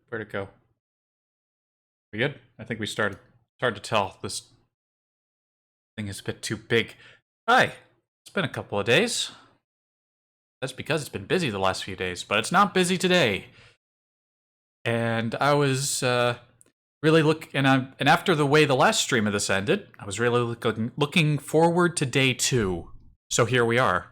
Where'd it go? We good? I think we started. It's hard to tell. This thing is a bit too big. Hi. It's been a couple of days. That's because it's been busy the last few days, but it's not busy today. And I was really and after the way the last stream of this ended, I was really looking forward to day 2. So here we are.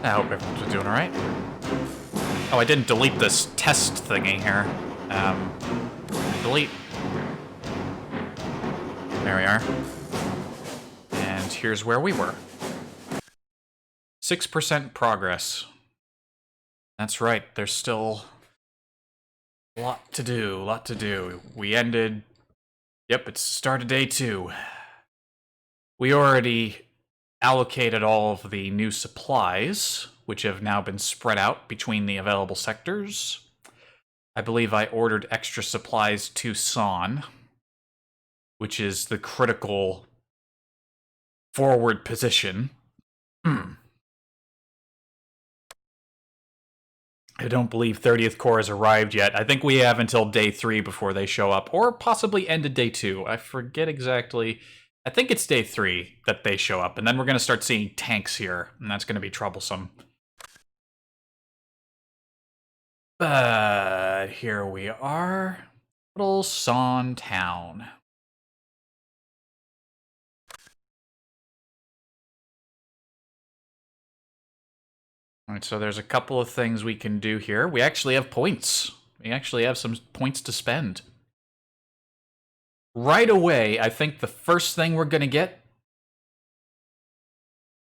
I hope everyone's doing alright. Oh, I didn't delete this test thingy here. Delete. There we are. And here's where we were. 6% progress. That's right, there's still a lot to do, We ended... Yep, it's the start of day 2. We already allocated all of the new supplies, which have now been spread out between the available sectors. I believe I ordered extra supplies to San, which is the critical forward position. I don't believe 30th Corps has arrived yet. I think we have until day 3 before they show up, or possibly end of day 2. I forget exactly. I think it's day 3 that they show up, and then we're going to start seeing tanks here, and that's going to be troublesome. But here we are. Little San Town. Alright, so there's a couple of things we can do here. We actually have points. We actually have some points to spend. Right away, I think the first thing we're going to get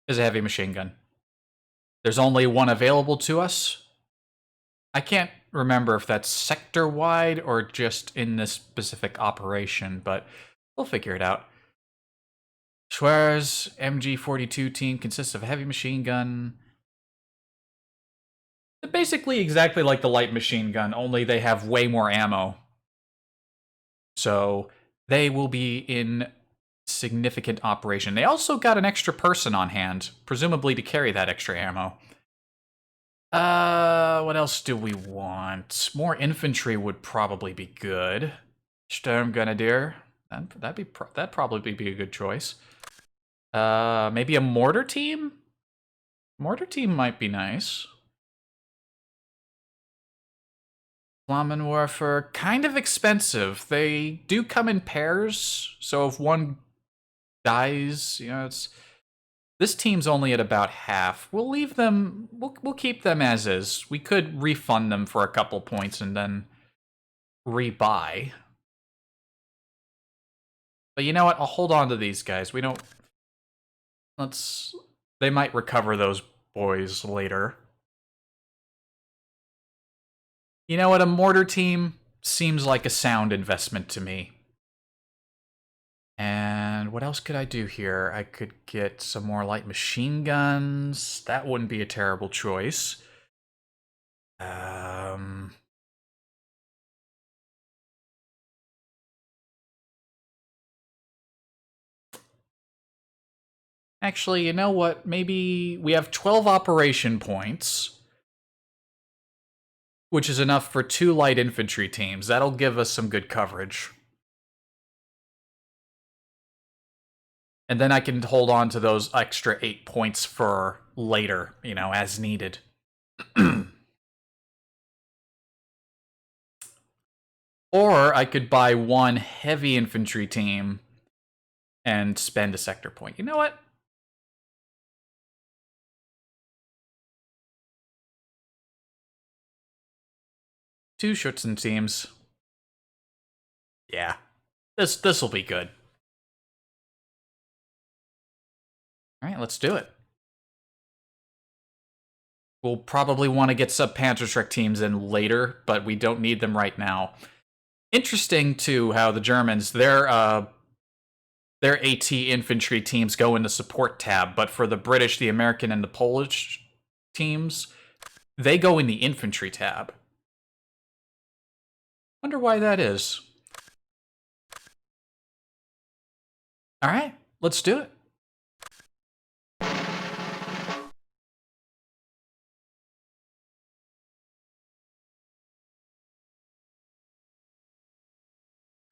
is a heavy machine gun. There's only one available to us. I can't remember if that's sector-wide or just in this specific operation, but we'll figure it out. Schwer's MG42 team consists of a heavy machine gun. They're basically exactly like the light machine gun, only they have way more ammo. So they will be in significant operation. They also got an extra person on hand, presumably to carry that extra ammo. What else do we want? More infantry would probably be good. Sturmgrenadier. That'd probably be a good choice. Maybe a mortar team? Mortar team might be nice. Flammenwerfer, kind of expensive. They do come in pairs, so if one dies, you know, it's... This team's only at about half. We'll leave them... We'll keep them as is. We could refund them for a couple points and then rebuy. But you know what? I'll hold on to these guys. We don't... Let's... They might recover those boys later. You know what? A mortar team seems like a sound investment to me. And what else could I do here? I could get some more light machine guns. That wouldn't be a terrible choice. Actually, you know what? Maybe we have 12 operation points, which is enough for 2 light infantry teams. That'll give us some good coverage. And then I can hold on to those extra 8 points for later, you know, as needed. Or I could buy 1 heavy infantry team and spend a sector point. You know what? Two Schutzen teams. Yeah. This'll be good. Alright, let's do it. We'll probably want to get sub-Panzerschreck teams in later, but we don't need them right now. Interesting, too, how the Germans, their AT infantry teams go in the support tab, but for the British, the American, and the Polish teams, they go in the infantry tab. Wonder why that is. Alright, let's do it.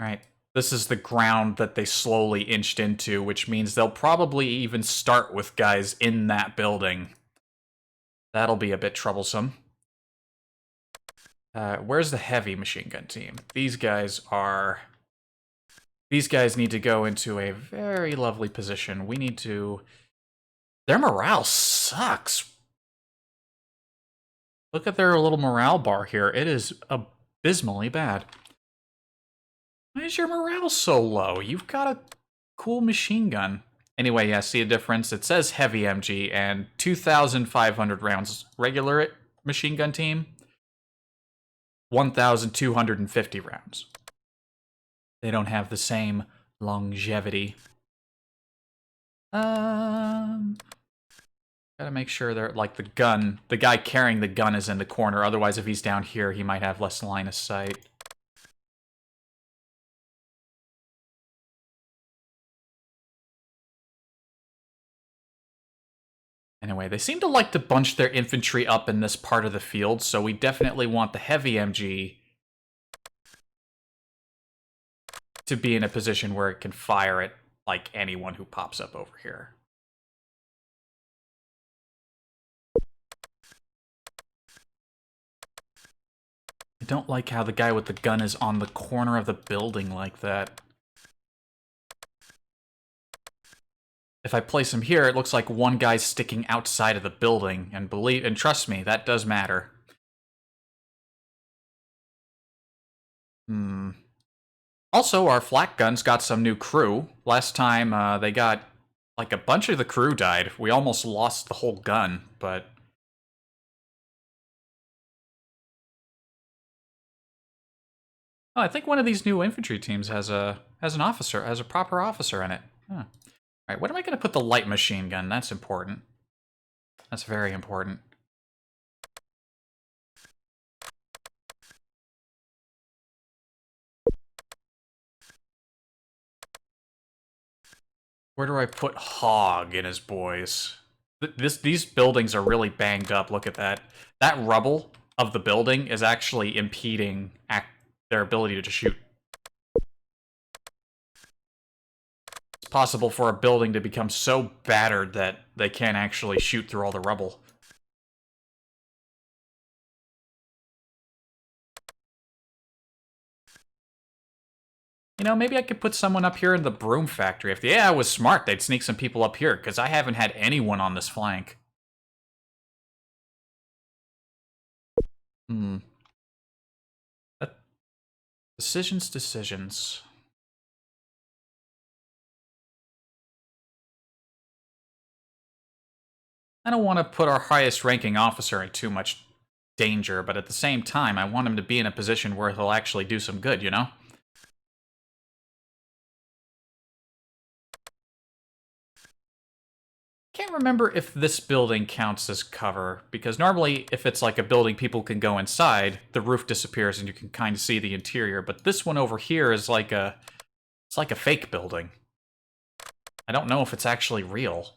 Alright, this is the ground that they slowly inched into, which means they'll probably even start with guys in that building. That'll be a bit troublesome. Where's the heavy machine gun team? These guys need to go into a very lovely position. We need to... Their morale sucks. Look at their little morale bar here. It is abysmally bad. Why is your morale so low? You've got a cool machine gun. Anyway, yeah, see a difference? It says heavy MG and 2,500 rounds. Regular machine gun team, 1,250 rounds. They don't have the same longevity. Gotta make sure they're, like, the guy carrying the gun is in the corner. Otherwise, if he's down here, he might have less line of sight. Anyway, they seem to like to bunch their infantry up in this part of the field, so we definitely want the heavy MG to be in a position where it can fire at, like, anyone who pops up over here. I don't like how the guy with the gun is on the corner of the building like that. If I place him here, it looks like one guy's sticking outside of the building, and trust me, that does matter. Also, our flak guns got some new crew. Last time, they got, like, a bunch of the crew died. We almost lost the whole gun, but... Oh, I think one of these new infantry teams has an officer, has a proper officer in it. Huh. Alright, what am I going to put the light machine gun? That's important. That's very important. Where do I put Hog and his boys? These buildings are really banged up. Look at that. That rubble of the building is actually impeding their ability to shoot. It's possible for a building to become so battered that they can't actually shoot through all the rubble. You know, maybe I could put someone up here in the broom factory. If the AI was smart, they'd sneak some people up here, because I haven't had anyone on this flank. Decisions. I don't want to put our highest ranking officer in too much danger, but at the same time, I want him to be in a position where he'll actually do some good, you know? Can't remember if this building counts as cover, because normally if it's like a building people can go inside, the roof disappears and you can kind of see the interior, but this one over here is like it's like a fake building. I don't know if it's actually real.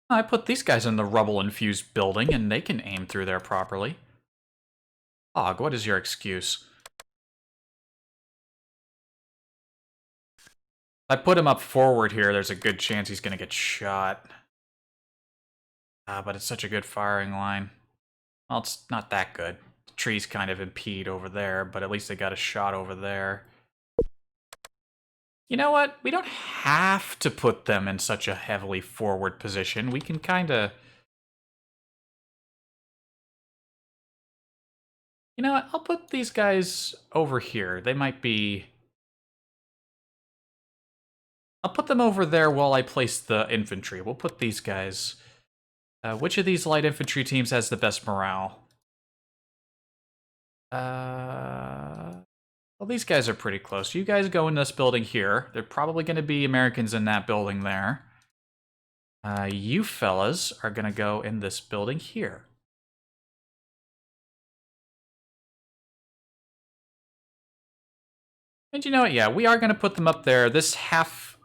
I put these guys in the rubble-infused building, and they can aim through there properly. Og, what is your excuse? If I put him up forward here, there's a good chance he's gonna get shot. But it's such a good firing line. Well, it's not that good. The trees kind of impede over there, but at least they got a shot over there. You know what? We don't have to put them in such a heavily forward position. We can kind of... You know what? I'll put these guys over here. They might be... I'll put them over there while I place the infantry. We'll put these guys... which of these light infantry teams has the best morale? Well, these guys are pretty close. You guys go in this building here. They're probably going to be Americans in that building there. You fellas are gonna go in this building here. And you know what? Yeah, we are gonna put them up there. This half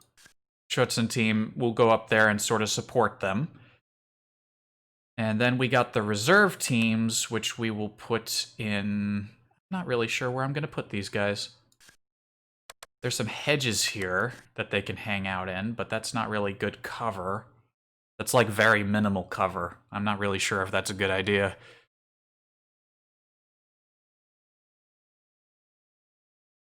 Schutzen team will go up there and sort of support them. And then we got the reserve teams, which we will put in... Not really sure where I'm gonna put these guys. There's some hedges here that they can hang out in, but that's not really good cover. That's like very minimal cover. I'm not really sure if that's a good idea.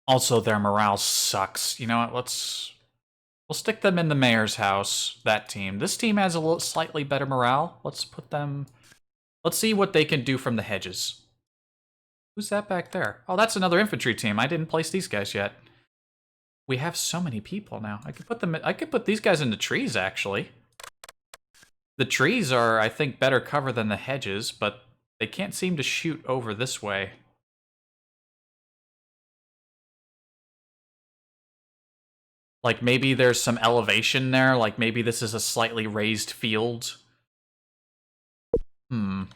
Also, their morale sucks. You know what? We'll stick them in the mayor's house, that team. This team has a little slightly better morale. Let's put them... Let's see what they can do from the hedges. Who's that back there? Oh, that's another infantry team. I didn't place these guys yet. We have so many people now. I could put these guys in the trees, actually. The trees are, I think, better cover than the hedges, but they can't seem to shoot over this way. Like, maybe there's some elevation there. Like, maybe this is a slightly raised field. You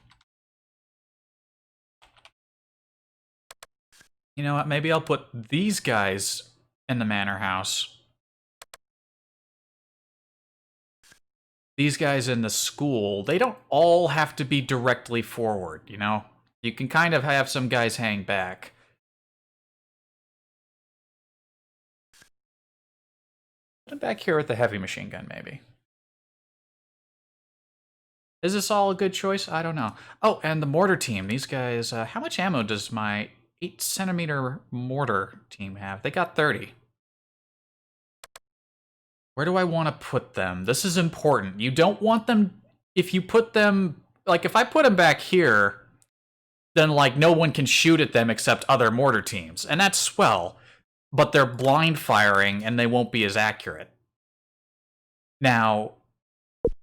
know what? Maybe I'll put these guys in the manor house. These guys in the school. They don't all have to be directly forward, you know? You can kind of have some guys hang back. Put him back here with the heavy machine gun, maybe. Is this all a good choice? I don't know. Oh, and the mortar team. These guys, how much ammo does my 8cm mortar team have? They got 30. Where do I want to put them? This is important. You don't want them... If you put them... Like, if I put them back here, then, like, no one can shoot at them except other mortar teams. And that's swell. But they're blind firing, and they won't be as accurate. Now...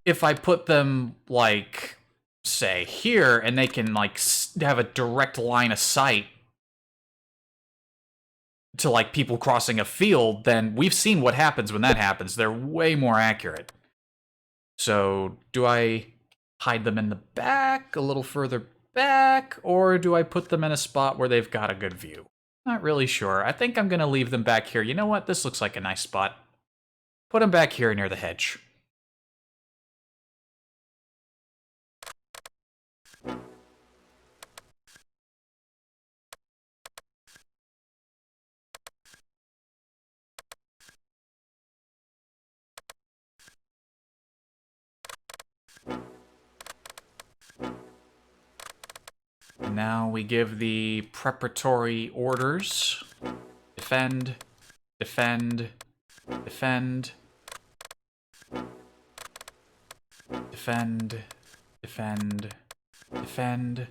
If I put them, like, say, here, and they can, like, have a direct line of sight to, like, people crossing a field, then we've seen what happens when that happens. They're way more accurate. So, do I hide them in the back, a little further back, or do I put them in a spot where they've got a good view? Not really sure. I think I'm going to leave them back here. You know what? This looks like a nice spot. Put them back here near the hedge. Now we give the preparatory orders. Defend, defend, defend, defend, defend, defend.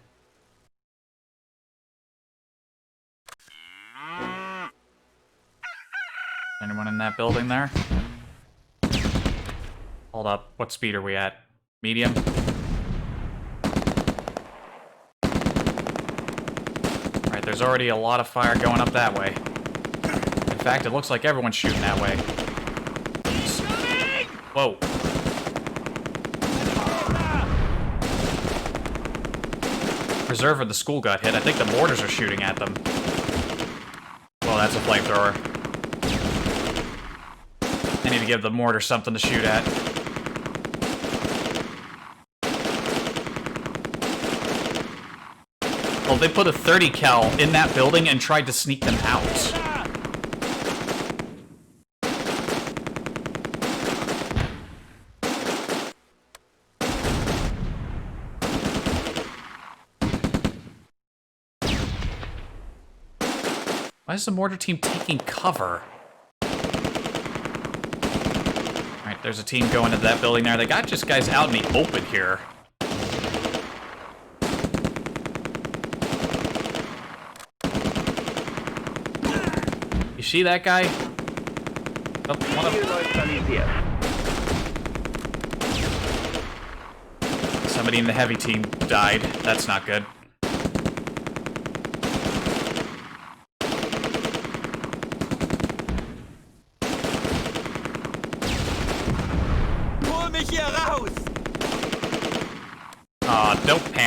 Anyone in that building there? Hold up, what speed are we at? Medium? Alright, there's already a lot of fire going up that way. In fact, it looks like everyone's shooting that way. Whoa. Reserve of the school got hit. I think the mortars are shooting at them. Well, that's a flamethrower. I need to give the mortar something to shoot at. Oh, they put a 30 cal in that building and tried to sneak them out. Why is the mortar team taking cover? Alright, there's a team going to that building there. They got just guys out in the open here. You see that guy? Oh, somebody in the heavy team died. That's not good.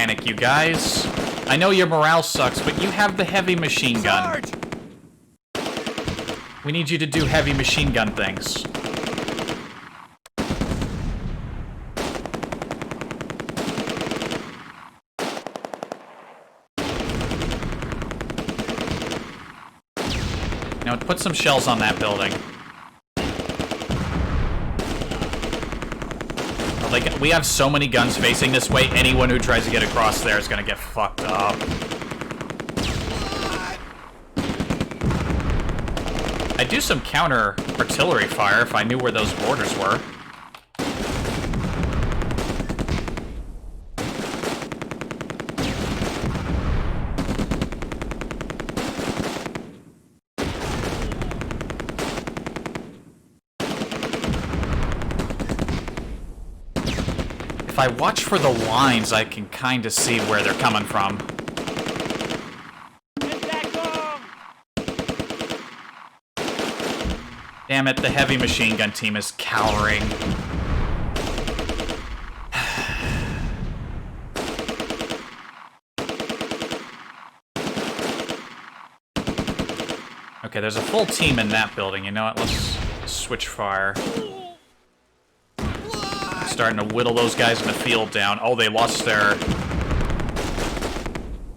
panic, you guys. I know your morale sucks, but you have the heavy machine gun. We need you to do heavy machine gun things. Now, put some shells on that building. Like, we have so many guns facing this way, anyone who tries to get across there is gonna get fucked up. I'd do some counter artillery fire if I knew where those borders were. If I watch for the lines, I can kind of see where they're coming from. Damn it, the heavy machine gun team is cowering. Okay, there's a full team in that building. You know what? Let's switch fire. Starting to whittle those guys in the field down. Oh, they lost their...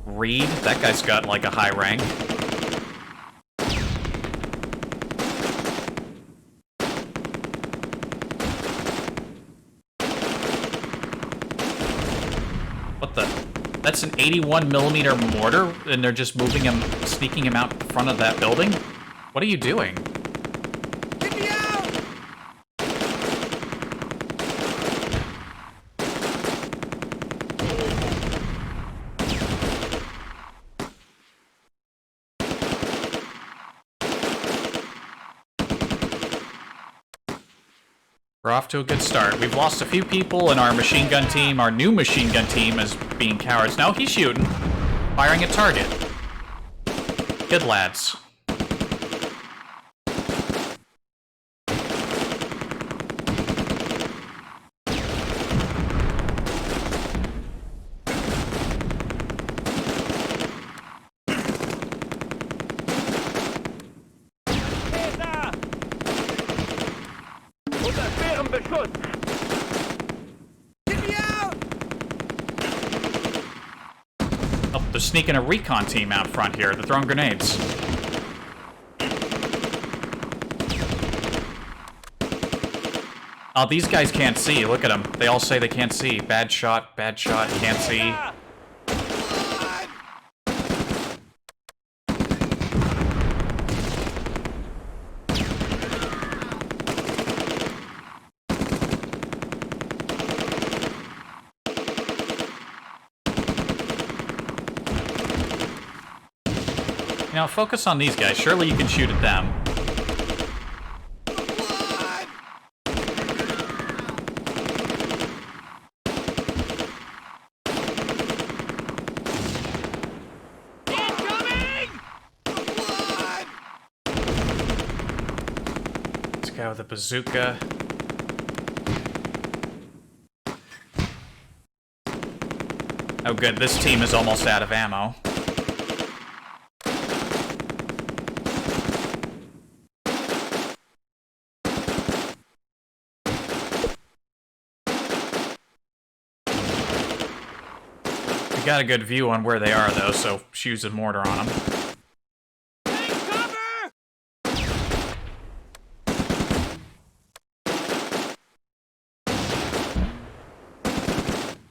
Reed? That guy's got, like, a high rank. What the... That's an 81mm mortar, and they're just moving him, sneaking him out the front of that building? What are you doing? We're off to a good start. We've lost a few people in our machine gun team. Our new machine gun team is being cowards. Now he's shooting. Firing at target. Good lads. Oh, they're sneaking a recon team out front here. They're throwing grenades. Oh, these guys can't see. Look at them. They all say they can't see. Bad shot, can't see. Now, focus on these guys. Surely you can shoot at them. This guy with a bazooka. Oh good, this team is almost out of ammo. We got a good view on where they are, though, so shoot a mortar on them. Take cover!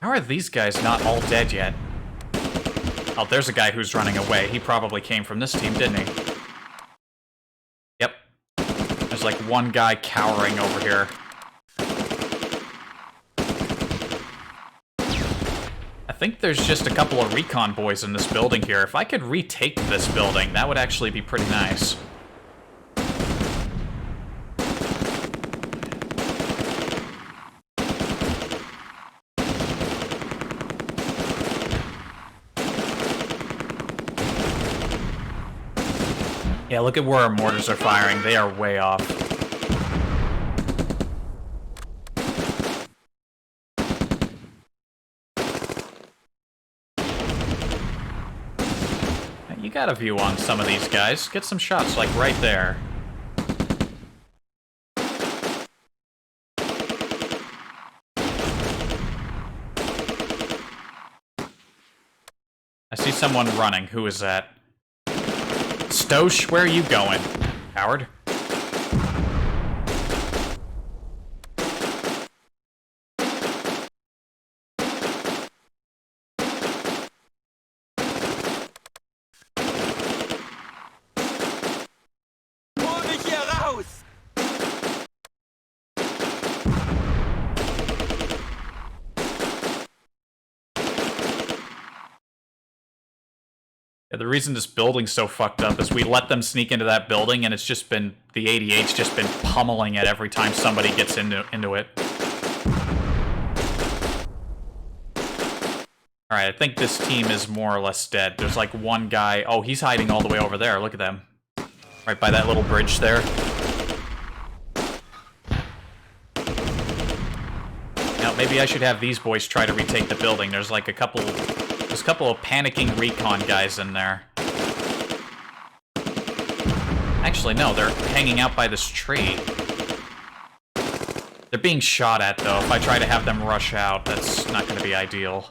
How are these guys not all dead yet? Oh, there's a guy who's running away. He probably came from this team, didn't he? Yep. There's like one guy cowering over here. I think there's just a couple of recon boys in this building here. If I could retake this building, that would actually be pretty nice. Yeah, look at where our mortars are firing. They are way off. got a view on some of these guys. Get some shots, like, right there. I see someone running. Who is that? Stosh, where are you going? Howard? Hol mich hier raus! Yeah, the reason this building's so fucked up is we let them sneak into that building, and it's just been... the 88's just been pummeling it every time somebody gets into it. Alright, I think this team is more or less dead. There's like one guy... oh, he's hiding all the way over there. Look at them. Right by that little bridge there. Now, maybe I should have these boys try to retake the building. There's like a couple... there's a couple of panicking recon guys in there. Actually, no, they're hanging out by this tree. They're being shot at, though. If I try to have them rush out, that's not going to be ideal.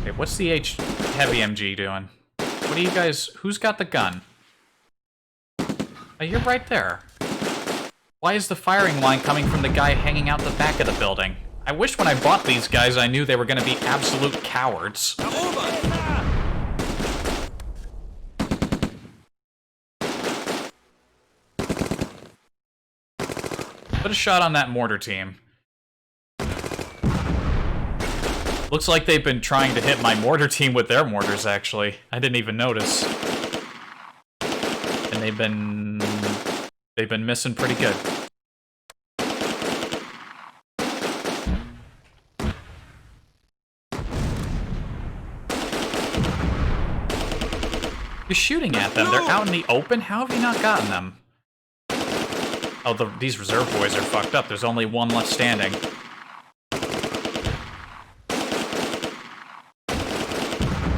Okay, what's the heavy MG doing? What are you guys... who's got the gun? Oh, you're right there. Why is the firing line coming from the guy hanging out the back of the building? I wish when I bought these guys I knew they were going to be absolute cowards. Put a shot on that mortar team. Looks like they've been trying to hit my mortar team with their mortars, actually. I didn't even notice. And they've been missing pretty good. You're shooting at them. They're out in the open. How have you not gotten them? Oh, these reserve boys are fucked up. There's only one left standing.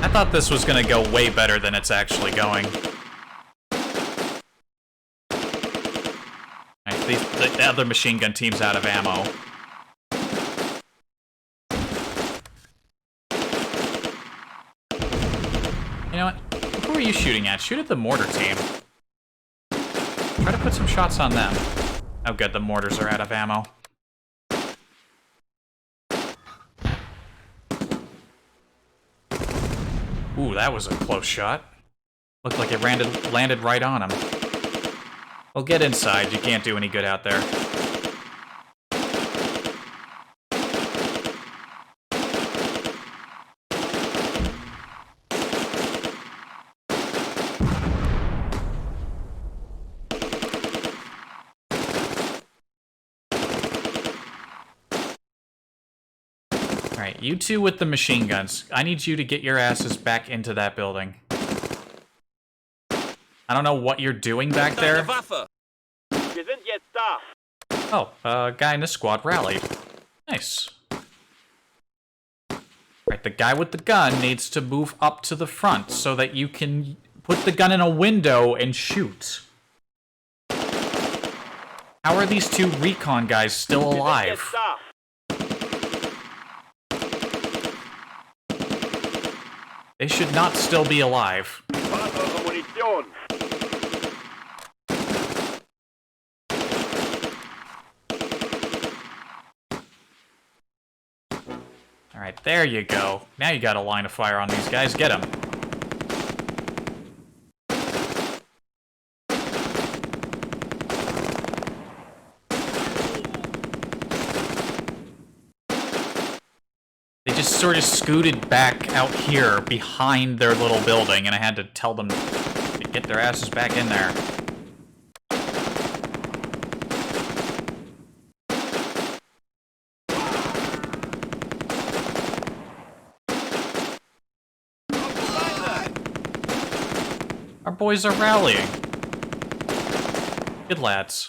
I thought this was gonna go way better than it's actually going. Right, the other machine gun team's out of ammo. You know what? Who are you shooting at? Shoot at the mortar team. Try to put some shots on them. Oh good, the mortars are out of ammo. Ooh, that was a close shot. Looked like it landed right on him. Well, get inside. You can't do any good out there. Alright, you two with the machine guns. I need you to get your asses back into that building. I don't know what you're doing back there. Oh, guy in the squad rallied. Nice. Right, the guy with the gun needs to move up to the front so that you can put the gun in a window and shoot. How are these two recon guys still alive? They should not still be alive. Alright, there you go. Now you got a line of fire on these guys. Get them. They just sort of scooted back out here behind their little building, and I had to tell them to get their asses back in there. Our boys are rallying. Good lads.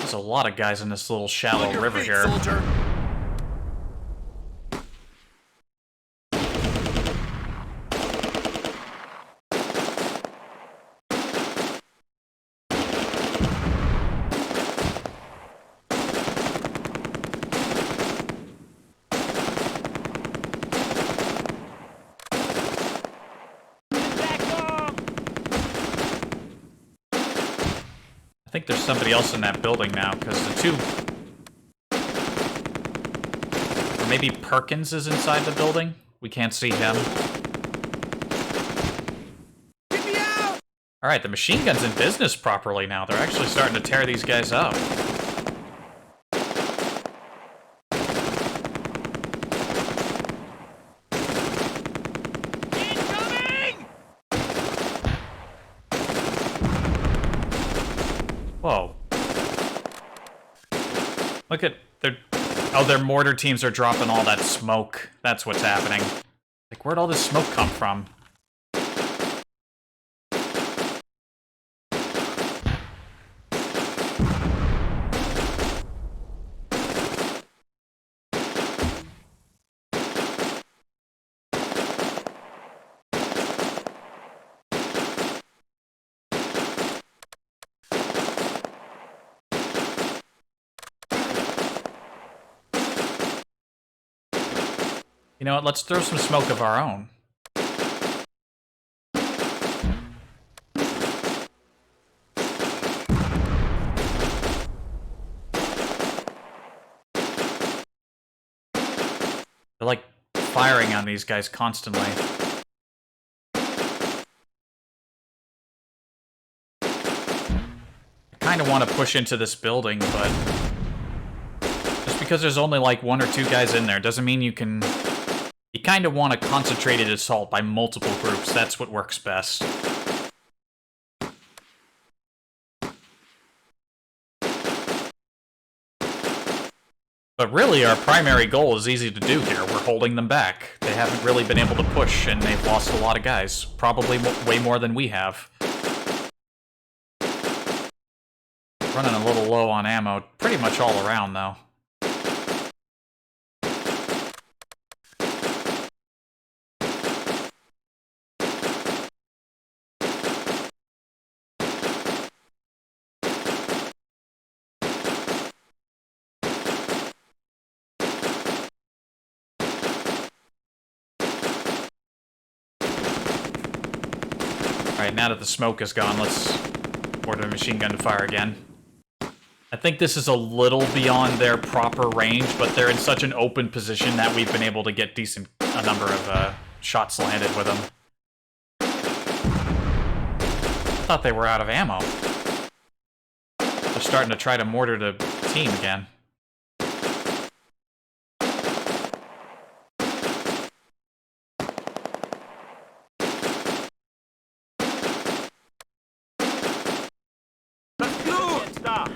There's a lot of guys in this little shallow river here. Soldier. I think there's somebody else in that building now, because the two... Or maybe Perkins is inside the building? We can't see him. Get me out! Alright, the machine gun's in business properly now. They're actually starting to tear these guys up. Incoming! Whoa. Look at their... Oh, their mortar teams are dropping all that smoke. That's what's happening. Like, where'd all this smoke come from? You know what, let's throw some smoke of our own. They're like firing on these guys constantly. I kind of want to push into this building, but just because there's only like 1 or 2 guys in there doesn't mean you can... You kind of want a concentrated assault by multiple groups. That's what works best. But really, our primary goal is easy to do here. We're holding them back. They haven't really been able to push, and they've lost a lot of guys. Probably way more than we have. Running a little low on ammo, pretty much all around, though. Alright, now that the smoke is gone, let's order the machine gun to fire again. I think this is a little beyond their proper range, but they're in such an open position that we've been able to get a number of shots landed with them. I thought they were out of ammo. They're starting to try to mortar the team again. Let's go! Stop!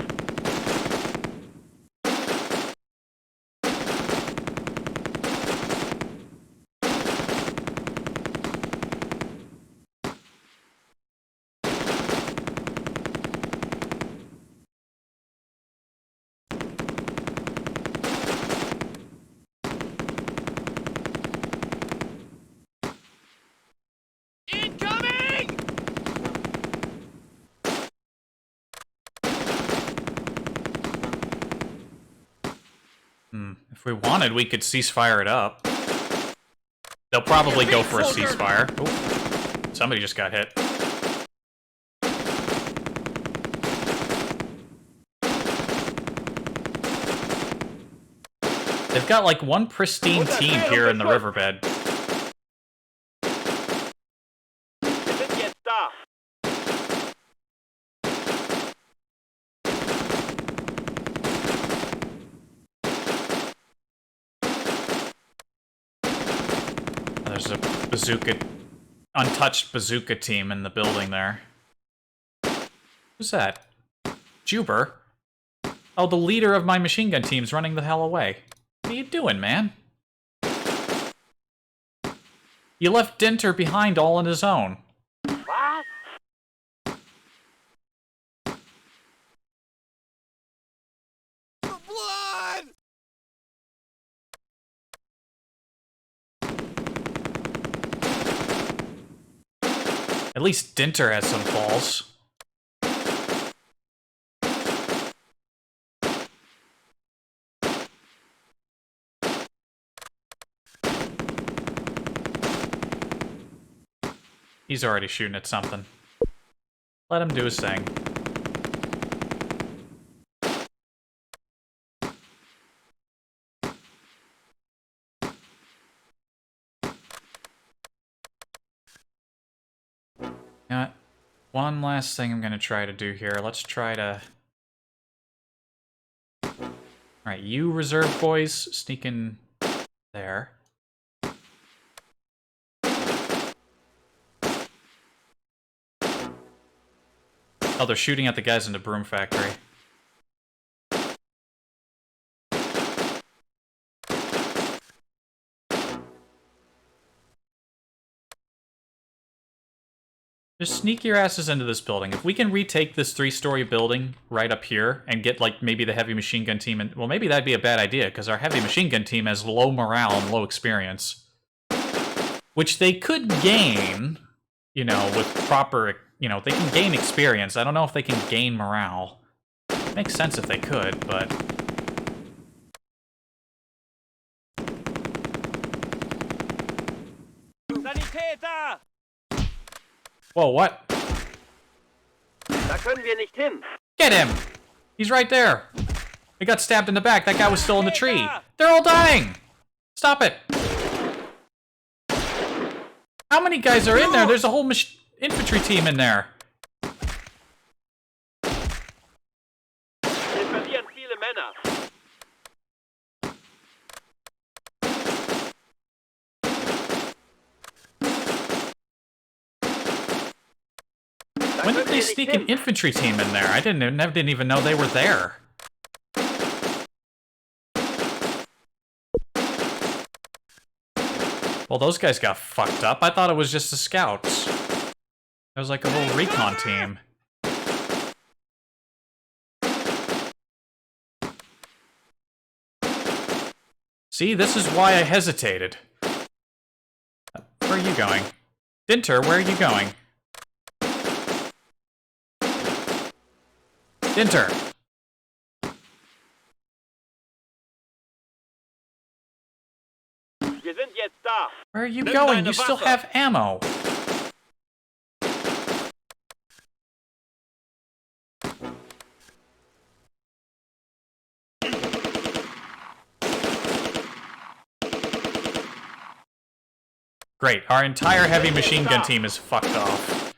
Incoming! If we wanted, we could ceasefire it up. They'll probably go for a ceasefire. Ooh, somebody just got hit. They've got like one pristine team here in the riverbed. Get stop! There's a bazooka, untouched bazooka team in the building there. Who's that? Juber? Oh, the leader of my machine gun team's running the hell away. What are you doing, man? You left Dinter behind all on his own. What? At least Dinter has some balls. He's already shooting at something. Let him do his thing. You know what? One last thing I'm going to try to do here. Let's try to... Alright, you reserve boys, sneak in there. Oh, they're shooting at the guys in the broom factory. Just sneak your asses into this building. If we can retake this 3-story building right up here and get, like, maybe the heavy machine gun team in... Well, maybe that'd be a bad idea, because our heavy machine gun team has low morale and low experience. Which they could gain, you know, with proper... You know, they can gain experience. I don't know if they can gain morale. Makes sense if they could, but... Sanitäter! Whoa, what? Da können wir nicht hin. Get him! He's right there. He got stabbed in the back. That guy was still in the tree. They're all dying! Stop it! How many guys are in there? There's a whole infantry team in there. Wir verlieren viele Männer. When did they sneak an infantry team in there? I didn't even know they were there. Well, those guys got fucked up. I thought it was just the scouts. It was like a little recon team. See, this is why I hesitated. Where are you going? Dinter, where are you going? Dinter! Wir sind jetzt da. Where are you going? You still have ammo. Great, our entire heavy machine gun team is fucked off.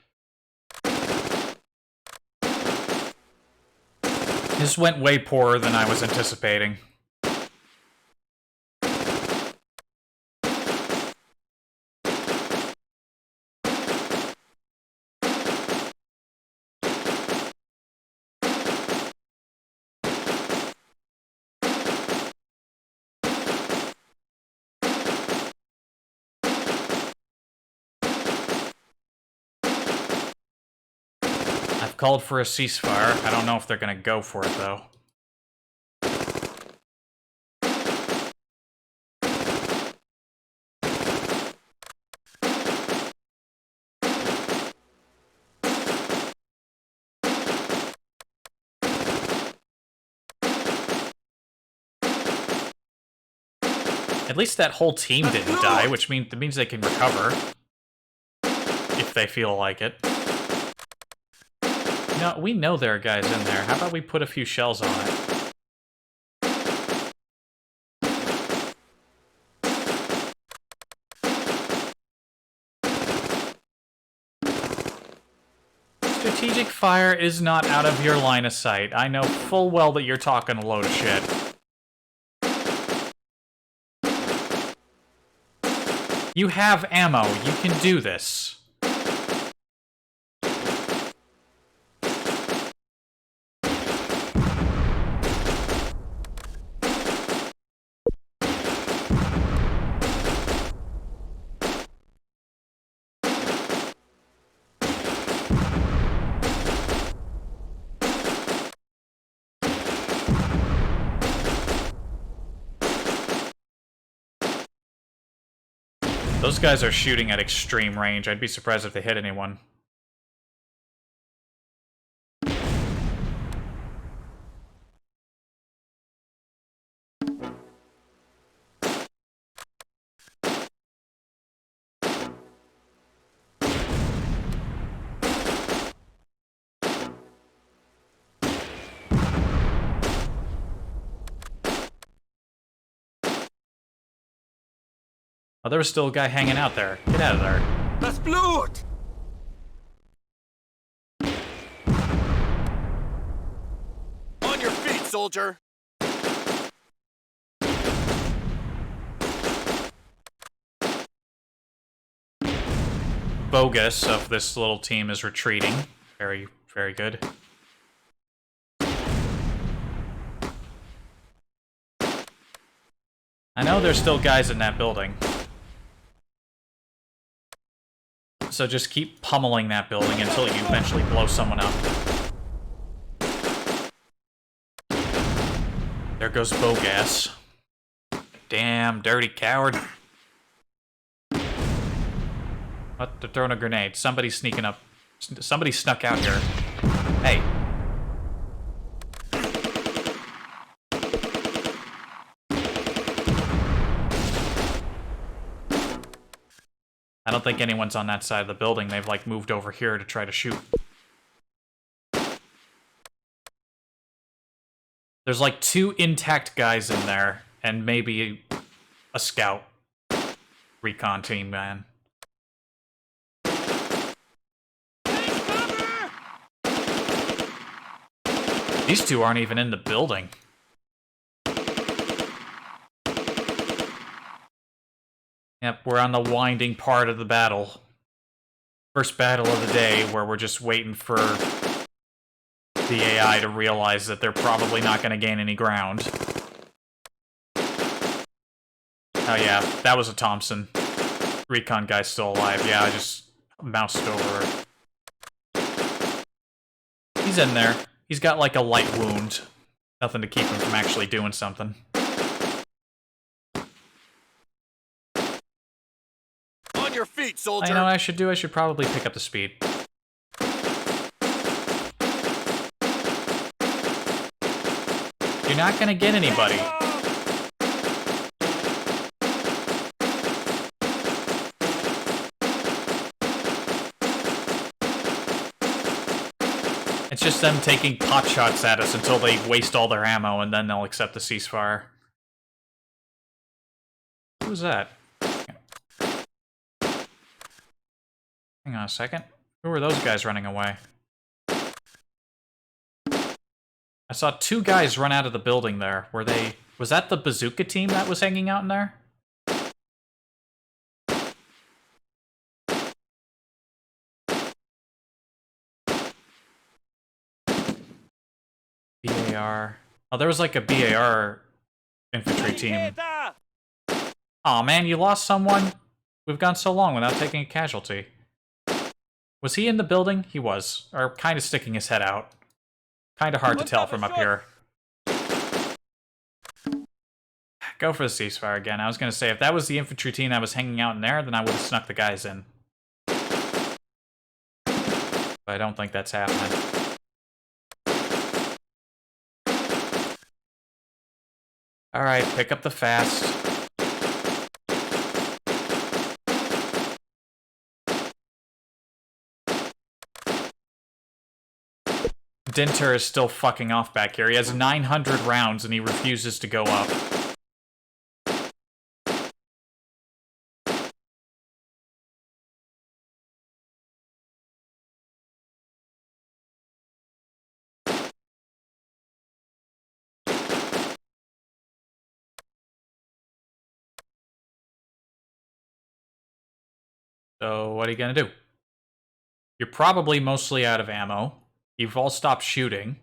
This went way poorer than I was anticipating. I've called for a ceasefire. I don't know if they're gonna go for it, though. At least that whole team didn't die, which means they can recover. If they feel like it. No, we know there are guys in there. How about we put a few shells on it? Strategic fire is not out of your line of sight. I know full well that you're talking a load of shit. You have ammo. You can do this. Those guys are shooting at extreme range. I'd be surprised if they hit anyone. Oh, there was still a guy hanging out there. Get out of there. Das Blut! On your feet, soldier! Bogus of this little team is retreating. Very, very good. I know there's still guys in that building. So just keep pummeling that building until you eventually blow someone up. There goes Bogas. Damn, dirty coward. What? They're throwing a grenade. Somebody's sneaking up. Somebody snuck out here. Hey. I don't think anyone's on that side of the building. They've, like, moved over here to try to shoot. There's, like, 2 intact guys in there, and maybe a scout. Recon team, man. These 2 aren't even in the building. Yep, we're on the winding part of the battle. First battle of the day, where we're just waiting for the AI to realize that they're probably not going to gain any ground. Oh yeah, that was a Thompson. Recon guy's still alive. Yeah, I just moused over. He's in there. He's got like a light wound. Nothing to keep him from actually doing something. On your feet, soldier! You know what I should do? I should probably pick up the speed. You're not gonna get anybody. It's just them taking pot shots at us until they waste all their ammo, and then they'll accept the ceasefire. Who was that? Hang on a second. Who were those guys running away? I saw 2 guys run out of the building there. Were they... Was that the bazooka team that was hanging out in there? BAR. Oh, there was like a BAR infantry team. Aw, man, you lost someone? We've gone so long without taking a casualty. Was he in the building? He was. Or kind of sticking his head out. Kind of hard to tell from up here. Go for the ceasefire again. I was going to say, if that was the infantry team that was hanging out in there, then I would have snuck the guys in. But I don't think that's happening. Alright, pick up the fast. Dinter is still fucking off back here. He has 900 rounds and he refuses to go up. So, what are you gonna do? You're probably mostly out of ammo. You've all stopped shooting.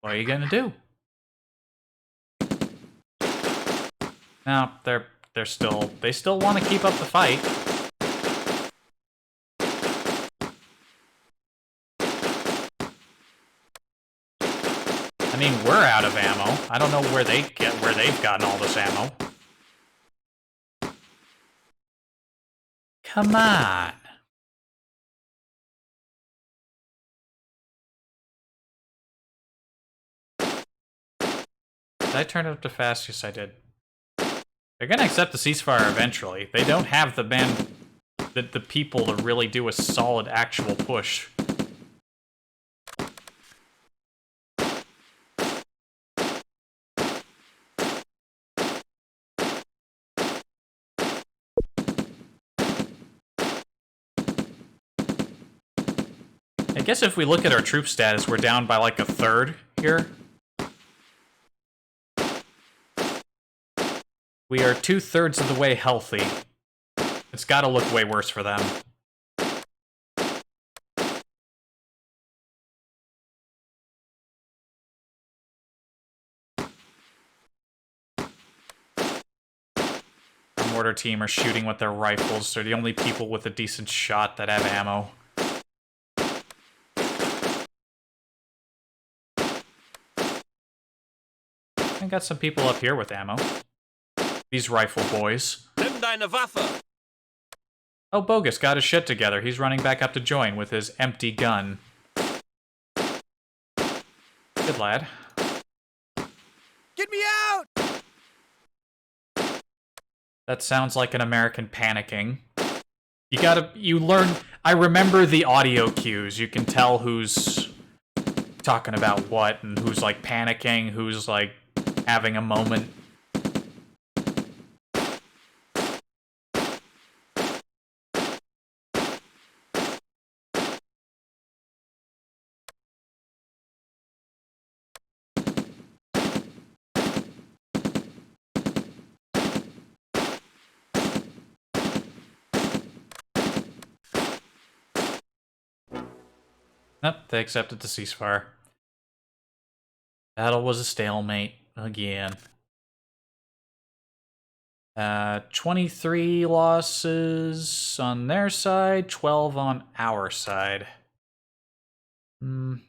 What are you gonna do? No, they still want to keep up the fight. I mean, we're out of ammo. I don't know where they've gotten all this ammo. Come on. Did I turn it up to fast? Yes, I did. They're gonna accept the ceasefire eventually. They don't have the people to really do a solid actual push. I guess if we look at our troop status, we're down by like a third here. We are 2/3 of the way healthy. It's gotta look way worse for them. Our mortar team are shooting with their rifles. They're the only people with a decent shot that have ammo. I got some people up here with ammo. These rifle boys. Nimm deine Waffe. Oh, Bogus got his shit together. He's running back up to join with his empty gun. Good lad. Get me out! That sounds like an American panicking. You learn, I remember the audio cues. You can tell who's talking about what and who's like panicking, who's like having a moment. Nope, they accepted the ceasefire. Battle was a stalemate again. 23 losses on their side, 12 on our side. Hog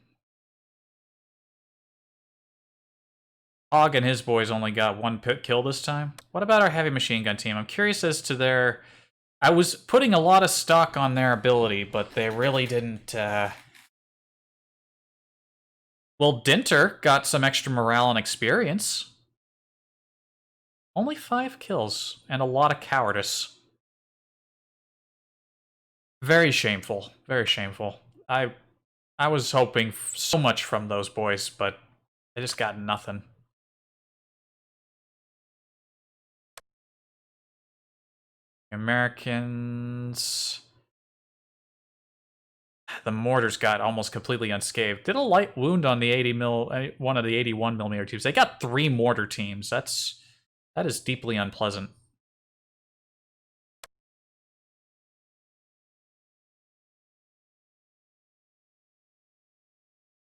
and his boys only got one kill this time. What about our heavy machine gun team? I'm curious as to their... I was putting a lot of stock on their ability, but they really didn't... Well, Dinter got some extra morale and experience. Only 5 kills, and a lot of cowardice. Very shameful. Very shameful. I was hoping so much from those boys, but they just got nothing. Americans... The mortars got almost completely unscathed. Did a light wound on the 80 one of the 81mm teams. They got 3 mortar teams. That is deeply unpleasant.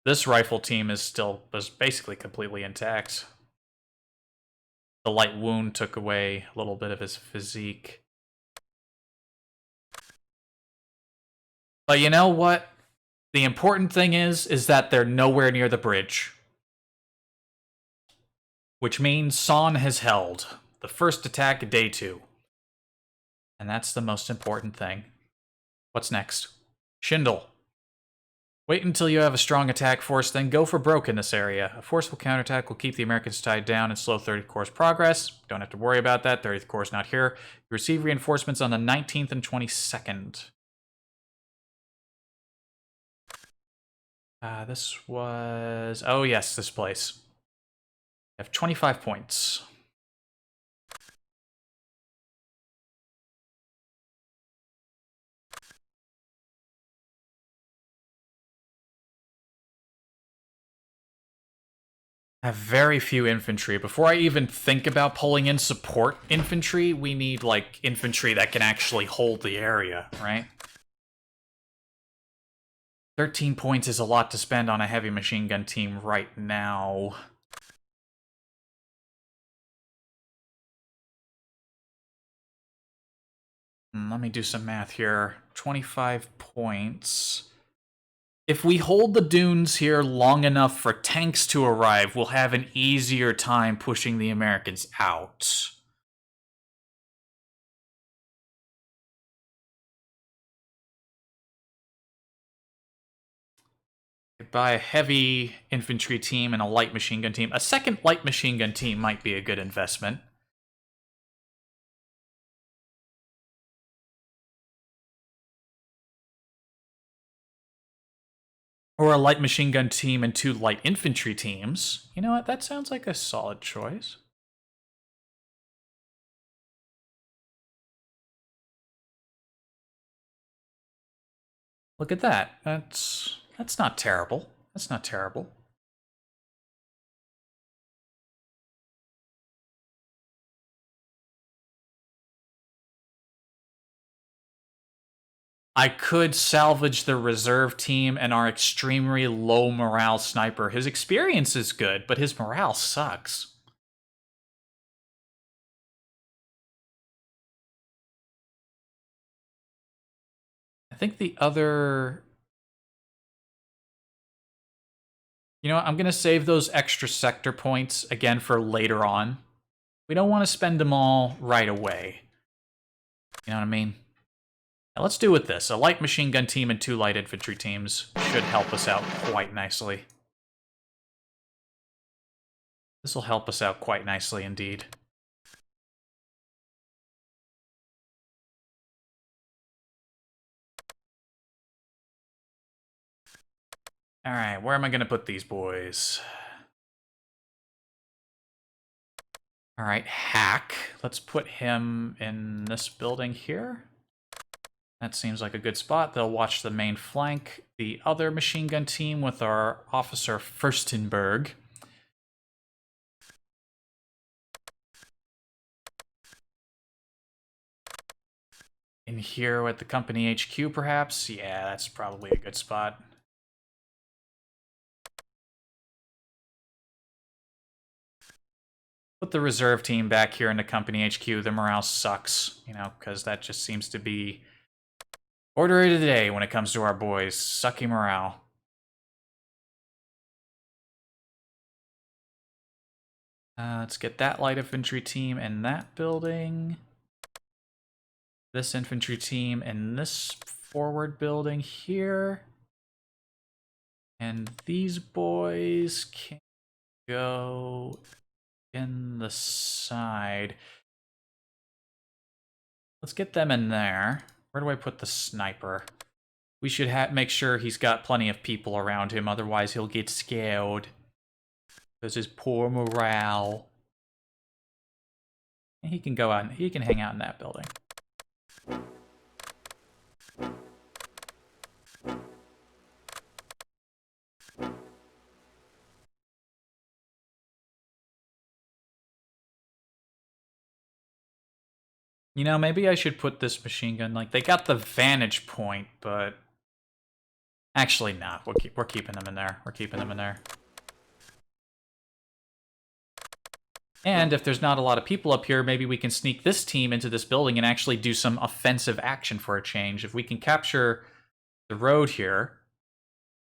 This rifle team was basically completely intact. The light wound took away a little bit of his physique. But you know what? The important thing is that they're nowhere near the bridge. Which means Son has held. The first attack of day 2. And that's the most important thing. What's next? Schindel. Wait until you have a strong attack force, then go for broke in this area. A forceful counterattack will keep the Americans tied down and slow 30th Corps' progress. Don't have to worry about that. 30th Corps is not here. You receive reinforcements on the 19th and 22nd. This was... Oh, yes, this place. You have 25 points. I have very few infantry. Before I even think about pulling in support infantry, we need, like, infantry that can actually hold the area, right? 13 points is a lot to spend on a heavy machine gun team right now. Let me do some math here. 25 points. If we hold the dunes here long enough for tanks to arrive, we'll have an easier time pushing the Americans out. Buy a heavy infantry team and a light machine gun team. A second light machine gun team might be a good investment. Or a light machine gun team and 2 light infantry teams. You know what? That sounds like a solid choice. Look at that. That's That's not terrible. That's not terrible. I could salvage the reserve team and our extremely low morale sniper. His experience is good, but his morale sucks. I think the other... You know what? I'm going to save those extra sector points again for later on. We don't want to spend them all right away. You know what I mean? Now let's do with this. A light machine gun team and 2 light infantry teams should help us out quite nicely. This will help us out quite nicely indeed. Alright, where am I going to put these boys? Alright, Hack. Let's put him in this building here. That seems like a good spot. They'll watch the main flank. The other machine gun team with our officer Furstenberg. In here at the company HQ, perhaps? Yeah, that's probably a good spot. Put the reserve team back here in the company HQ. The morale sucks, you know, because that just seems to be order of the day when it comes to our boys. Sucky morale. Let's get that light infantry team in that building. This infantry team in this forward building here. And these boys can go in the side. Let's get them in there. Where do I put the sniper? We should make sure he's got plenty of people around him, otherwise he'll get scared. Because his poor morale. And he can go out and he can hang out in that building. You know, maybe I should put this machine gun, like, they got the vantage point, but... Actually, nah, we're keeping them in there. We're keeping them in there. And if there's not a lot of people up here, maybe we can sneak this team into this building and actually do some offensive action for a change. If we can capture the road here...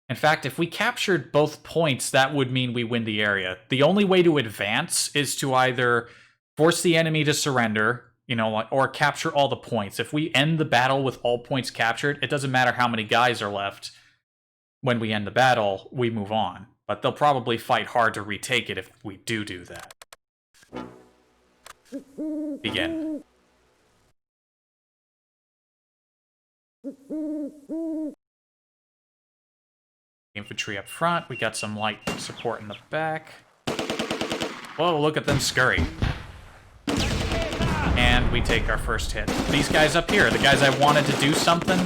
In fact, if we captured both points, that would mean we win the area. The only way to advance is to either force the enemy to surrender... You know, or capture all the points. If we end the battle with all points captured, it doesn't matter how many guys are left. When we end the battle, we move on. But they'll probably fight hard to retake it if we do that. Begin. Infantry up front. We got some light support in the back. Whoa, look at them scurry. And we take our first hit. These guys up here, the guys I wanted to do something,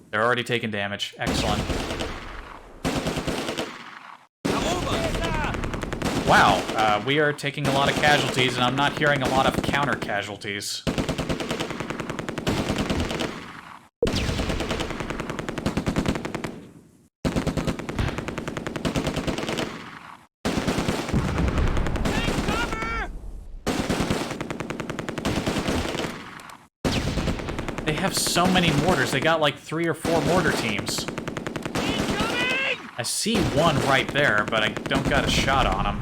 they're already taking damage. Excellent. Wow, we are taking a lot of casualties, and I'm not hearing a lot of counter casualties. They have so many mortars. They got like 3 or 4 mortar teams. Incoming! I see one right there, but I don't got a shot on him.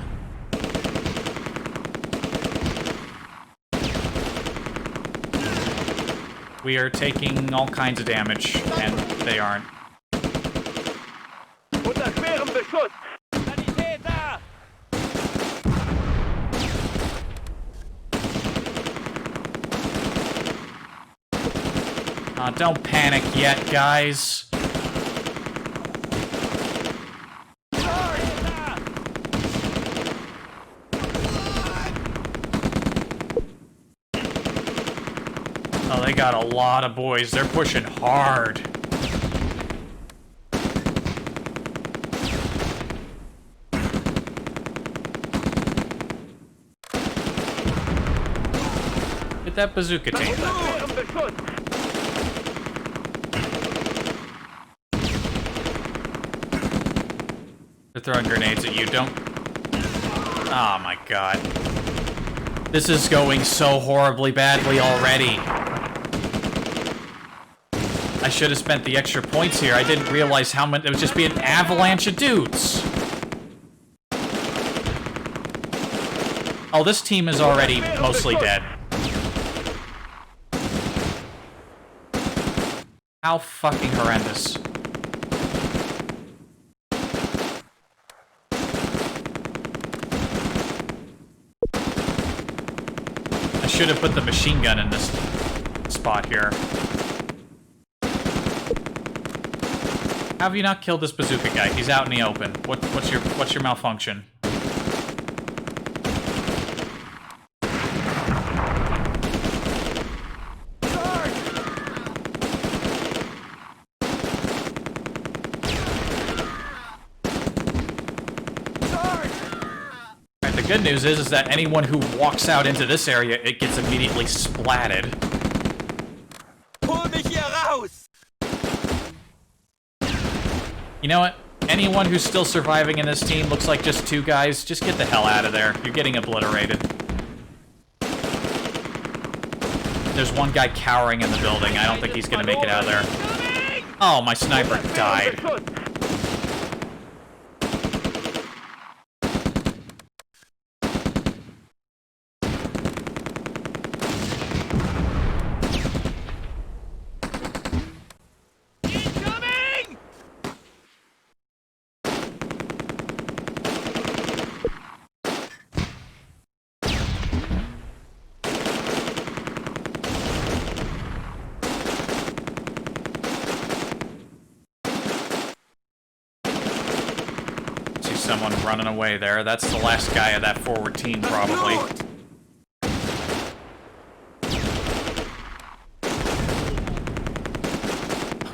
We are taking all kinds of damage, and they aren't. Unter schwerem Beschuss! Sanität da! Don't panic yet, guys. Oh, they got a lot of boys. They're pushing hard. that bazooka team. Während Beschuss! They're throwing grenades at you, don't... Oh my god. This is going so horribly badly already. I should have spent the extra points here. I didn't realize how much... It would just be an avalanche of dudes. Oh, this team is already mostly dead. How fucking horrendous. I should have put the machine gun in this spot here. How have you not killed this bazooka guy? He's out in the open. What's your malfunction? The good news is that anyone who walks out into this area, it gets immediately splatted. Hol mich hier raus! You know what? Anyone who's still surviving in this team looks like just two guys. Just get the hell out of there. You're getting obliterated. There's one guy cowering in the building. I don't think he's gonna make it out of there. Oh, my sniper died. Someone running away there. That's the last guy of that forward team, probably.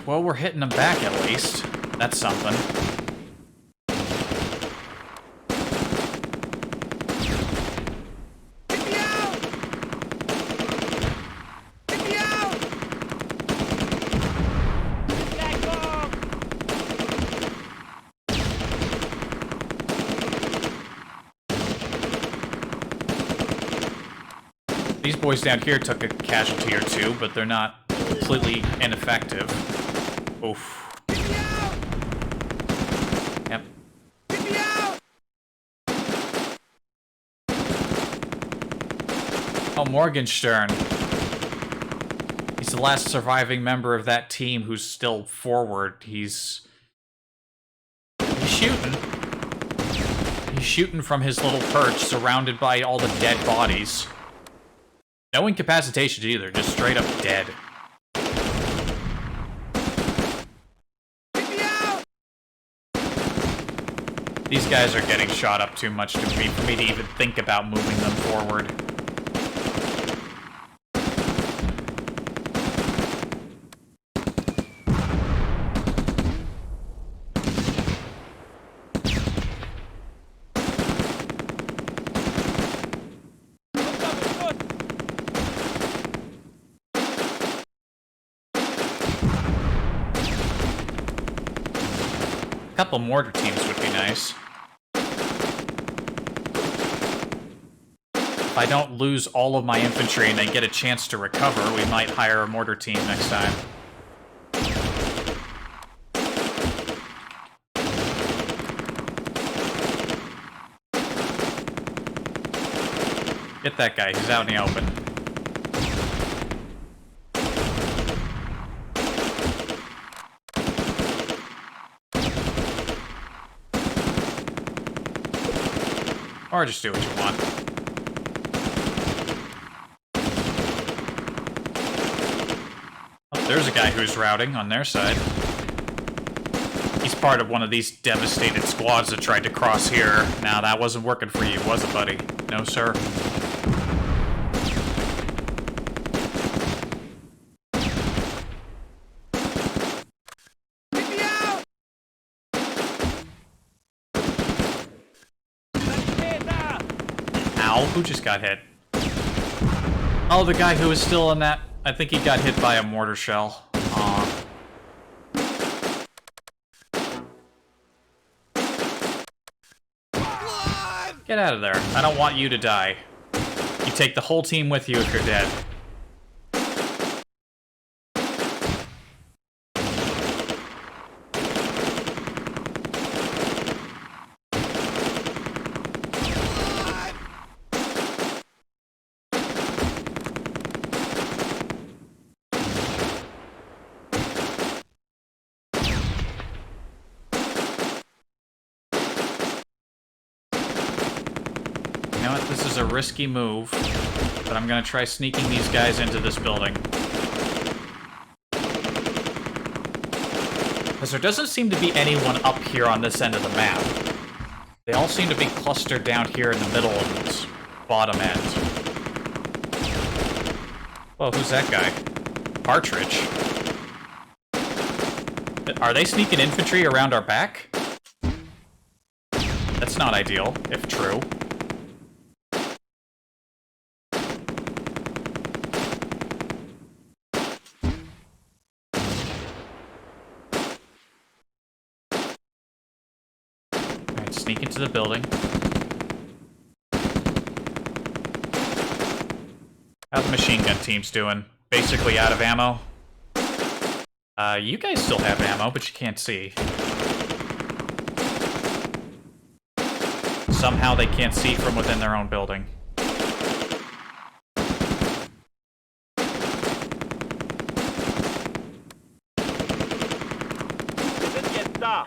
Well, we're hitting them back at least. That's something. Get me out! Get me out! These boys down here took a casualty or two, but they're not completely ineffective. Oof. Get me out! Yep. Get me out! Oh, Morgenstern. He's the last surviving member of that team who's still forward. He's shooting. He's shooting from his little perch, surrounded by all the dead bodies. No incapacitations either, just straight up dead. Get me out! These guys are getting shot up too much for me to even think about moving them forward. A couple mortar teams would be nice. If I don't lose all of my infantry and they get a chance to recover, we might hire a mortar team next time. Get that guy, he's out in the open. Or just do what you want. Oh, there's a guy who's routing on their side. He's part of one of these devastated squads that tried to cross here. Now, that wasn't working for you, was it, buddy? No, sir. Get me out! Ow, who just got hit? Oh, the guy who was still in that... I think he got hit by a mortar shell. Aw. Get out of there. I don't want you to die. You take the whole team with you if you're dead. You know what? This is a risky move, but I'm gonna try sneaking these guys into this building. Because there doesn't seem to be anyone up here on this end of the map. They all seem to be clustered down here in the middle and bottom end. Whoa, who's that guy? Partridge. Are they sneaking infantry around our back? That's not ideal, if true. Alright, sneak into the building. How the machine gun team's doing? Basically out of ammo. You guys still have ammo, but you can't see. Somehow they can't see from within their own building. Wir sind jetzt da.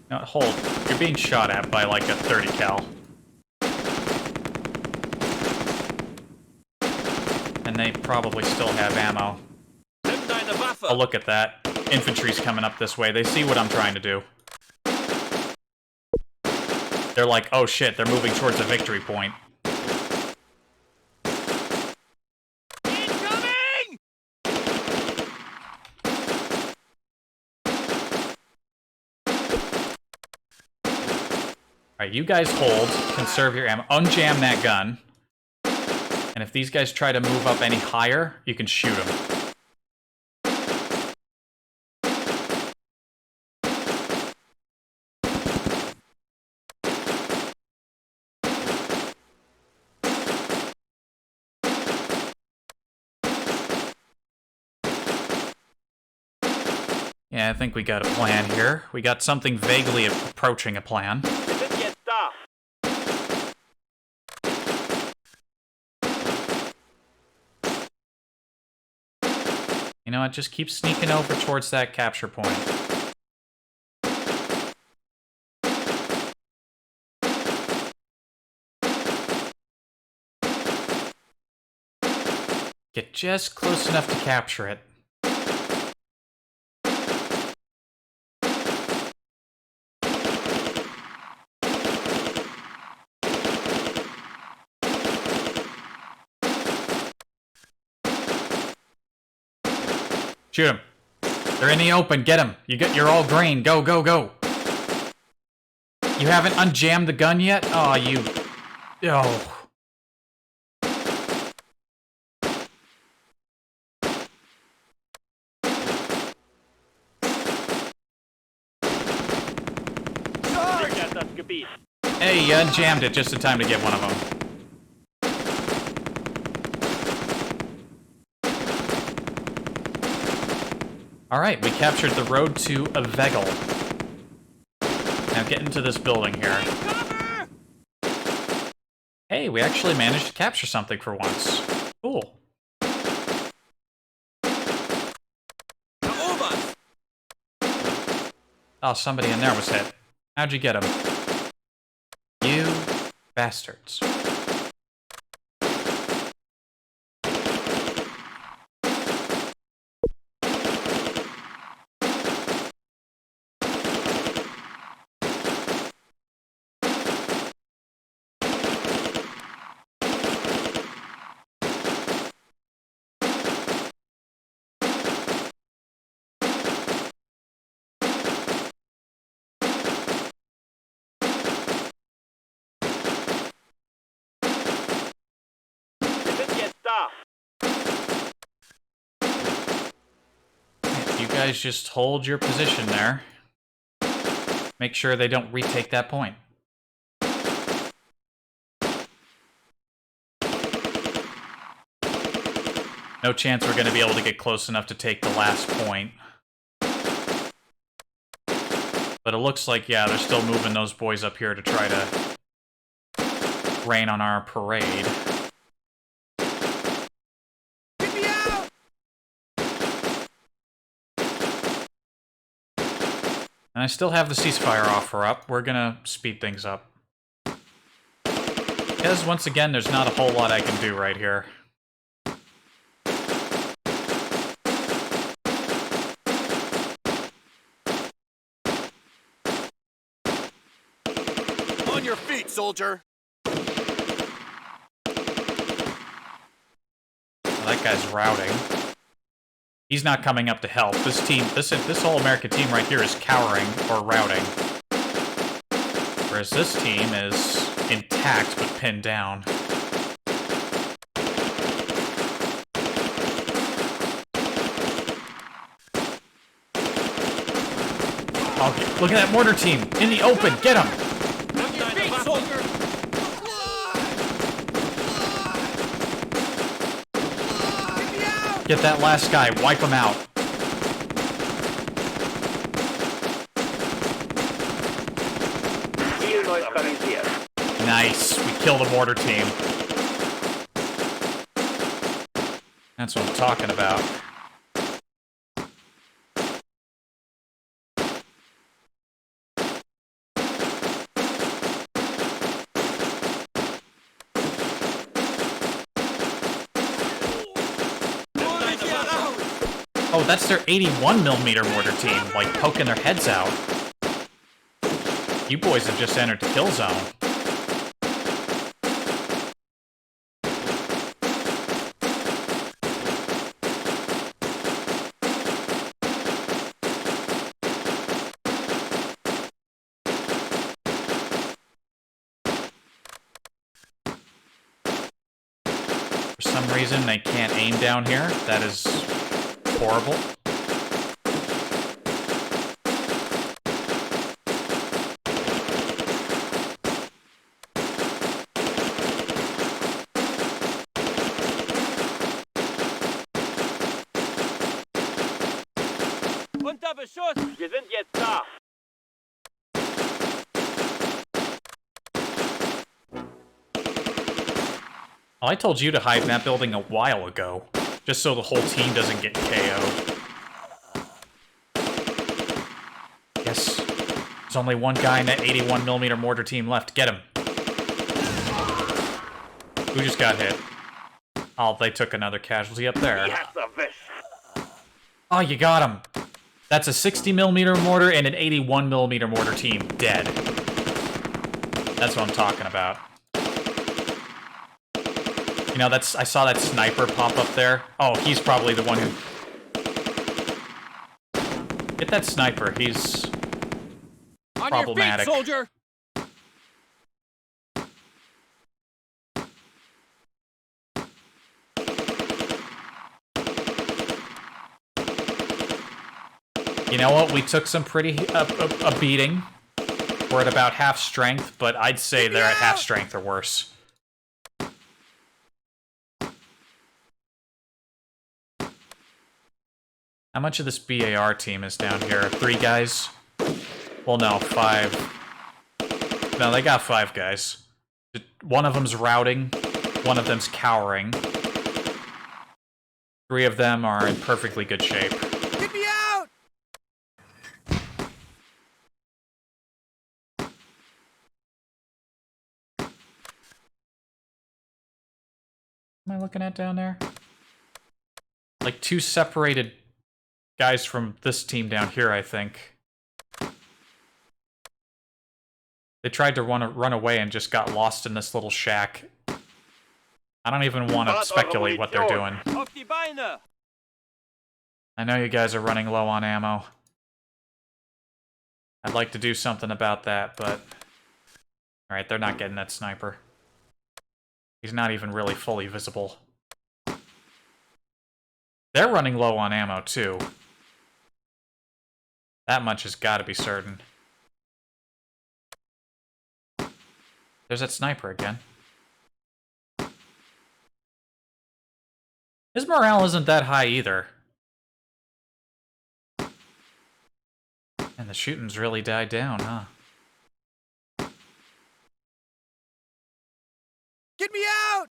No, hold. You're being shot at by like a 30 cal. And they probably still have ammo. Nimm deine Waffe. Oh, look at that. Infantry's coming up this way. They see what I'm trying to do. They're like, oh shit, they're moving towards a victory point. Incoming! Alright, you guys hold. Conserve your ammo. Unjam that gun. And if these guys try to move up any higher, you can shoot them. Yeah, I think we got a plan here. We got something vaguely approaching a plan. Wir sind jetzt da. You know what? Just keep sneaking over towards that capture point. Get just close enough to capture it. Shoot him. They're in the open. Get him. You're all green. Go, go, go. You haven't unjammed the gun yet? Oh, you... Oh. Sichert das Gebiet. Hey, you unjammed it just in time to get one of them. Alright, we captured the road to Avegel. Now get into this building here. Cover! Hey, we actually managed to capture something for once. Cool. Erobert! Oh, somebody in there was hit. How'd you get him? You bastards. da! You guys just hold your position there. Make sure they don't retake that point. No chance we're going to be able to get close enough to take the last point. But it looks like, yeah, they're still moving those boys up here to try to rain on our parade. Get me out! And I still have the ceasefire offer up. We're gonna speed things up. Because, once again, there's not a whole lot I can do right here. On your feet, soldier! Well, that guy's routing. He's not coming up to help. This team, this whole American team right here is cowering or routing. Whereas this team is intact but pinned down. Oh, look at that mortar team in the open. Get him! On your feet, soldier! Get me out! Get that last guy. Wipe him out. Nice. We killed a mortar team. That's what I'm talking about. Oh, that's their 81mm mortar team, like poking their heads out. You boys have just entered the kill zone. For some reason, they can't aim down here. That is horrible. Unter Beschuss! Wir sind jetzt da! Well, I told you to hide in that building a while ago, just so the whole team doesn't get KO'd. Yes, there's only one guy in that 81mm mortar team left. Get him. Who just got hit? Oh, they took another casualty up there. Oh, you got him. That's a 60mm mortar and an 81mm mortar team dead. That's what I'm talking about. You know, I saw that sniper pop up there. Oh, he's probably the one who... Get that sniper, he's problematic. On your feet, soldier! You know what? We took some pretty... a beating. We're at about half strength, but I'd say they're at half strength or worse. How much of this BAR team is down here? 3 guys? Well, no, 5. No, they got 5 guys. One of them's routing. One of them's cowering. 3 of them are in perfectly good shape. Get me out! What am I looking at down there? Like 2 separated guys from this team down here, I think. They tried to run away and just got lost in this little shack. I don't even want to speculate what they're doing. Auf die Beine! I know you guys are running low on ammo. I'd like to do something about that, but... Alright, they're not getting that sniper. He's not even really fully visible. They're running low on ammo, too. That much has got to be certain. There's that sniper again. His morale isn't that high either. And the shooting's really died down, huh? Get me out!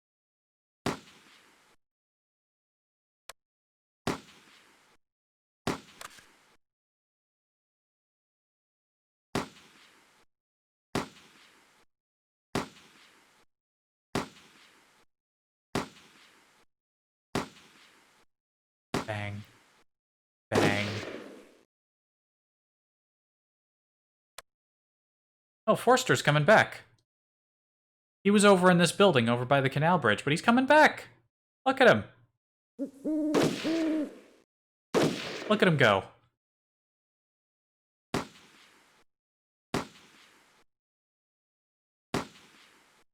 Bang. Bang. Oh, Forster's coming back. He was over in this building over by the canal bridge, but he's coming back. Look at him. Look at him go.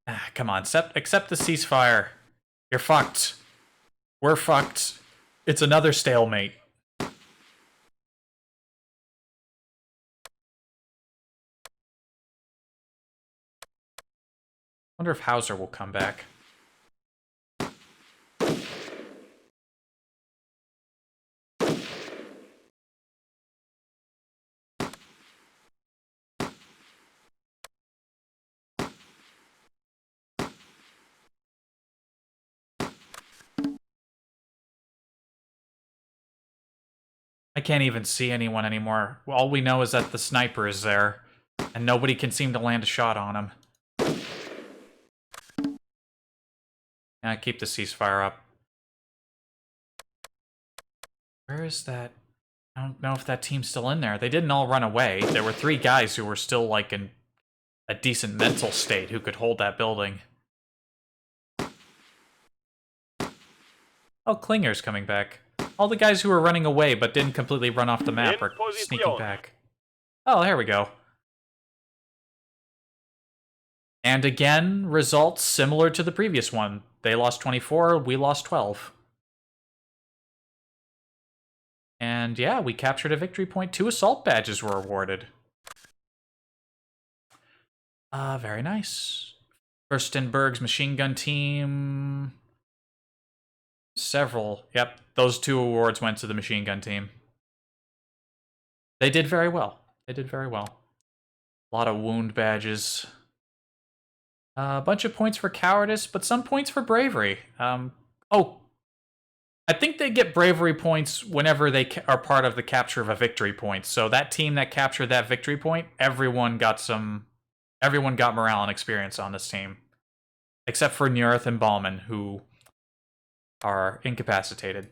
Ah, come on, accept the ceasefire. You're fucked. We're fucked. It's another stalemate. Wonder if Hauser will come back. I can't even see anyone anymore. All we know is that the sniper is there, and nobody can seem to land a shot on him. Yeah, keep the ceasefire up. Where is that? I don't know if that team's still in there. They didn't all run away. There were 3 guys who were still, like, in a decent mental state who could hold that building. Oh, Klinger's coming back. All the guys who were running away but didn't completely run off the map are sneaking back. Oh, here we go. And again, results similar to the previous one. They lost 24, we lost 12. And yeah, we captured a victory point. 2 assault badges were awarded. Very nice. Furstenberg's machine gun team. Several. Yep, those 2 awards went to the machine gun team. They did very well. They did very well. A lot of wound badges. A bunch of points for cowardice, but some points for bravery. Oh, I think they get bravery points whenever they are part of the capture of a victory point. So that team that captured that victory point, everyone got morale and experience on this team. Except for Nurth and Ballman, who are incapacitated.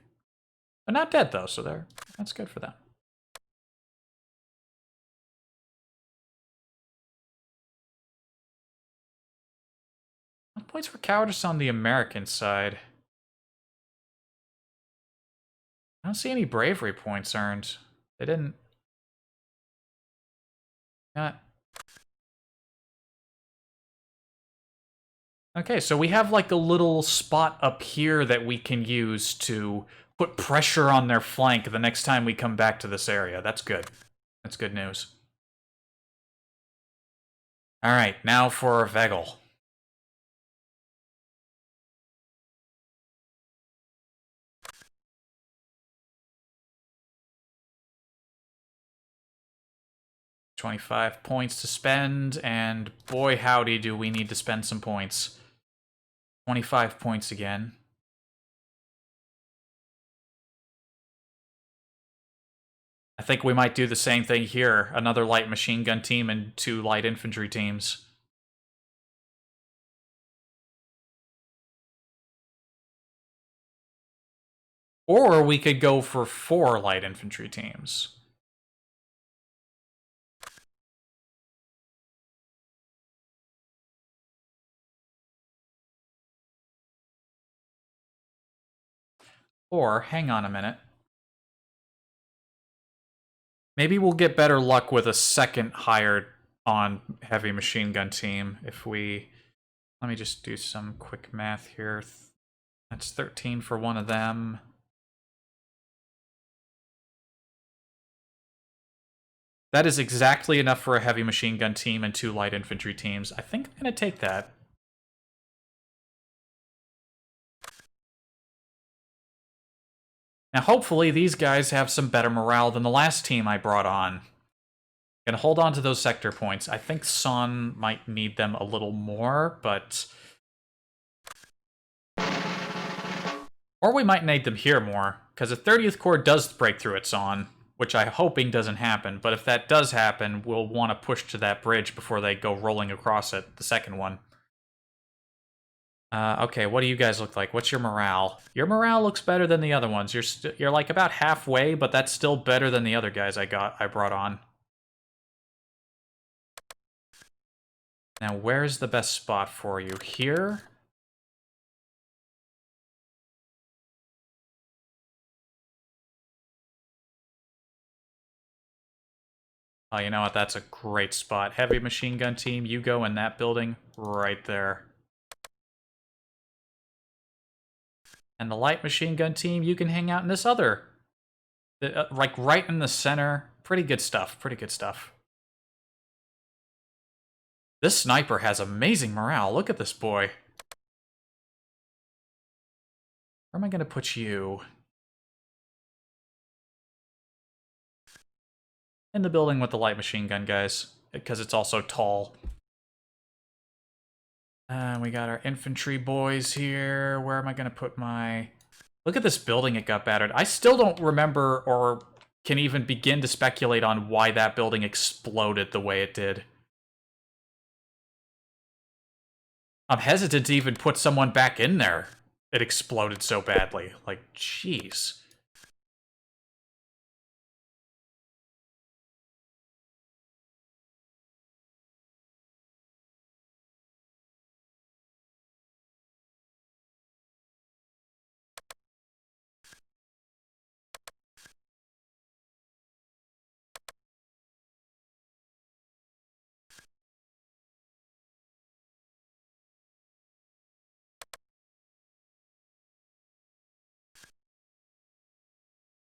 But not dead, though, so that's good for them. Points for cowardice on the American side. I don't see any bravery points earned. They didn't. Not. Okay, so we have like a little spot up here that we can use to put pressure on their flank the next time we come back to this area. That's good. That's good news. All right, now for Vegel. $25 points to spend, and boy howdy do we need to spend some points. 25 points again. I think we might do the same thing here. Another light machine gun team and 2 light infantry teams. Or we could go for 4 light infantry teams. Or, hang on a minute. Maybe we'll get better luck with a second hired on heavy machine gun team if we... Let me just do some quick math here. That's 13 for one of them. That is exactly enough for a heavy machine gun team and 2 light infantry teams. I think I'm going to take that. Now, hopefully, these guys have some better morale than the last team I brought on. Gonna hold on to those sector points. I think Son might need them a little more, but... Or we might need them here more, because if 30th Corps does break through at Son, which I'm hoping doesn't happen, but if that does happen, we'll want to push to that bridge before they go rolling across it, the second one. Okay, what do you guys look like? What's your morale? Your morale looks better than the other ones. You're like about halfway, but that's still better than the other guys I brought on. Now, where's the best spot for you? Here? Oh, you know what? That's a great spot. Heavy machine gun team, you go in that building right there. And the light machine gun team, you can hang out in this other. Like right in the center. Pretty good stuff. Pretty good stuff. This sniper has amazing morale. Look at this boy. Where am I going to put you? In the building with the light machine gun guys, because it's also tall. We got our infantry boys here. Where am I going to put my... Look at this building, it got battered. I still don't remember or can even begin to speculate on why that building exploded the way it did. I'm hesitant to even put someone back in there. It exploded so badly. Like, jeez.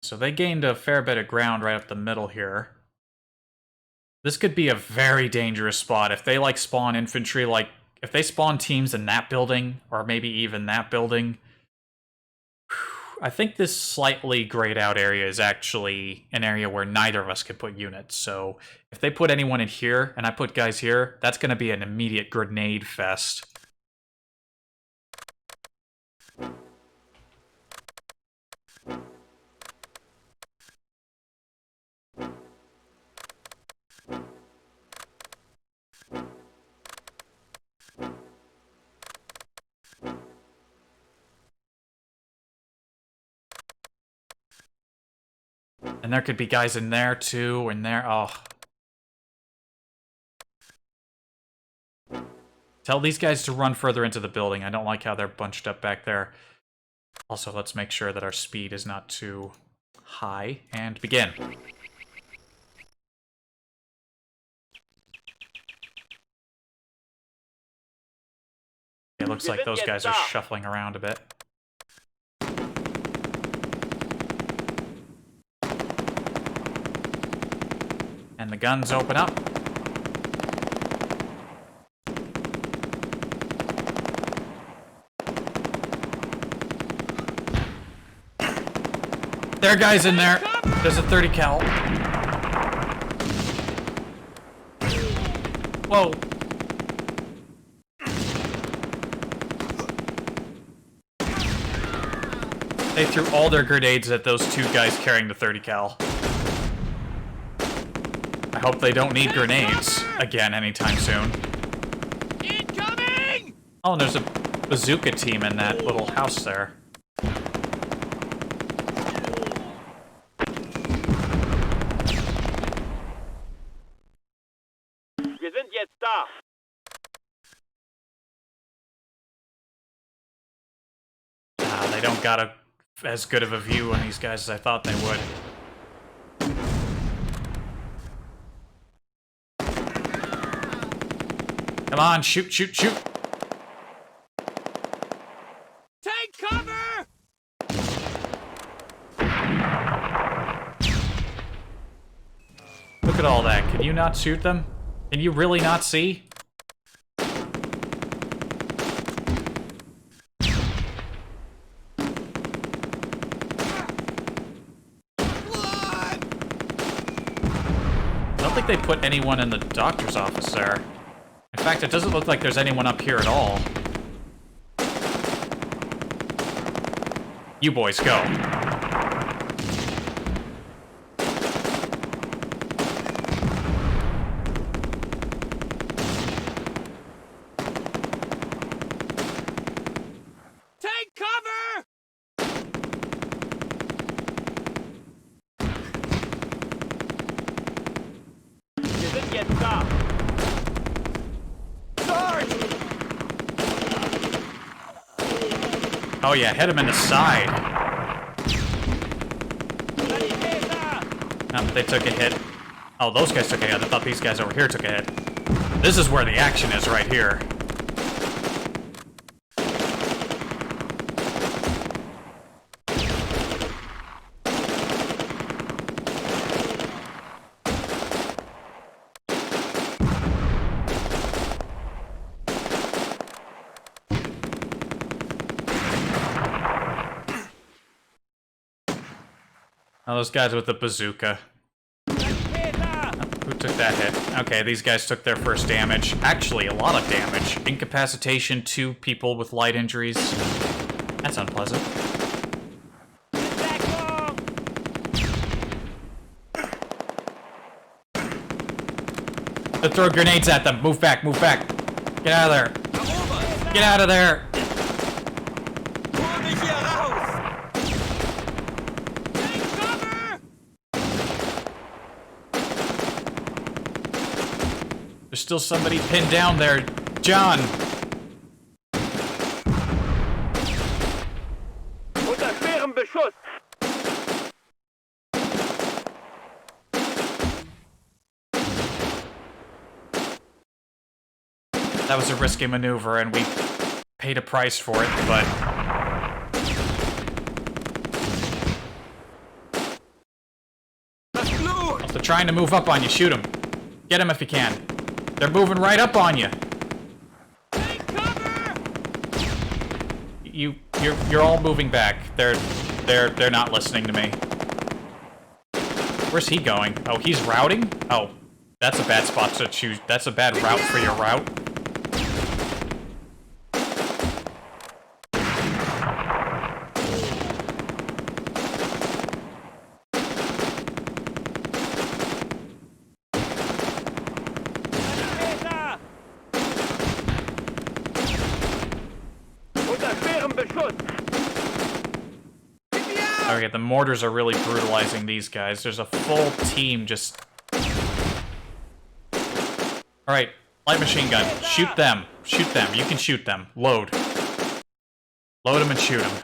So they gained a fair bit of ground right up the middle here. This could be a very dangerous spot. If they, like, spawn infantry, like, if they spawn teams in that building, or maybe even that building, I think this slightly grayed out area is actually an area where neither of us can put units. So if they put anyone in here, and I put guys here, that's going to be an immediate grenade fest. And there could be guys in there, too, and there. Oh. Tell these guys to run further into the building. I don't like how they're bunched up back there. Also, let's make sure that our speed is not too high. And begin. It looks like those guys are shuffling around a bit. And the guns open up. There are guys in there. There's a 30 cal. Whoa. They threw all their grenades at those two guys carrying the 30 cal. I hope they don't need grenades again anytime soon. Incoming! Oh, and there's a bazooka team in that little house there. Wir sind jetzt da. They don't got as good of a view on these guys as I thought they would. Come on, shoot, shoot, shoot! Take cover! Look at all that. Can you not shoot them? Can you really not see? I don't think they put anyone in the doctor's office there. In fact, it doesn't look like there's anyone up here at all. You boys, go. Take cover! Wir sind jetzt da. Oh yeah, hit him in the side. Sanitäter! Not that they took a hit. Oh, those guys took a hit. I thought these guys over here took a hit. This is where the action is, right here. Oh, those guys with the bazooka. Sanitäter! Who took that hit? Okay, these guys took their first damage. Actually, a lot of damage. Incapacitation, 2 people with light injuries. That's unpleasant. Deckung! They throw grenades at them. Move back, move back. Get out of there. Get out of there. Hol mich hier raus! Take cover! There's still somebody pinned down there. John. Unter schwerem Beschuss! That was a risky maneuver, and we paid a price for it, but... Das Blut! If they're trying to move up on you, shoot them. Get them if you can. They're moving right up on you. Take cover! You're all moving back. They're not listening to me. Where's he going? Oh, he's routing? Oh, that's a bad spot to choose. That's a bad route for your route. Sanitäter! Unter schwerem Beschuss! Okay, the mortars are really brutalizing these guys. There's a full team just... Alright, light machine gun. Shoot them. Shoot them. You can shoot them. Load. Load them and shoot them.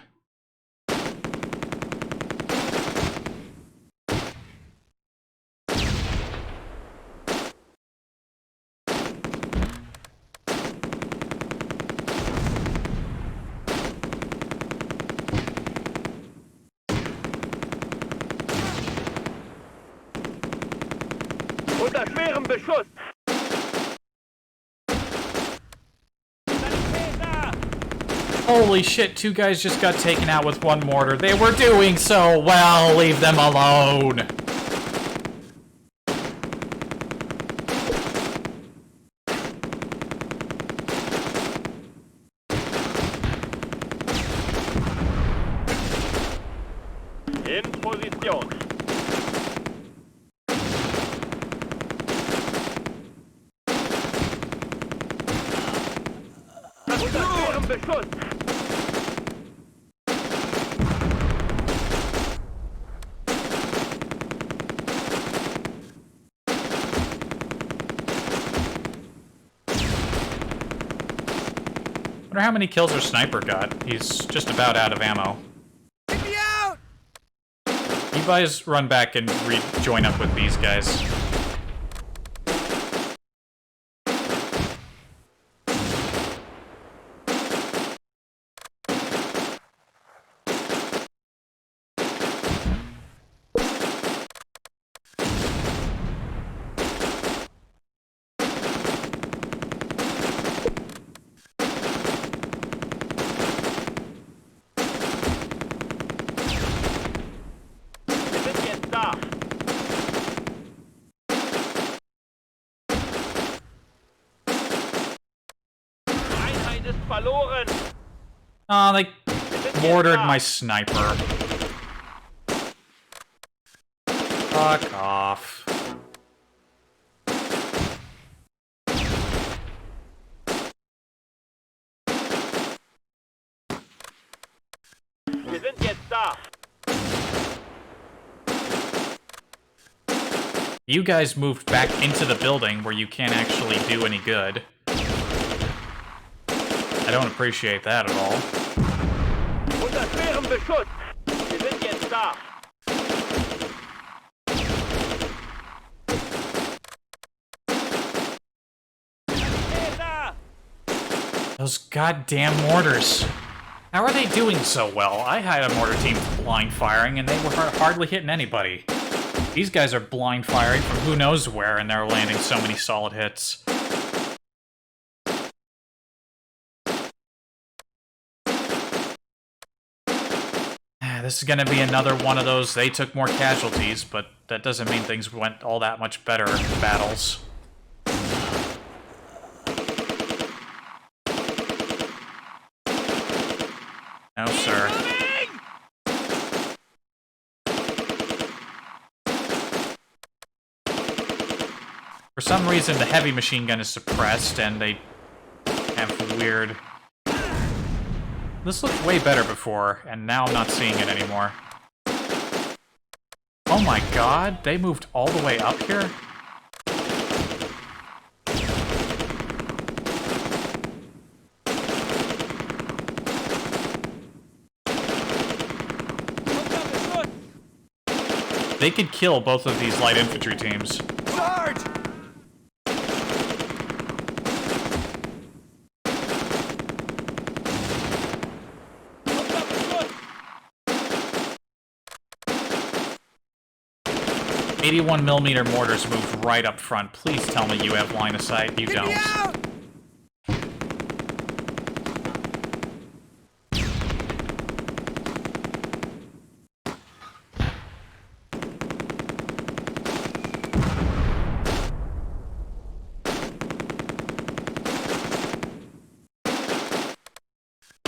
Unter schwerem Beschuss! Sanitäter! Holy shit, 2 guys just got taken out with 1 mortar. They were doing so well. Leave them alone. In Position! Unter schwerem Beschuss! Wonder how many kills our sniper got. He's just about out of ammo. Get me out! You guys run back and join up with these guys. verloren. Oh, they Wir sind mortared jetzt my da. sniper. Fuck off. Wir sind jetzt da. You guys moved back into the building where you can't actually do any good. I don't appreciate that at all. Unter schwerem Beschuss. Wir sind jetzt da. Da. Those goddamn mortars. How are they doing so well? I had a mortar team blind firing and they were hardly hitting anybody. These guys are blind firing from who knows where and they're landing so many solid hits. This is gonna be another one of those, they took more casualties, but that doesn't mean things went all that much better in battles. No, sir. For some reason, the heavy machine gun is suppressed, and they have weird... This looked way better before, and now I'm not seeing it anymore. Oh my god, they moved all the way up here? Unter Beschuss! They could kill both of these light infantry teams. Charge! Unter Beschuss! 81mm mortars moved right up front. Please tell me you have line of sight. You Get me don't. out!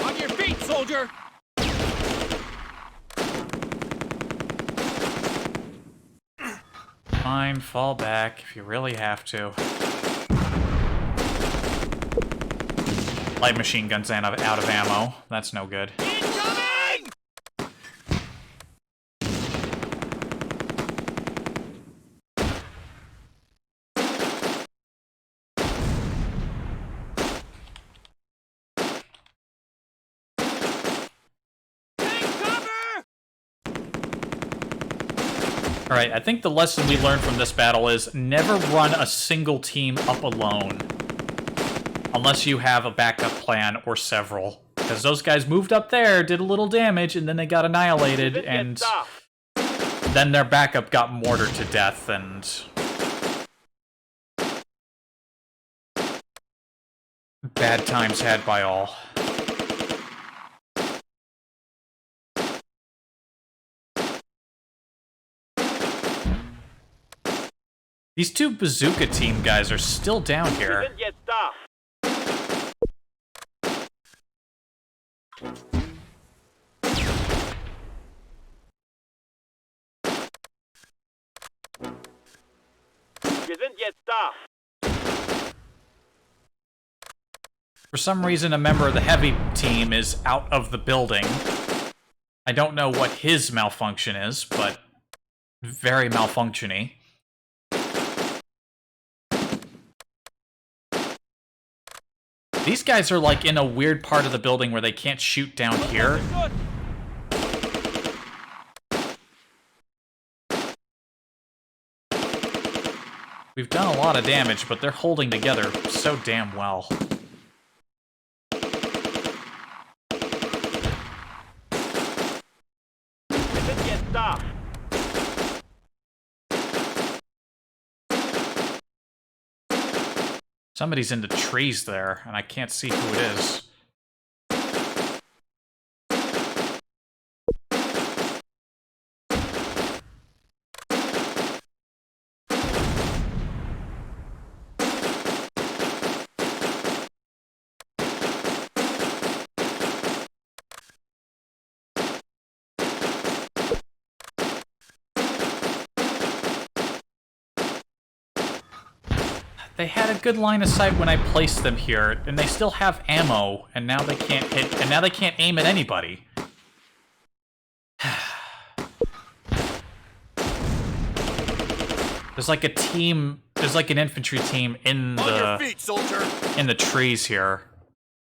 On your feet, soldier! Fine, fall back if you really have to. Light machine guns out of ammo. That's no good. Incoming! Take cover! Alright, I think the lesson we learned from this battle is never run a single team up alone. Unless you have a backup plan or several. Because those guys moved up there, did a little damage, and then they got annihilated, Wir sind and jetzt da. then their backup got mortared to death, and... bad times had by all. These two bazooka team guys are still down Wir here. sind jetzt da. Wir sind jetzt da. For some reason, a member of the heavy team is out of the building. I don't know what his malfunction is, but very malfunctiony. These guys are like in a weird part of the building where they can't shoot down here. Beschuss! We've done a lot of damage, but they're holding together so damn well. Wir sind jetzt da. Somebody's in the trees there, and I can't see who it is. They had a good line of sight when I placed them here, and they still have ammo, and now they can't hit, and now they can't aim at anybody. There's like a team, there's like an infantry team in On your the feet, soldier. in the trees here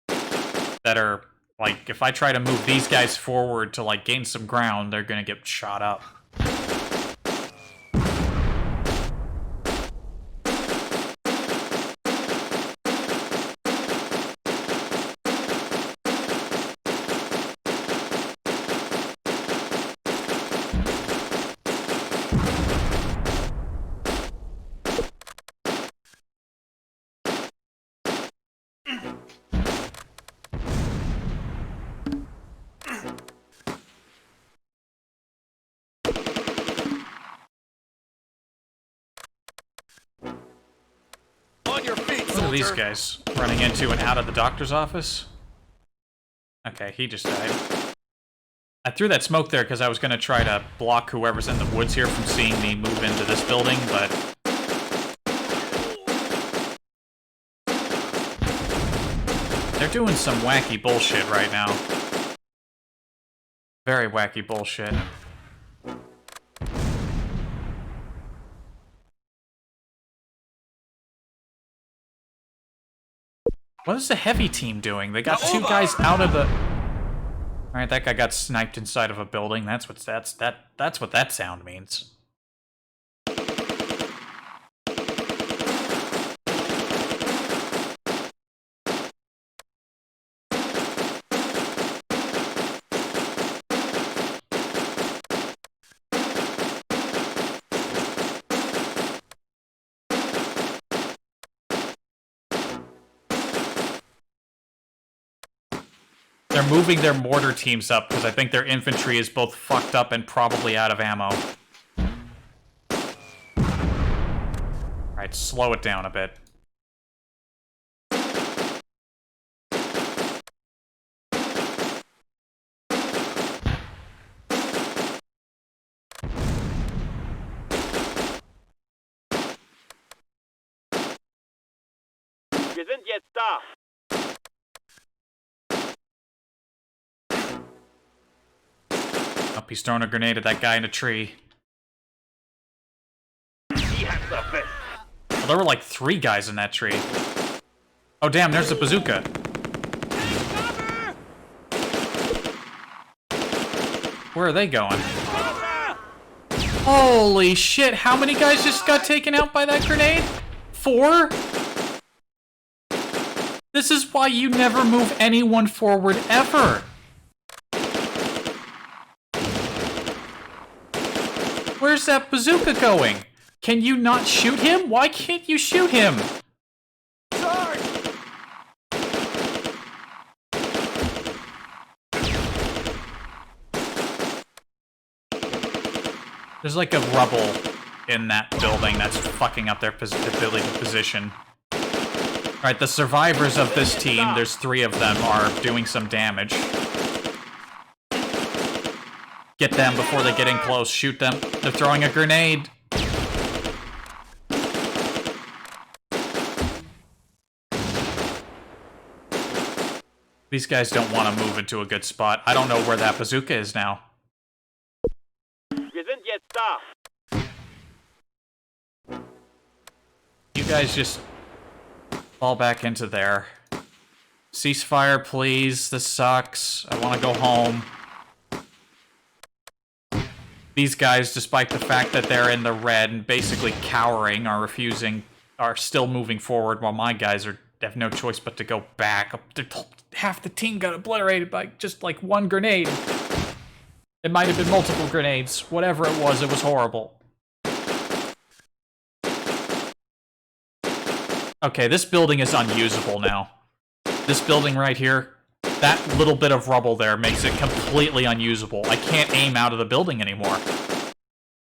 that are like, if I try to move these guys forward to like gain some ground, they're gonna get shot up. On your feet, What are these soldier. guys running into and out of the doctor's office? Okay, he just died. I threw that smoke there because I was going to try to block whoever's in the woods here from seeing me move into this building, but... They're doing some wacky bullshit right now. Very wacky bullshit. What is the heavy team doing? They got two guys out of the... Alright, that guy got sniped inside of a building. That's what that sound means. They're moving their mortar teams up because I think their infantry is both fucked up and probably out of ammo. Alright, slow it down a bit. Wir sind jetzt da. Oh, he's throwing a grenade at that guy in a tree. Die hat's noch fest. Well, there were like 3 guys in that tree. Oh damn, there's a bazooka. Cover! Where are they going? Holy shit, how many guys just got taken out by that grenade? 4? This is why you never move anyone forward ever. Where's that bazooka going? Can you not shoot him? Why can't you shoot him? Charge! There's like a rubble in that building that's fucking up their ability to position. Alright, the survivors of this team, there's 3 of them, are doing some damage. Get them before they get in close. Shoot them. They're throwing a grenade. These guys don't want to move into a good spot. I don't know where that bazooka is now. Wir sind jetzt da. You guys just fall back into there. Ceasefire, please. This sucks. I want to go home. These guys, despite the fact that they're in the red and basically cowering, are still moving forward, while my guys have no choice but to go back. Half the team got obliterated by just like one grenade. It might have been multiple grenades. Whatever it was horrible. Okay, this building is unusable now. This building right here, that little bit of rubble there makes it completely unusable. I can't aim out of the building anymore.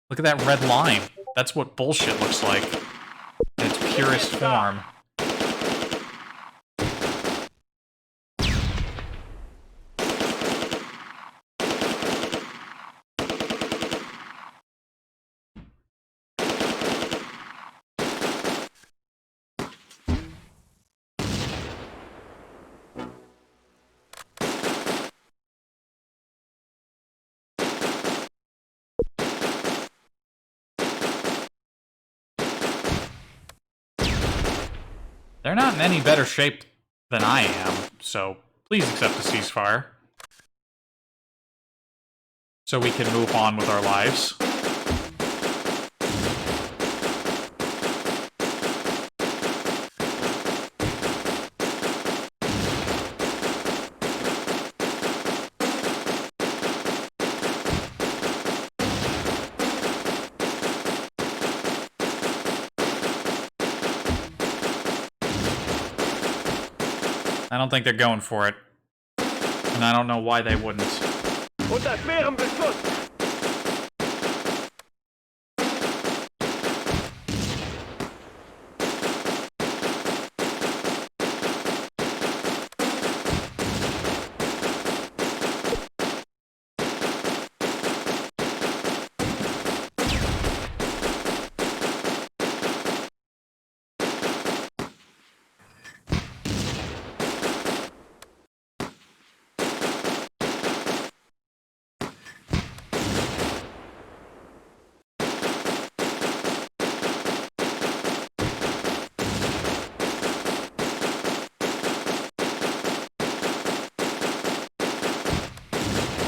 Look at that red line. That's what bullshit looks like in its purest form. They're not in any better shape than I am, so please accept the ceasefire. So we can move on with our lives. I don't think they're going for it. And I don't know why they wouldn't. Unter schwerem Beschuss!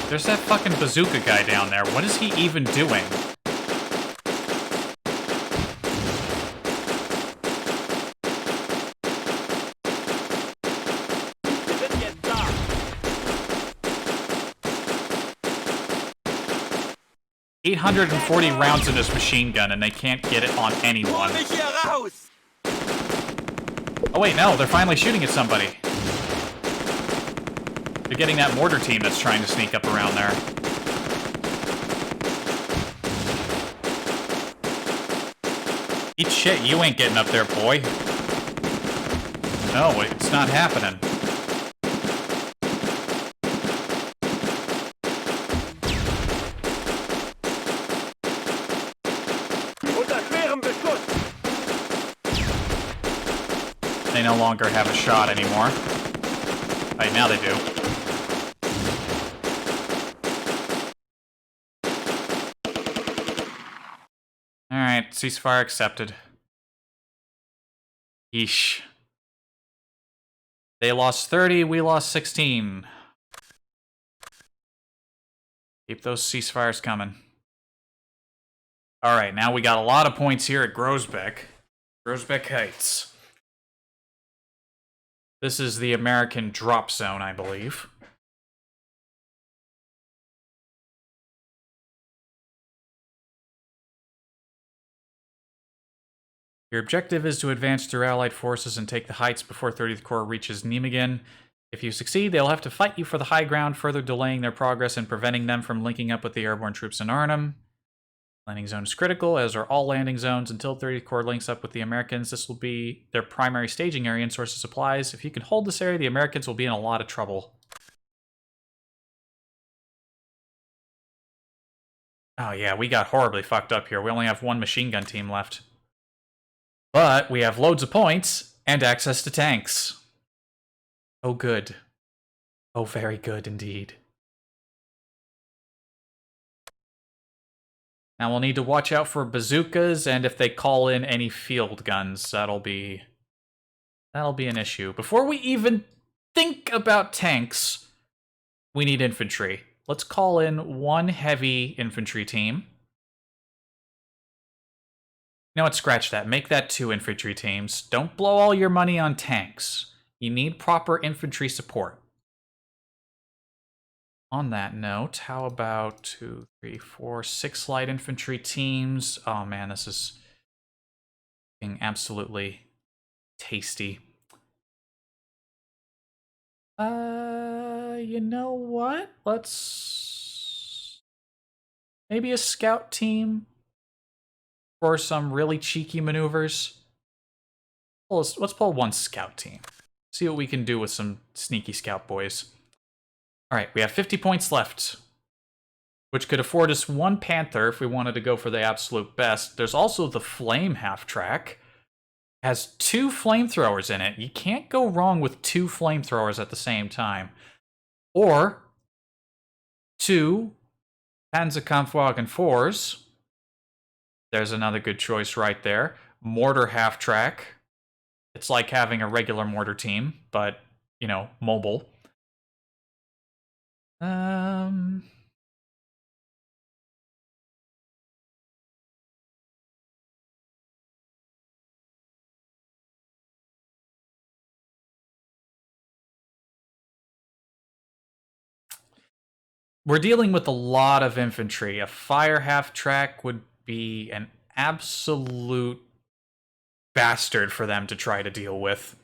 There's that fucking bazooka guy down there. What is he even doing? Wir sind jetzt da! 840 rounds in this machine gun, and they can't get it on anyone. Hol mich hier raus! Oh wait, no, they're finally shooting at somebody. They're getting that mortar team that's trying to sneak up around there. Eat shit, you ain't getting up there, boy. No, it's not happening. Unter schwerem Beschuss! They no longer have a shot anymore. Right, now they do. Alright, ceasefire accepted. Yeesh. They lost 30, we lost 16. Keep those ceasefires coming. Alright, now we got a lot of points here at Grosbeck. Grosbeck Heights. This is the American drop zone, I believe. Your objective is to advance through Allied forces and take the heights before 30th Corps reaches Nijmegen. If you succeed, they'll have to fight you for the high ground, further delaying their progress and preventing them from linking up with the airborne troops in Arnhem. Landing zone is critical, as are all landing zones. Until 30th Corps links up with the Americans, this will be their primary staging area and source of supplies. If you can hold this area, the Americans will be in a lot of trouble. Oh yeah, we got horribly fucked up here. We only have one machine gun team left. But we have loads of points and access to tanks. Oh good. Oh very good indeed. Now we'll need to watch out for bazookas, and if they call in any field guns, that'll be an issue. Before we even think about tanks, we need infantry. Let's call in one heavy infantry team. You know what, scratch that. Make that 2 infantry teams. Don't blow all your money on tanks. You need proper infantry support. On that note, how about 2, 3, 4, 6 light infantry teams? Oh man, this is being absolutely tasty. You know what? Let's maybe a scout team for some really cheeky maneuvers. Let's pull one scout team. See what we can do with some sneaky scout boys. Alright, we have 50 points left, which could afford us 1 Panther if we wanted to go for the absolute best. There's also the Flame half-track. Has 2 flamethrowers in it. You can't go wrong with 2 flamethrowers at the same time. Or 2 Panzerkampfwagen 4s. There's another good choice right there. Mortar half-track. It's like having a regular mortar team, but, you know, mobile. We're dealing with a lot of infantry. A fire half-track would be an absolute bastard for them to try to deal with.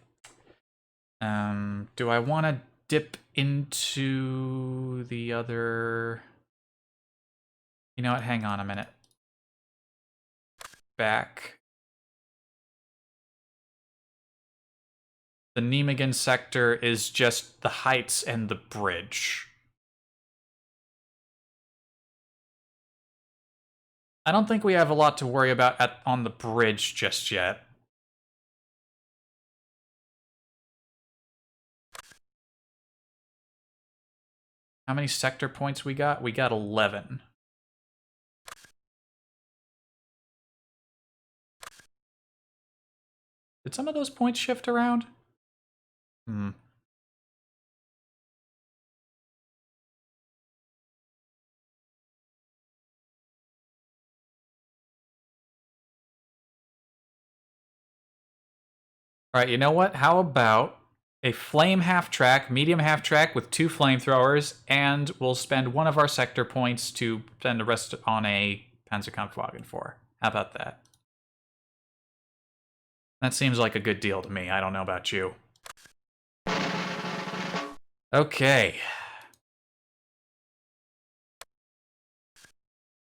Do I want to dip into the other... You know what? Hang on a minute. Back. The Nijmegen sector is just the heights and the bridge. I don't think we have a lot to worry about on the bridge just yet. How many sector points we got? We got 11. Did some of those points shift around? Hmm. All right, you know what? How about a flame half-track, medium half-track with 2 flamethrowers, and we'll spend one of our sector points to spend the rest on a Panzerkampfwagen 4. How about that? That seems like a good deal to me. I don't know about you. Okay.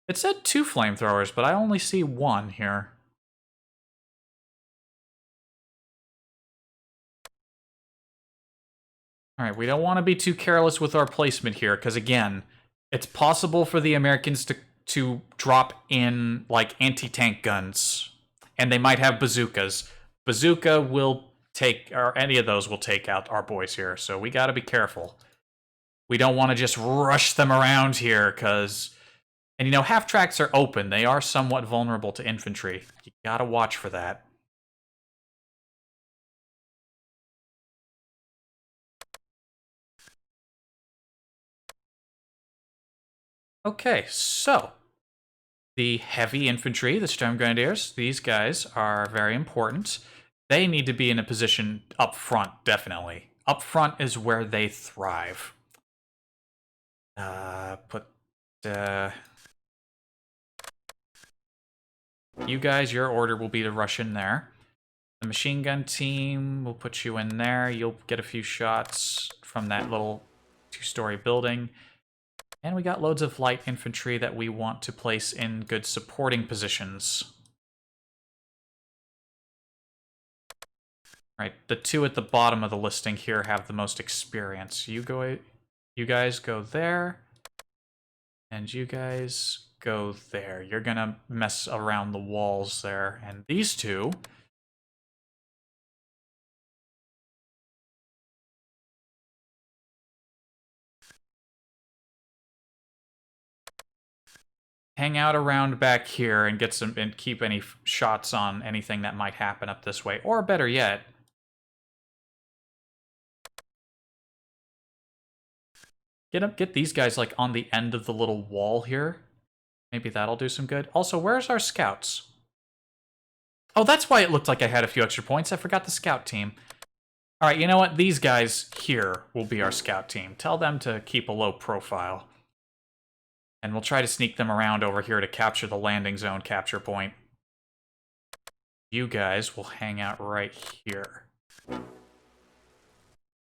It said 2 flamethrowers, but I only see 1 here. Alright, we don't want to be too careless with our placement here, because again, it's possible for the Americans to drop in, like, anti-tank guns. And they might have bazookas. Bazooka will take, or any of those will take out our boys here, so we gotta be careful. We don't want to just rush them around here, because... And you know, half-tracks are open. They are somewhat vulnerable to infantry. You gotta watch for that. Okay, so... The heavy infantry, the Sturmgrenadiers, these guys are very important. They need to be in a position up front, definitely. Up front is where they thrive. You guys, your order will be to rush in there. The machine gun team, we'll put you in there. You'll get a few shots from that little 2-story building. And we got loads of light infantry that we want to place in good supporting positions. Right, the 2 at the bottom of the listing here have the most experience. You guys go there, and you guys go there. You're gonna mess around the walls there, and these 2... hang out around back here and get some and keep any shots on anything that might happen up this way, or better yet, get these guys like on the end of the little wall here. Maybe that'll do some good. Also, where's our scouts? Oh, that's why it looked like I had a few extra points. I forgot the scout team. All right, you know what? These guys here will be our scout team. Tell them to keep a low profile. And we'll try to sneak them around over here to capture the landing zone capture point. You guys will hang out right here.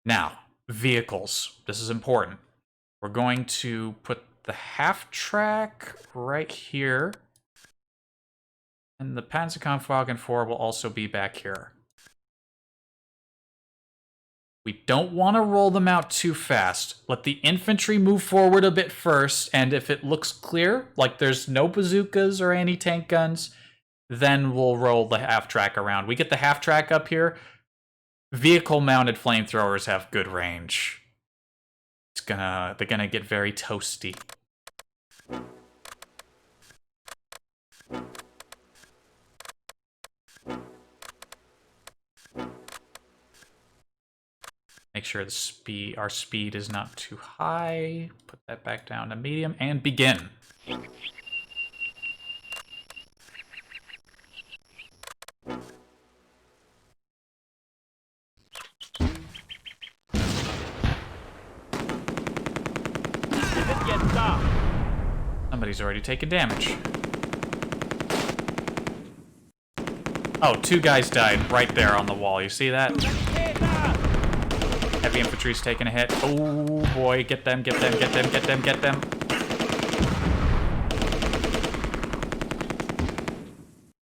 Now, vehicles. This is important. We're going to put the half-track right here. And the Panzerkampfwagen 4 will also be back here. We don't want to roll them out too fast. Let the infantry move forward a bit first, and if it looks clear, like there's no bazookas or anti-tank guns, then we'll roll the half-track around. We get the half-track up here. Vehicle-mounted flamethrowers have good range. They're gonna get very toasty. Make sure our speed is not too high. Put that back down to medium and begin. Jetzt da! Somebody's already taken damage. Oh, 2 guys died right there on the wall. You see that? Heavy infantry's taking a hit. Oh boy, get them, get them, get them, get them, get them.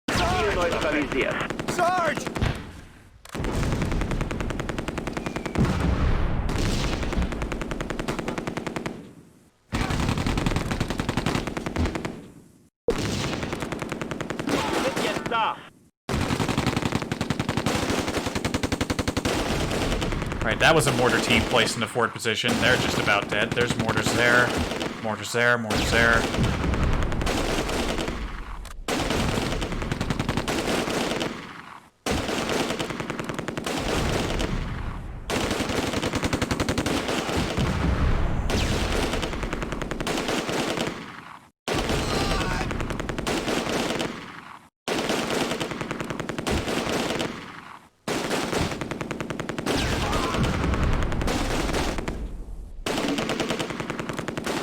Ziel neutralisiert. Sarge! Jetzt da! Right, that was a mortar team placed into forward position. They're just about dead. There's mortars there. Mortars there, mortars there.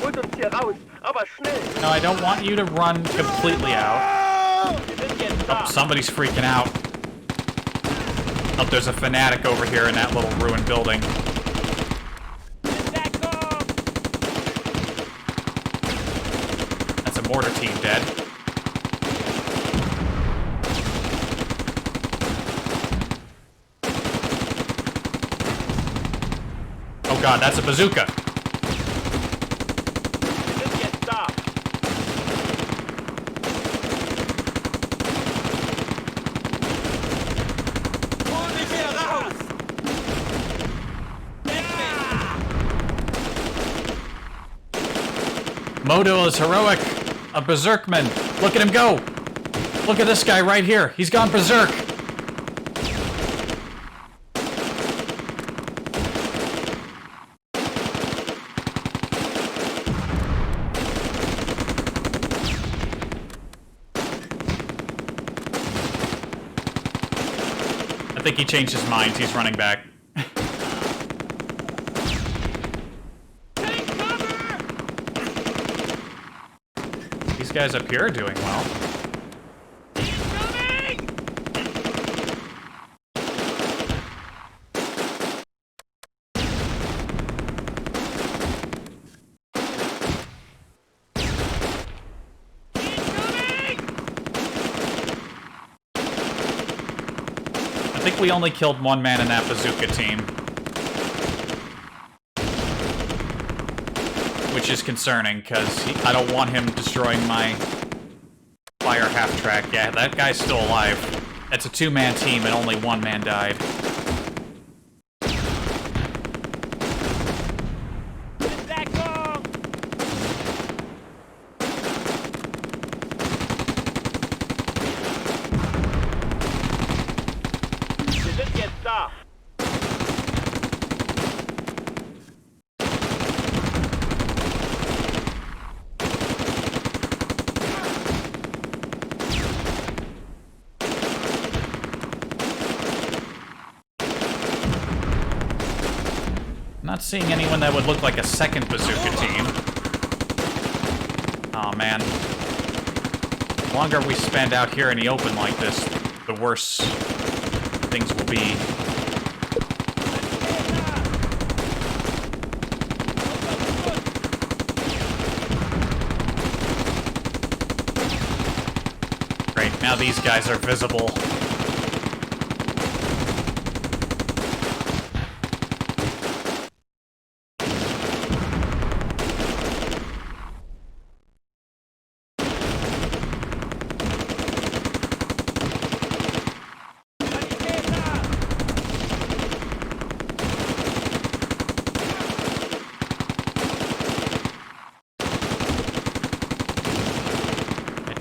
Holt uns hier raus, aber schnell! No, I don't want you to run completely out. Wir sind jetzt da! Somebody's freaking out. Oh, there's a fanatic over here in that little ruined building. That's a mortar team dead. Oh god, that's a bazooka. Wir sind jetzt da! Hol mich hier raus! Modo is heroic. A berserkman. Look at him go. Look at this guy right here. He's gone berserk. I think he changed his mind. He's running back. Take cover! These guys up here are doing well. Incoming! Incoming! I think we only killed 1 man in that bazooka team. Which is concerning, because I don't want him destroying my fire half-track. Yeah, that guy's still alive. It's a 2-man team and only 1 man died. Deckung! Wir sind jetzt da! Not seeing anyone that would look like a second bazooka team. Aw, man. The longer we spend out here in the open like this, the worse things will be. Great, now these guys are visible.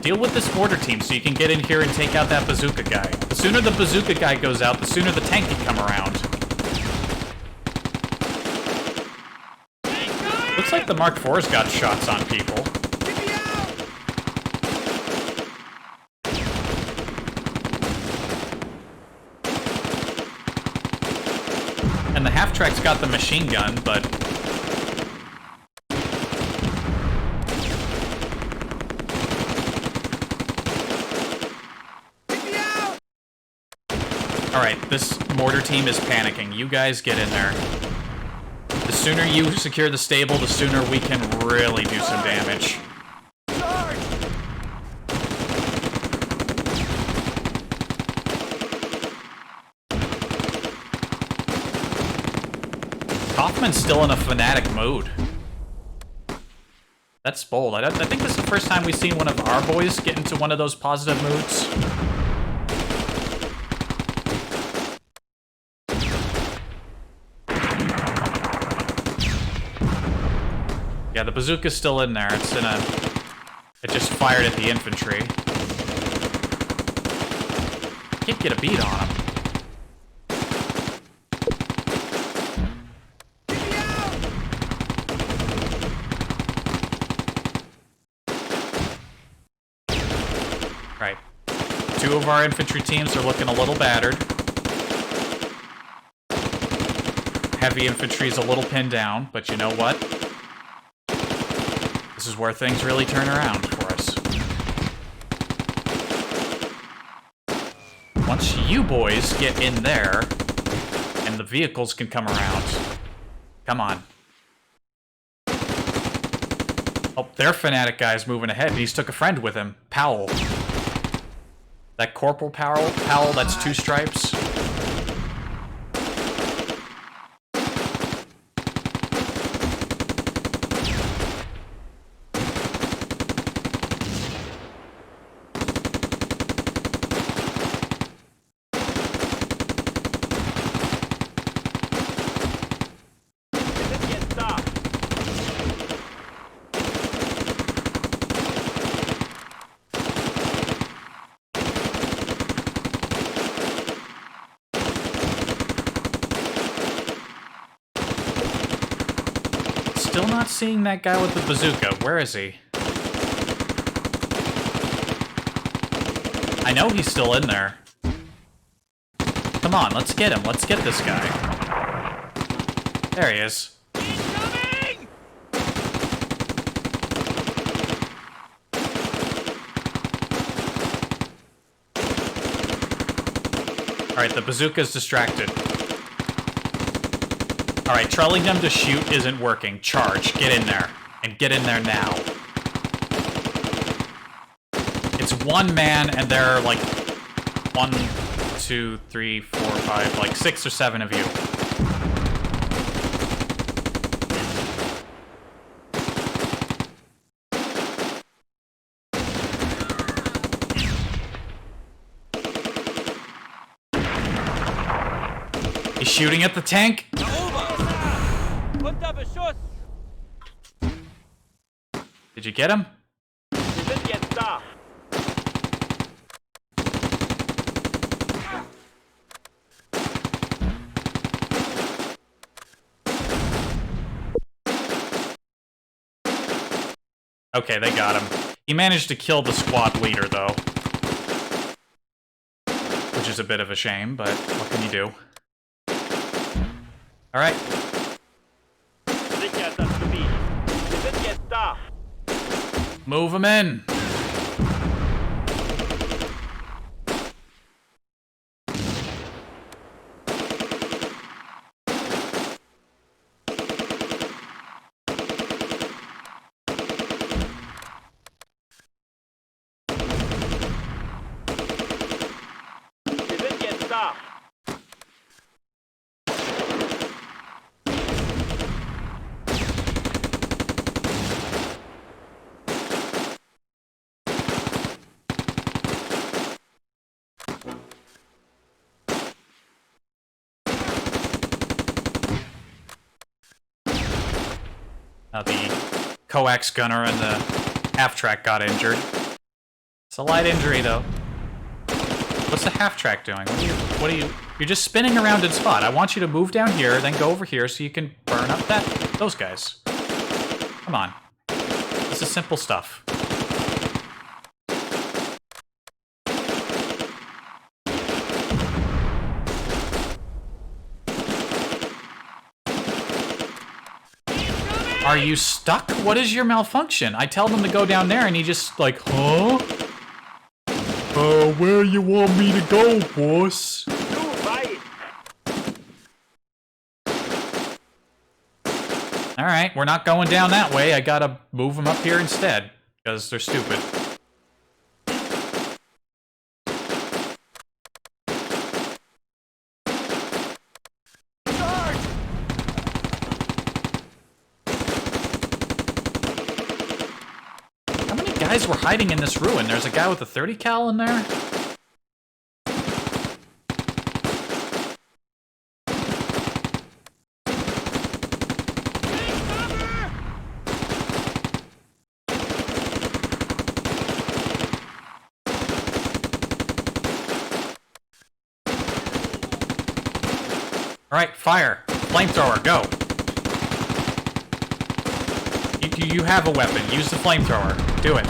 Deal with this mortar team so you can get in here and take out that bazooka guy. The sooner the bazooka guy goes out, the sooner the tank can come around. the Mark IV's got shots on people. Get me out! And the half-track's got the machine gun, but... Get me out! Alright, this mortar team is panicking. You guys get in there. The sooner you secure the stable, the sooner we can really do some damage. Charge! Kaufman's still in a fanatic mood. That's bold. I think this is the first time we've seen one of our boys get into one of those positive moods. Yeah, the bazooka's still in there. It's in a... It just fired at the infantry. Can't get a beat on him. Right. Two of our infantry teams are looking a little battered. Heavy infantry's a little pinned down, but you know what? This is where things really turn around for us. Once you boys get in there, and the vehicles can come around. Come on. Oh, their fanatic guy's moving ahead, but he's took a friend with him. Powell. That Corporal Powell, that's 2 stripes. Still not seeing that guy with the bazooka. Where is he? I know he's still in there. Come on, let's get him. Let's get this guy. There he is. Incoming! Alright, the bazooka's distracted. Alright, telling them to shoot isn't working. Charge. Get in there. And get in there now. It's one man, and there are like 1, 2, 3, 4, 5, like 6 or 7 of you. He's shooting at the tank. Unterbeschuss! Did you get him? Wir sind jetzt da. Okay, they got him. He managed to kill the squad leader, though. Which is a bit of a shame, but what can you do? Alright. Sichert das Gebiet. Wir sind jetzt da. Move him in. Wir sind jetzt da. Now the coax gunner and the half-track got injured. It's a light injury, though. What's the half-track doing? What are you... You're just spinning around in spot. I want you to move down here, then go over here so you can burn up those guys. Come Come on. This is simple stuff. Are you stuck? What is your malfunction? I tell them to go down there and he just like, huh? Where you want me to go, boss? Alright, we're not going down that way. I gotta move them up here instead, because they're stupid. Charge! How many guys were hiding in this ruin? There's a guy with a 30 cal in there? Alright, fire. Flamethrower, go. You have a weapon. Use the flamethrower. Do it.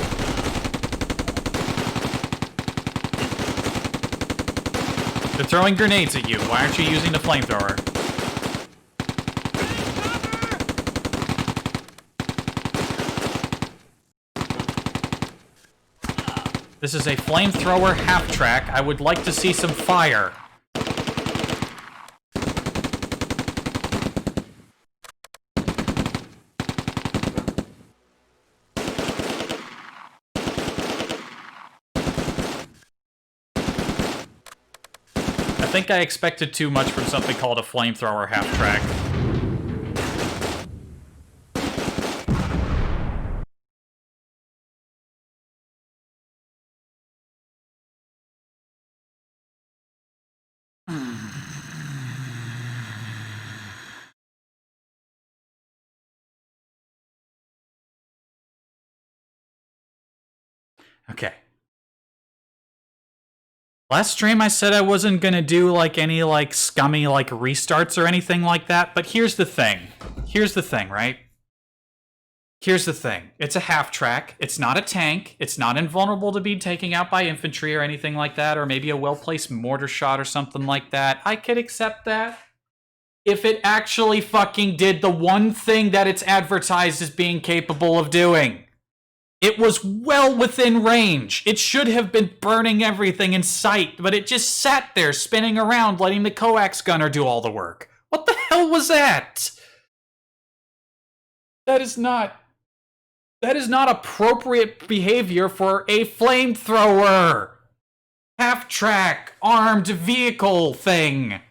They're throwing grenades at you. Why aren't you using the flamethrower? This is a flamethrower half-track. I would like to see some fire. I think I expected too much from something called a flamethrower half-track. Okay. Last stream I said I wasn't gonna do like any like scummy like restarts or anything like that, but here's the thing. Here's the thing, right? Here's the thing. It's a half-track. It's not a tank. It's not invulnerable to be taken out by infantry or anything like that, or maybe a well-placed mortar shot or something like that. I could accept that. If it actually fucking did the one thing that it's advertised as being capable of doing. It was well within range. It should have been burning everything in sight, but it just sat there spinning around, letting the coax gunner do all the work. What the hell was that? That is not appropriate behavior for a flamethrower. Half-track, armed vehicle thing.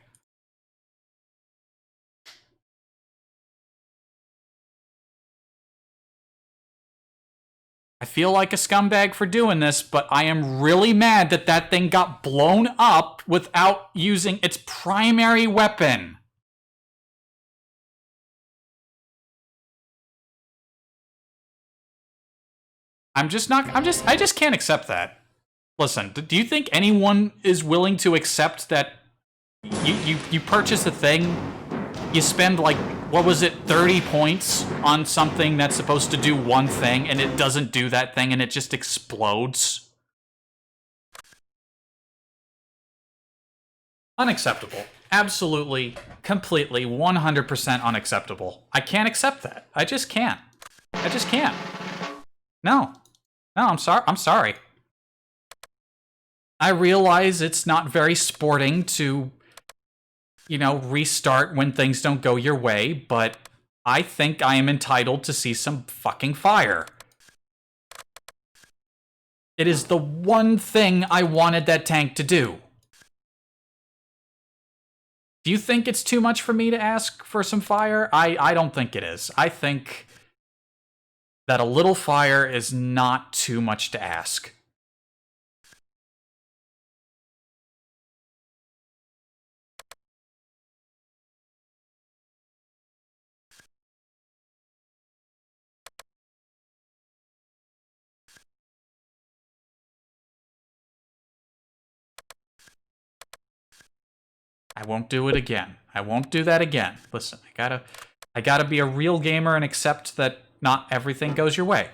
I feel like a scumbag for doing this, but I am really mad that that thing got blown up without using its primary weapon. I just can't accept that. Listen, do you think anyone is willing to accept that you purchase a thing, you spend like, what was it, 30 points on something that's supposed to do one thing, and it doesn't do that thing, and it just explodes? Unacceptable. Absolutely, completely, 100% unacceptable. I can't accept that. I just can't. I just can't. No. No, I'm sorry. I'm sorry. I realize it's not very sporting to, you know, restart when things don't go your way, but I think I am entitled to see some fucking fire. It is the one thing I wanted that tank to do. Do you think it's too much for me to ask for some fire? I don't think it is. I think that a little fire is not too much to ask. I won't do it again. I won't do that again. Listen, I gotta be a real gamer and accept that not everything goes your way,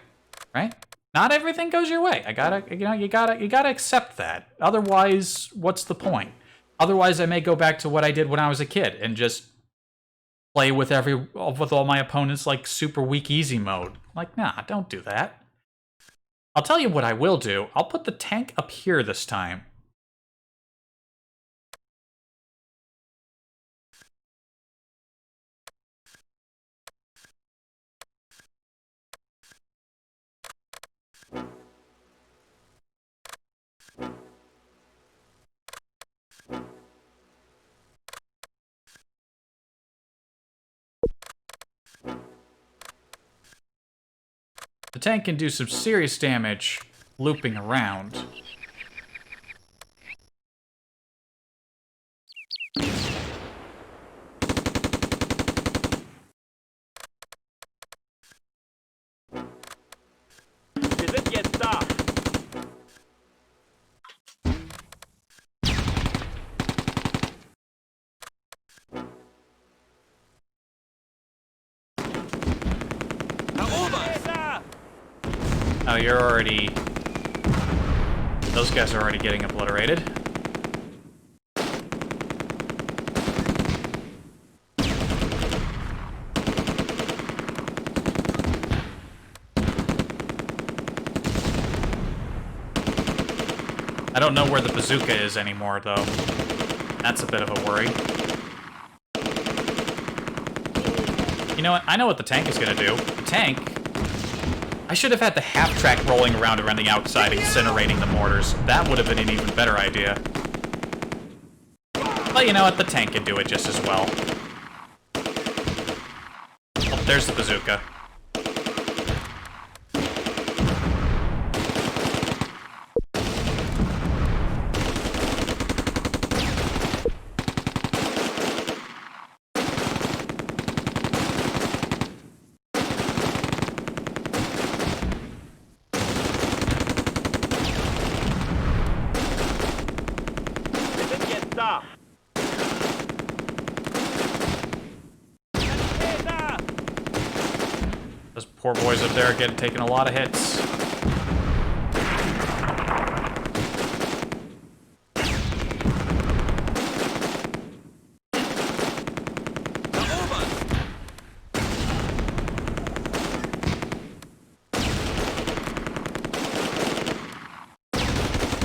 right? Not everything goes your way. You gotta accept that. Otherwise, what's the point? Otherwise, I may go back to what I did when I was a kid and just play with all my opponents like super weak easy mode. Like, nah, don't do that. I'll tell you what I will do. I'll put the tank up here this time. The tank can do some serious damage looping around. Wir sind jetzt da. Erobert! Oh, you're already... Those guys are already getting obliterated. I don't know where the bazooka is anymore, though. That's a bit of a worry. You know what? I know what the tank is gonna do. The tank... I should have had the half-track rolling around the outside, incinerating the mortars. That would have been an even better idea. But you know what? The tank can do it just as well. Oh, there's the bazooka. Wir sind jetzt da. Da. Those poor boys up there are taking a lot of hits.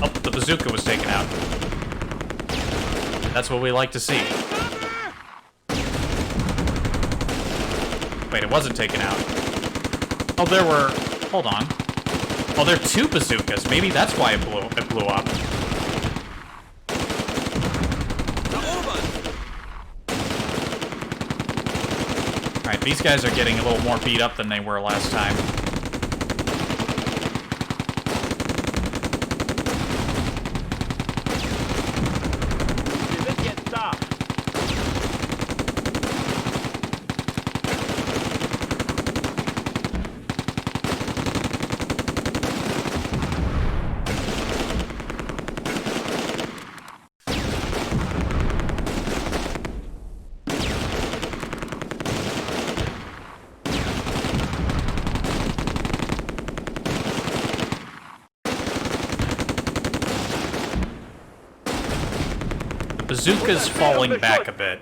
Oh, the bazooka was taken out. That's what we like to see. Wait, it wasn't taken out. Oh, there were... Hold on. Oh, there are two bazookas. Maybe that's why it blew up. Alright, these guys are getting a little more beat up than they were last time. Wir sind jetzt da. Bazooka's falling back a bit.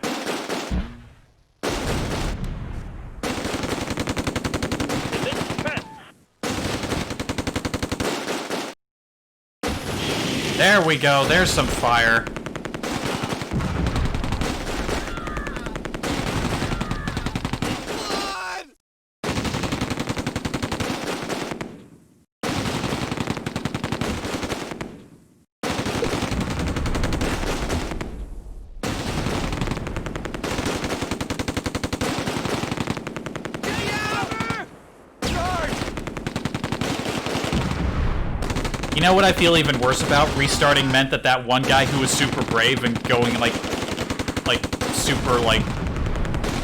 Wir sind fest. There we go. There's some fire. You know what I feel even worse about? Restarting meant that one guy who was super brave and going like super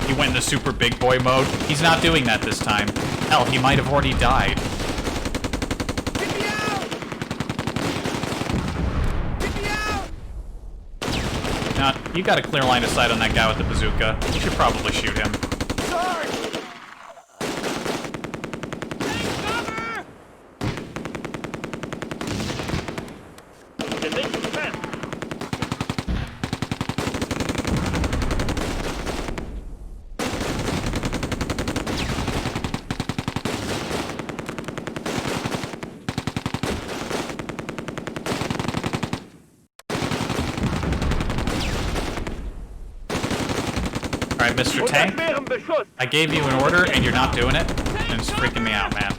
he went into super big boy mode. He's not doing that this time. Hell, he might have already died. Get me out! Get me out! Now, you got a clear line of sight on that guy with the bazooka. You should probably shoot him. Charge! Alright, Mr. Tank. Unterqueren Beschuss! I gave you an order and you're not doing it. And it's freaking me out, man.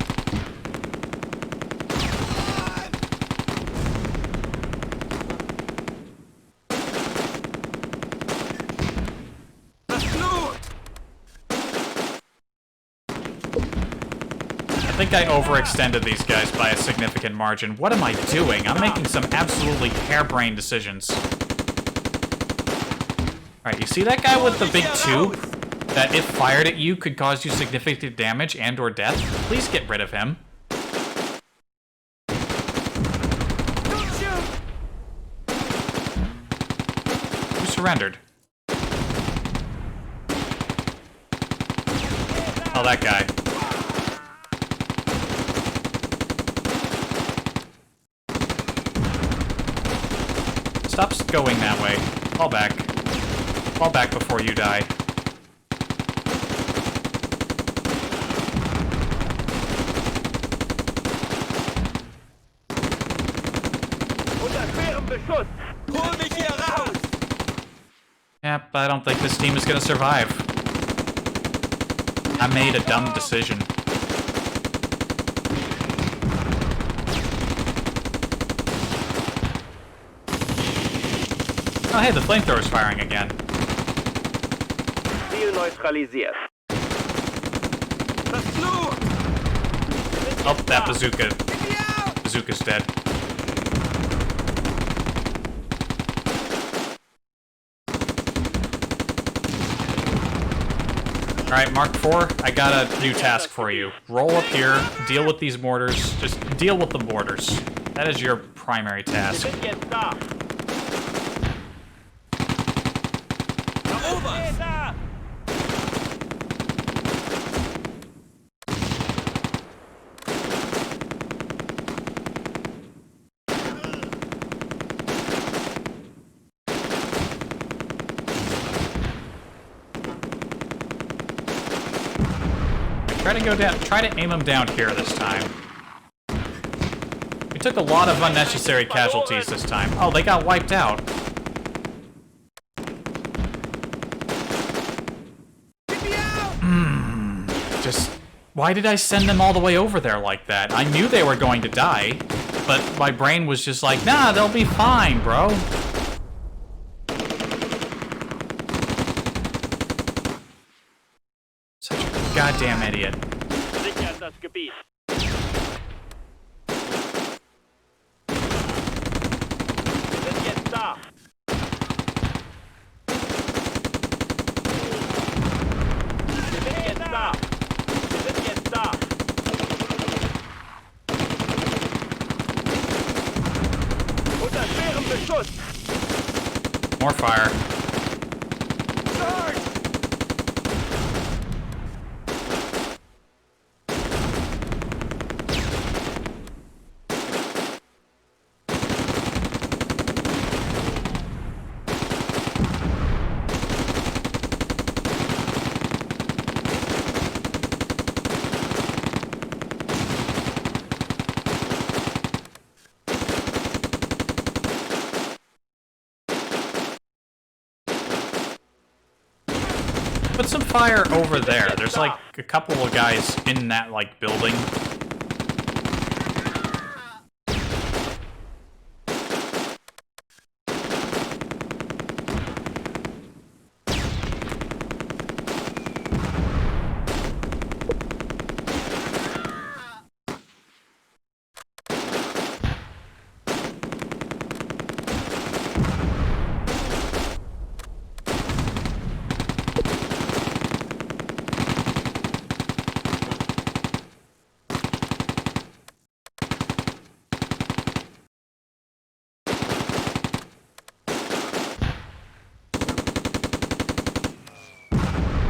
I think I overextended these guys by a significant margin. What am I doing? I'm making some absolutely harebrained decisions. Alright, you see that guy with the big tube? That if fired at you could cause you significant damage and or death? Please get rid of him. Don't shoot! Who surrendered? Oh, that guy. Stop going that way. Fall back. Fall back before you die. Unterqueren Beschuss! Hol mich hier raus! Yep, I don't think this team is gonna survive. I made a dumb decision. Oh hey, the flamethrower's firing again. Ziel neutralisiert. Oh, that bazooka. Get me out! Bazooka's dead. Alright, Mark IV, I got a new task for you. Roll up here, deal with these mortars, just deal with the mortars. That is your primary Wir task. sind jetzt da! Erobert! Da! Try to go down, try to aim them down here this time. We took a lot of unnecessary casualties this time. Oh, they got wiped out. Get me out! Just, why did I send them all the way over there like that? I knew they were going to die, but my brain was just like, nah, they'll be fine, bro. Such a goddamn idiot. Sichert das Gebiet! Wir sind jetzt da! Wir sind jetzt da! Wir sind jetzt da! Unterqueren Beschuss! More fire. Charge! Put some fire over there. There's like a couple of guys in that like building.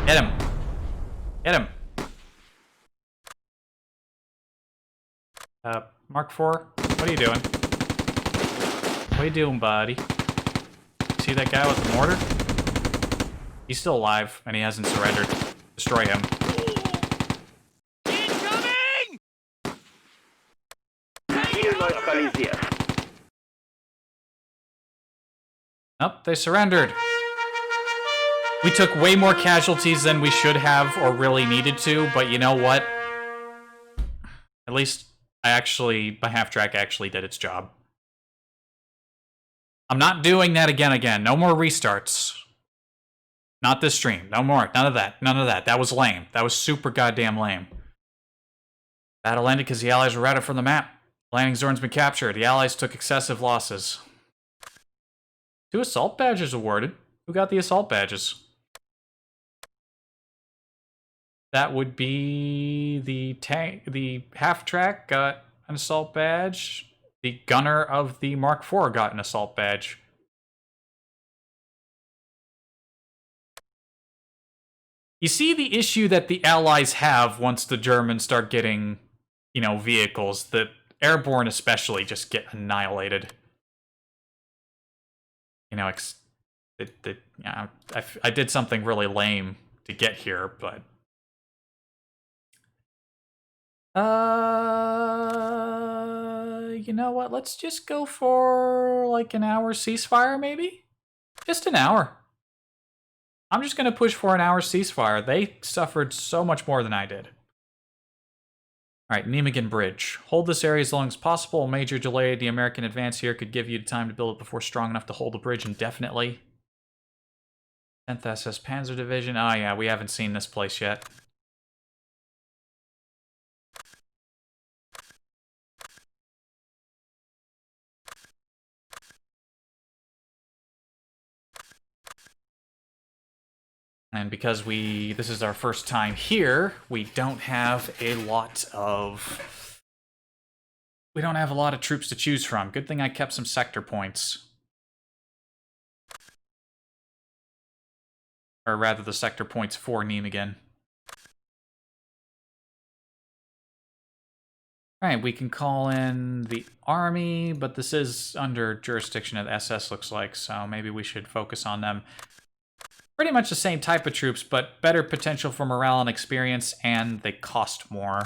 Get him. Get him. Mark IV, what are you doing? What are you doing, buddy? See that guy with the mortar? He's still alive, and he hasn't surrendered. Destroy him. Incoming! Ziel neutralisiert! Nope, they surrendered. We took way more casualties than we should have or really needed to, but you know what? At least my half-track actually did its job. I'm not doing that again. No more restarts. Not this stream. No more. None of that. None of that. That was lame. That was super goddamn lame. Battle ended because the Allies were routed from the map. Landing zone's been captured. The Allies took excessive losses. 2 assault badges awarded. Who got the assault badges? That would be the tank. The half-track got an assault badge. The gunner of the Mark IV got an assault badge. You see the issue that the Allies have once the Germans start getting, you know, vehicles. The airborne especially just get annihilated. You know, I did something really lame to get here, but... You know what? Let's just go for, like, an hour ceasefire, maybe? Just an hour. I'm just gonna push for an hour ceasefire. They suffered so much more than I did. Alright, Nijmegen Bridge. Hold this area as long as possible. A major delay in the American advance here could give you time to build it before strong enough to hold the bridge indefinitely. 10th SS Panzer Division. Oh yeah, we haven't seen this place yet. And because this is our first time here, we don't have a lot of troops to choose from. Good thing I kept some sector points. Or rather, the sector points for Nijmegen. Alright, we can call in the army, but this is under jurisdiction of the SS, looks like, so maybe we should focus on them. Pretty much the same type of troops, but better potential for morale and experience, and they cost more.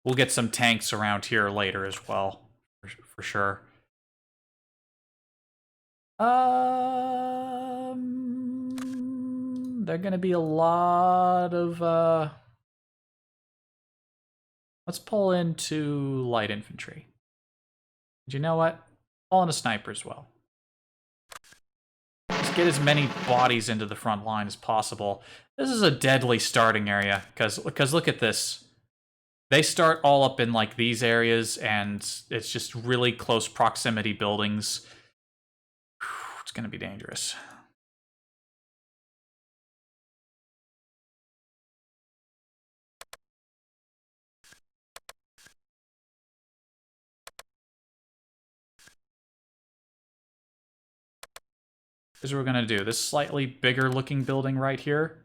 We'll get some tanks around here later as well, for sure. They're gonna be a lot of, let's pull into light infantry. And you know what? Pull in a sniper as well. Let's get as many bodies into the front line as possible. This is a deadly starting area, because look at this. They start all up in, like, these areas, and it's just really close proximity buildings. It's gonna be dangerous. Here's what we're gonna do. This slightly bigger looking building right here,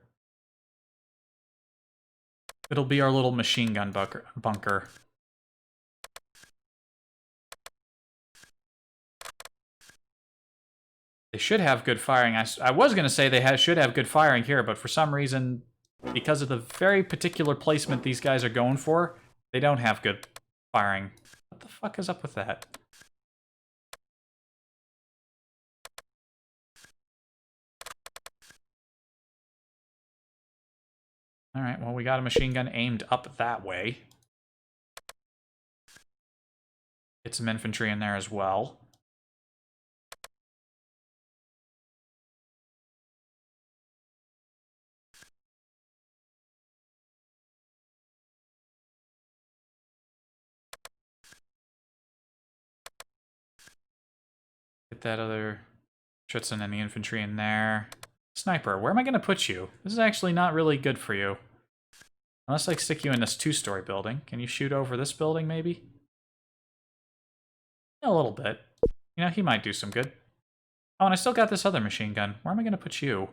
it'll be our little machine gun bunker. They should have good firing. I was going to say they should have good firing here, but for some reason, because of the very particular placement these guys are going for, they don't have good firing. What the fuck is up with that? Alright, well, we got a machine gun aimed up that way. Get some infantry in there as well. Get that other Schützen and the infantry in there. Sniper, where am I going to put you? This is actually not really good for you. Unless I stick you in this 2-story building. Can you shoot over this building, maybe? A little bit. You know, he might do some good. Oh, and I still got this other machine gun. Where am I going to put you?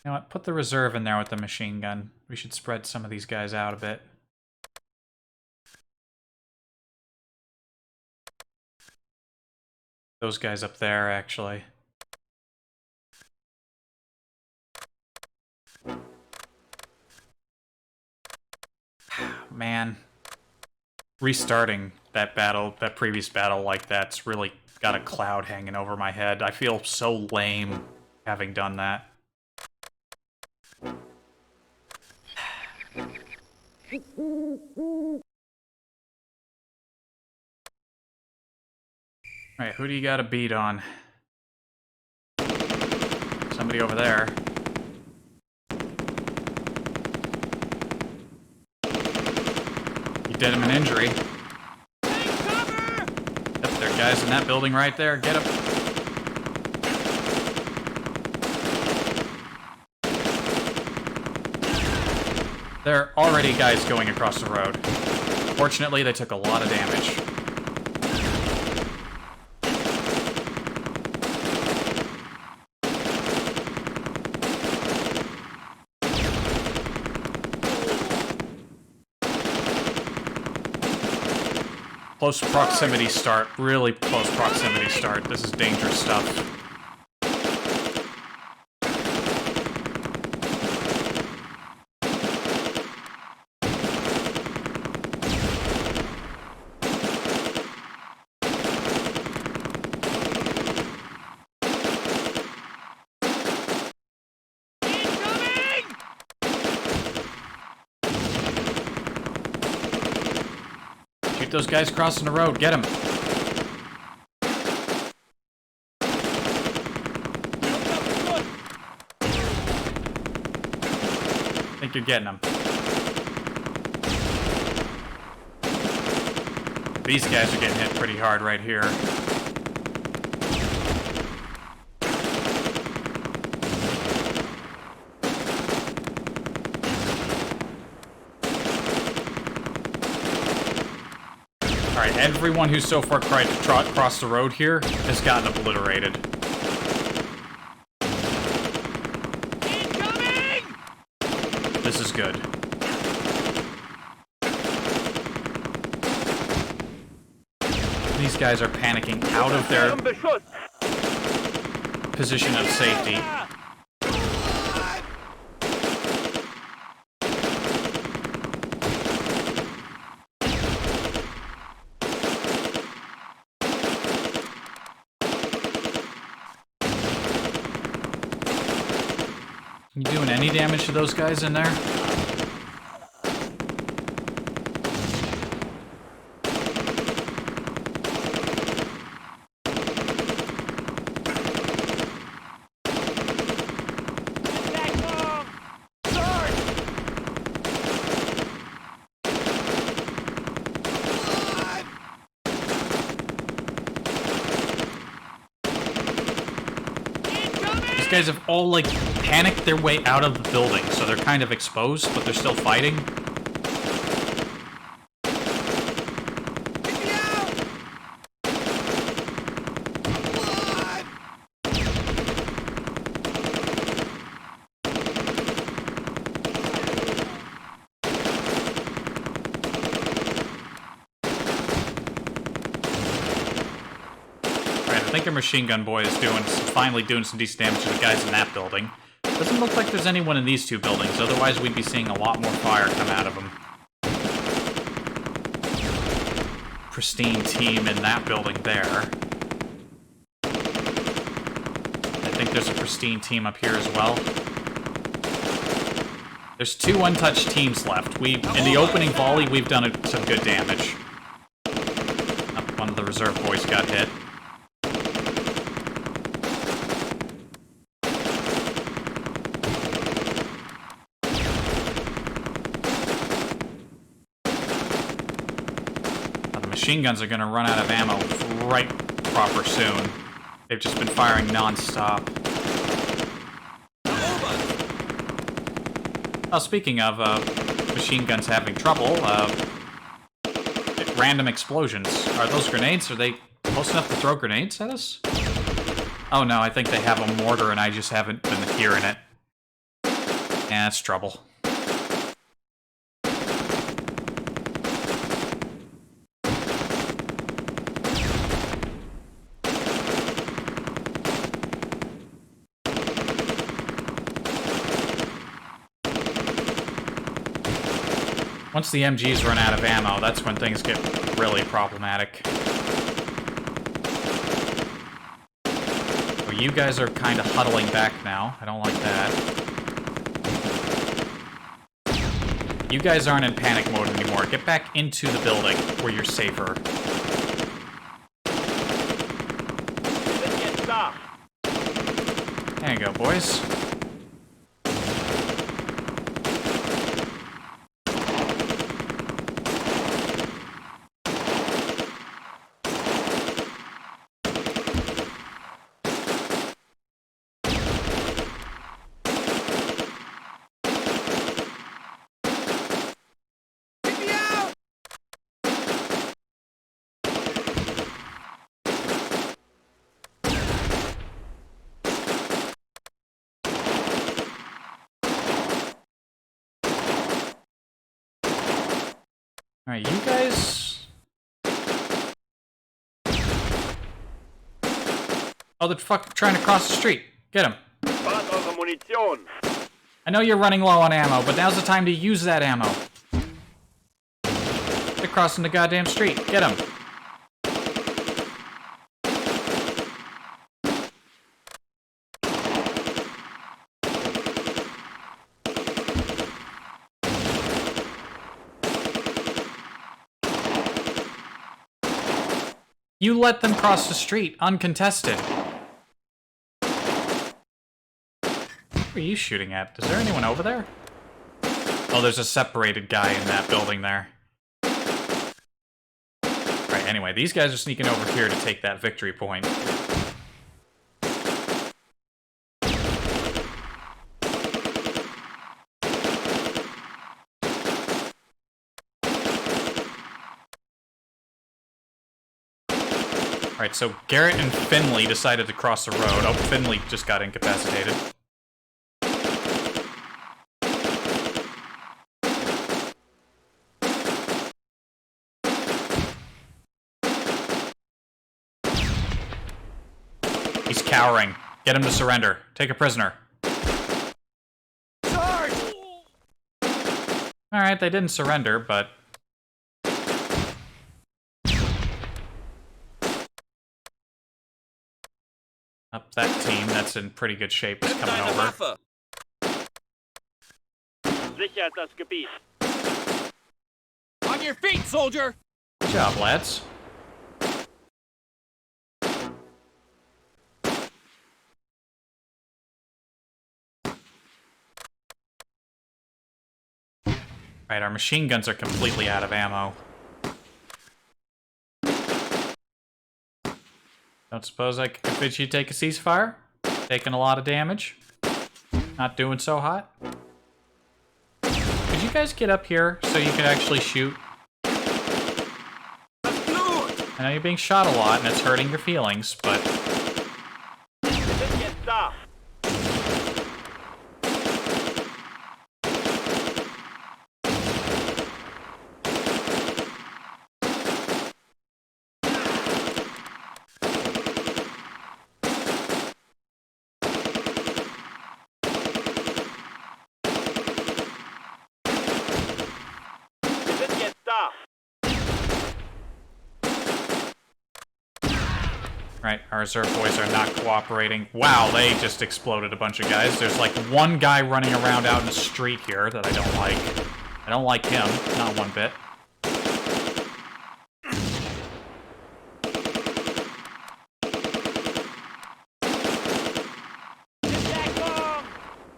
You know what? Put the reserve in there with the machine gun. We should spread some of these guys out a bit. Those guys up there, actually. Man. Restarting that battle, that previous battle like that's really got a cloud hanging over my head. I feel so lame having done that. Alright, who do you got a beat on? Somebody over there. You did him an injury. Yep, there are guys in that building right there. Get him. There are already guys going across the road. Fortunately, they took a lot of damage. Close proximity start. Really close proximity start. This is dangerous stuff. Those guys crossing the road. Get them. I think you're getting them. These guys are getting hit pretty hard right here. Alright, everyone who's so far tried to trot across the road here has gotten obliterated. Incoming! This is good. These guys are panicking out of their position of safety. You doing any damage to those guys in there? These guys have all, like, panicked their way out of the building, so they're kind of exposed, but they're still fighting. I think our machine gun boy is finally doing some decent damage to the guys in that building. Doesn't look like there's anyone in these two buildings, otherwise we'd be seeing a lot more fire come out of them. Pristine team in that building there. I think there's a pristine team up here as well. There's 2 untouched teams left. In the opening volley, we've done some good damage. One of the reserve boys got hit. Machine guns are going to run out of ammo right proper soon. They've just been firing non-stop. Oh, speaking of machine guns having trouble, random explosions. Are those grenades? Are they close enough to throw grenades at us? Oh no, I think they have a mortar and I just haven't been hearing it. Yeah, it's trouble. Once the MGs run out of ammo, that's when things get really problematic. Oh, you guys are kind of huddling back now. I don't like that. You guys aren't in panic mode anymore. Get back into the building where you're safer. There you go, boys. Get me out! Alright, you guys... Oh, they're trying to cross the street. Get him. Spart eure Munition. I know you're running low on ammo, but now's the time to use that ammo. They're crossing the goddamn street. Get him. You let them cross the street, uncontested. What are you shooting at? Is there anyone over there? Oh, there's a separated guy in that building there. Right, anyway, these guys are sneaking over here to take that victory point. Alright, so Garrett and Finley decided to cross the road. Oh, Finley just got incapacitated. He's cowering. Get him to surrender. Take a prisoner. Charge! Alright, they didn't surrender, but... Up that team, that's in pretty good shape, is Nimm coming deine over. Waffe! Sichert das Gebiet. On your feet, soldier! Good job, lads. Right, our machine guns are completely out of ammo. Don't suppose I could convince you to take a ceasefire? Taking a lot of damage? Not doing so hot? Could you guys get up here so you could actually shoot? Das Blut! I know you're being shot a lot and it's hurting your feelings, but... Wir sind jetzt da. Wir sind jetzt da. Right, our reserve boys are not cooperating. Wow, they just exploded a bunch of guys. There's like one guy running around out in the street here that I don't like. I don't like him, not one bit. Deckung!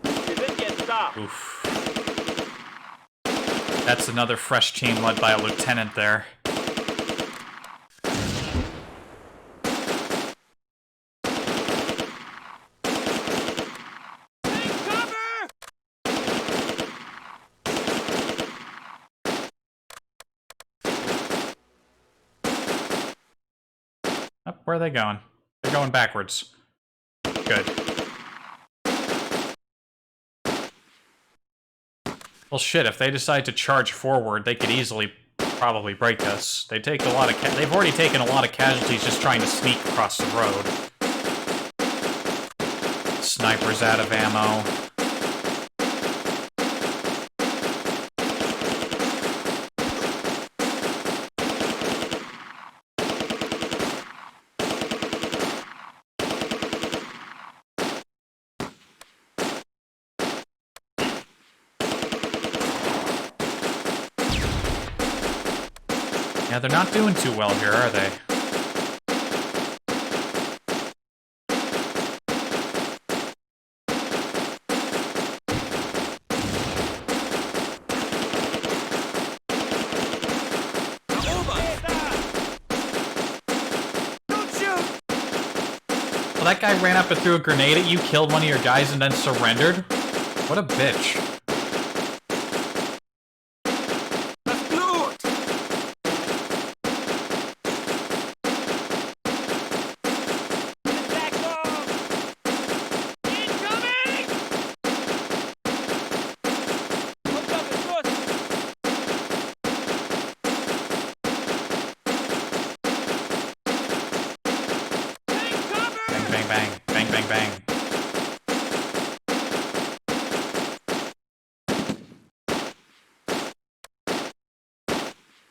Wir sind jetzt da. Oof. That's another fresh team led by a lieutenant there. Take cover! Oh, where are they going? They're going backwards. Good. Well, shit, if they decide to charge forward, they could easily probably break us. They take a lot of they've already taken a lot of casualties just trying to sneak across the road. Sniper's out of ammo. Yeah, they're not doing too well here, are they? Don't shoot! Well, that guy ran up and threw a grenade at you, killed one of your guys, and then surrendered? What a bitch. Das Blut! Xcom! Incoming! Unterbeschuss! Take cover! Bang, bang, bang. Bang, bang, bang.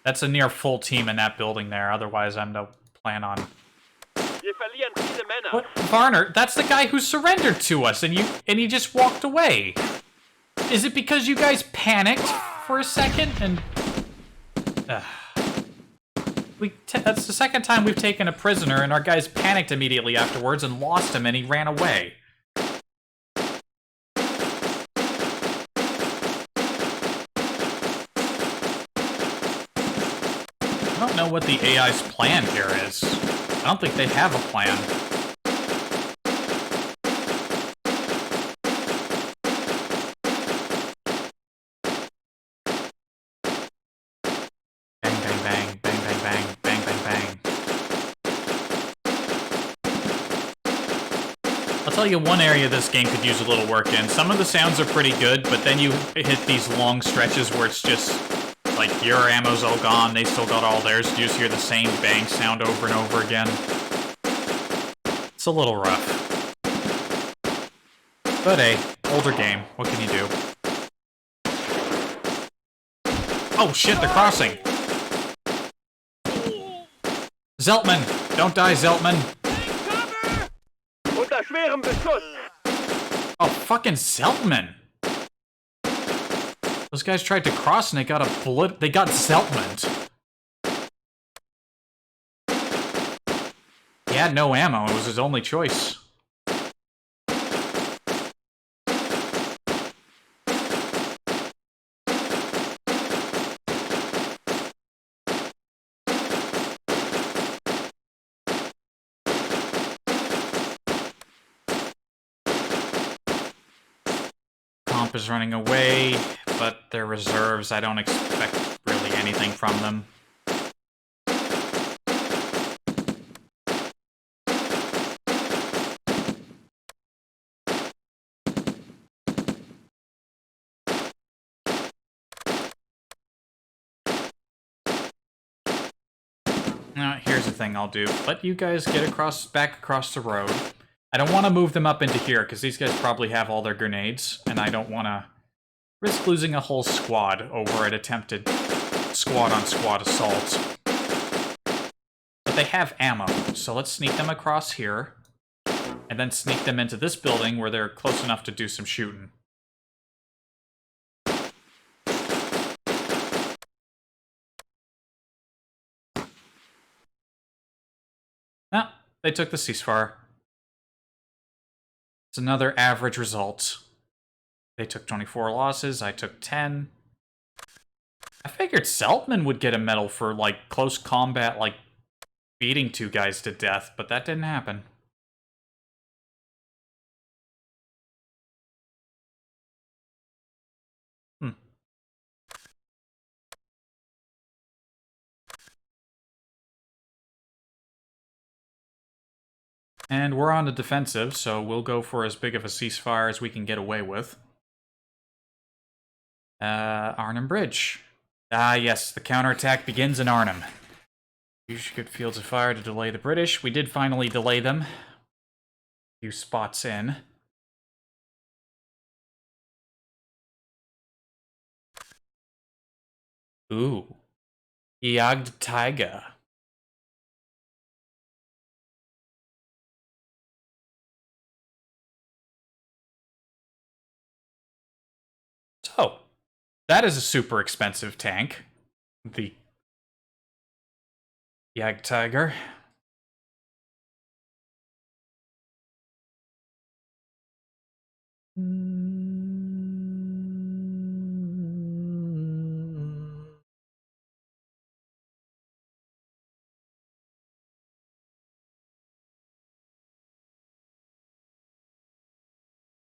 That's a near full team in that building there, otherwise I'm no plan on... Wir verlieren diese Männer. What? Varner, that's the guy who surrendered to us, and he just walked away. Is it because you guys panicked for a second and... That's the second time we've taken a prisoner, and our guys panicked immediately afterwards and lost him, and he ran away. I don't know what the AI's plan here is. I don't think they have a plan. Bang, bang, bang, bang, bang, bang, bang, bang, bang. I'll tell you one area this game could use a little work in. Some of the sounds are pretty good, but then you hit these long stretches where it's just like your ammo's all gone, they still got all theirs. You just hear the same bang sound over and over again. It's a little rough. But hey, older game. What can you do? Oh shit, they're crossing! Zeltman! Don't die, Zeltman! Take cover! Unter schwerem Beschuss. Oh, fucking Zeltman! Those guys tried to cross and they got they got Zeltmaned. He had no ammo, it was his only choice. Comp is running away, but they're reserves. I don't expect really anything from them. Now, here's the thing I'll do. Let you guys get back across the road. I don't want to move them up into here, because these guys probably have all their grenades, and I don't want to risk losing a whole squad over an attempted squad-on-squad assault. But they have ammo, so let's sneak them across here, and then sneak them into this building where they're close enough to do some shooting. No, they took the ceasefire. It's another average result. They took 24 losses, I took 10. I figured Zeltman would get a medal for, like, close combat, like, beating two guys to death, but that didn't happen. And we're on the defensive, so we'll go for as big of a ceasefire as we can get away with. Arnhem Bridge. Ah, yes, the counterattack begins in Arnhem. Use good fields of fire to delay the British. We did finally delay them. A few spots in. Ooh. Jagd Tiger. So, that is a super expensive tank. The Jagd Tiger.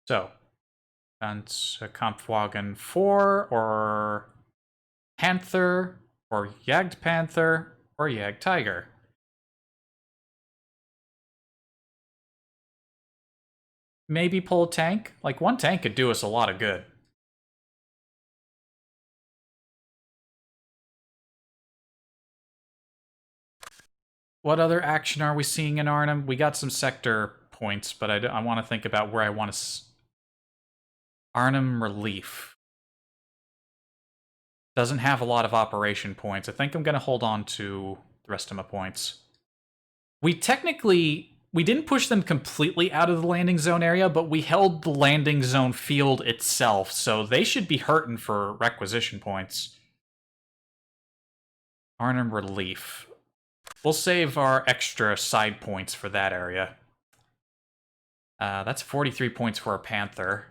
So, Kampfwagen 4 or Panther or Jagd Panther or Jagd Tiger. Maybe pull a tank. Like, one tank could do us a lot of good. What other action are we seeing in Arnhem? We got some sector points, but I want to think about where I want to... Arnhem Relief. Doesn't have a lot of operation points. I think I'm going to hold on to the rest of my points. We didn't push them completely out of the landing zone area, but we held the landing zone field itself, so they should be hurting for requisition points. Arnhem Relief. We'll save our extra side points for that area. That's 43 points for a Panther.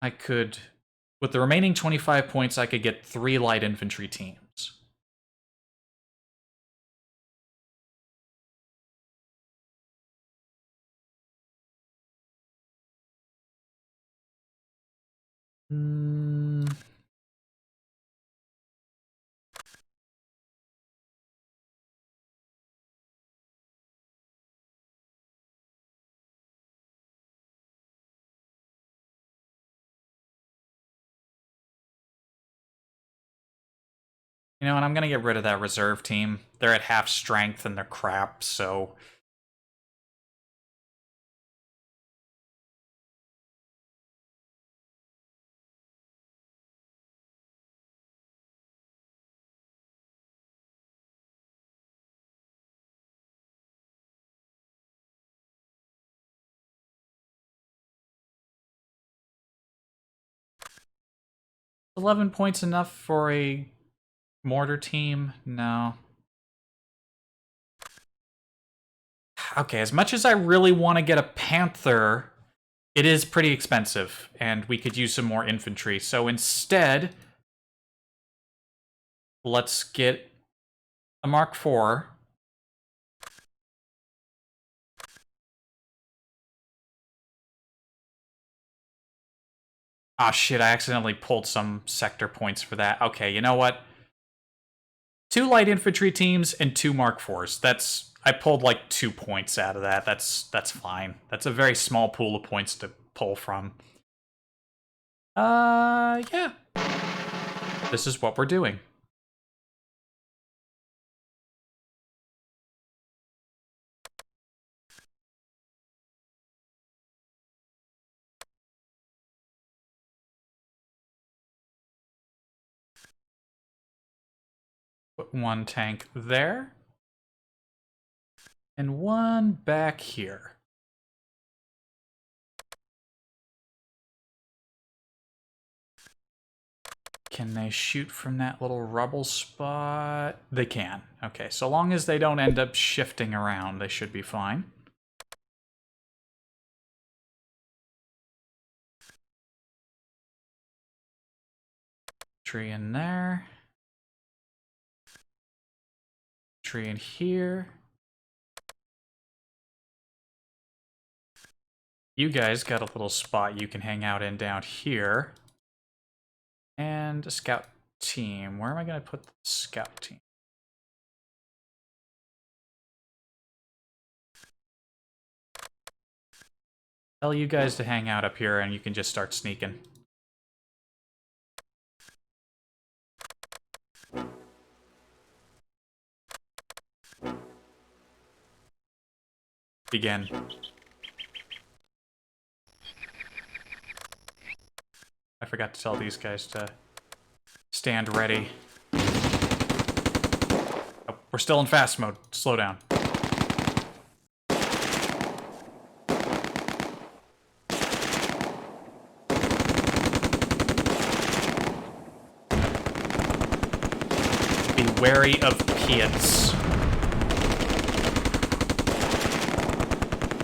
I could... With the remaining 25 points, I could get 3 light infantry teams. You know, and I'm going to get rid of that reserve team. They're at half strength and they're crap, so... $11 points enough for a mortar team? No. Okay, as much as I really want to get a Panther, it is pretty expensive, and we could use some more infantry. So instead, let's get a Mark IV. Ah, shit, I accidentally pulled some sector points for that. Okay, you know what? 2 light infantry teams and 2 Mark IVs. That's... I pulled like 2 points out of that. That's fine. That's a very small pool of points to pull from. Yeah. This is what we're doing. Put 1 tank there. And 1 back here. Can they shoot from that little rubble spot? They can. Okay, so long as they don't end up shifting around, they should be fine. Tree in there. Tree in here. You guys got a little spot you can hang out in down here. And a scout team. Where am I going to put the scout team? Tell you guys to hang out up here and you can just start sneaking. Begin. I forgot to tell these guys to stand ready. Oh, we're still in fast mode. Slow down. Be wary of pits.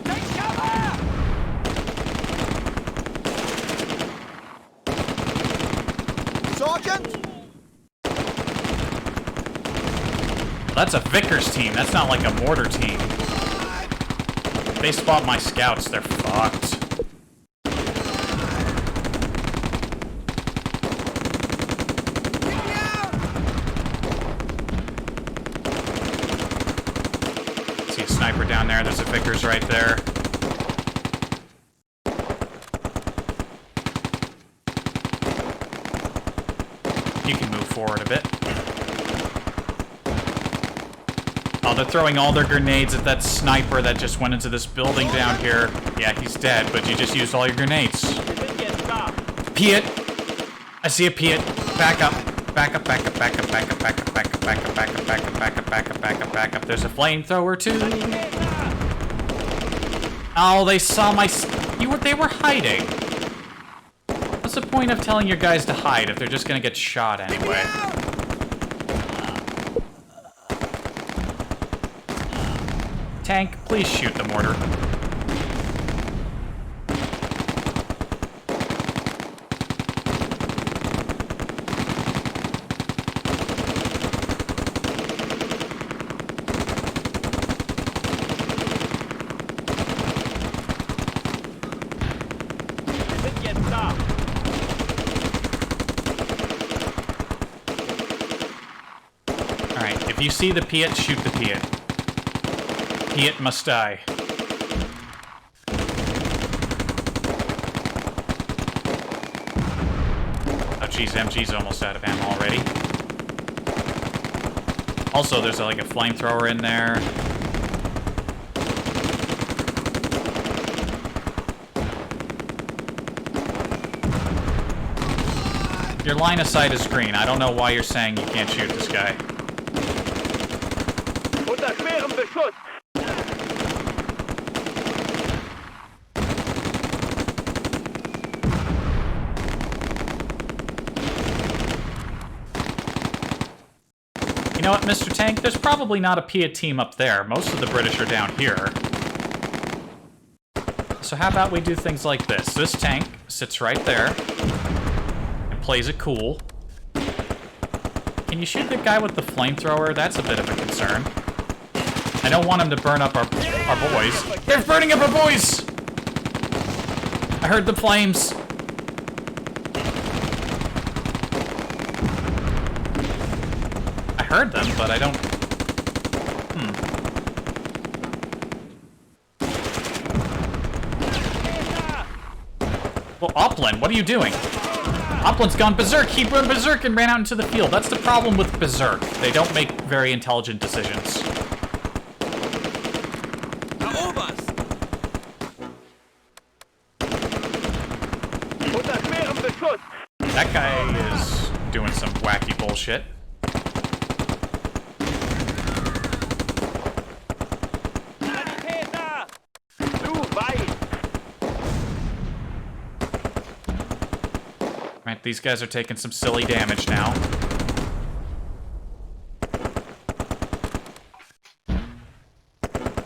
Take cover! Sergeant! That's a Vickers team. That's not like a mortar team. If they spot my scouts, they're fucked. See a sniper down there. There's a Vickers right there. You can move forward a bit. Oh, they're throwing all their grenades at that sniper that just went into this building down here. Yeah, he's dead, but you just used all your grenades. Piet! I see a Piet. Back up. Back up, back up, back up, back up, back up, back up, back up, back up, back up, back up, back up, back up, back up. There's a flamethrower too. Oh, they saw my... They were hiding. What's the point of telling your guys to hide if they're just gonna get shot anyway? Tank, please shoot the mortar. Alright, if you see the Piet, shoot the Piet. Piet must die. Oh jeez, MG's almost out of ammo already. Also, there's like a flamethrower in there. Your line of sight is green. I don't know why you're saying you can't shoot this guy. Unter schwerem Beschuss! You know what, Mr. Tank? There's probably not a Piet team up there. Most of the British are down here. So how about we do things like this? This tank sits right there and plays it cool. Can you shoot the guy with the flamethrower? That's a bit of a concern. I don't want him to burn up our boys. They're burning up our boys! I heard the flames. I heard them, but I don't... Well, Opland, what are you doing? Opland's gone berserk. He went berserk and ran out into the field. That's the problem with berserk. They don't make very intelligent decisions. Unter schwerem Beschuss! That guy is doing some wacky bullshit. Zu weit! Right, these guys are taking some silly damage now.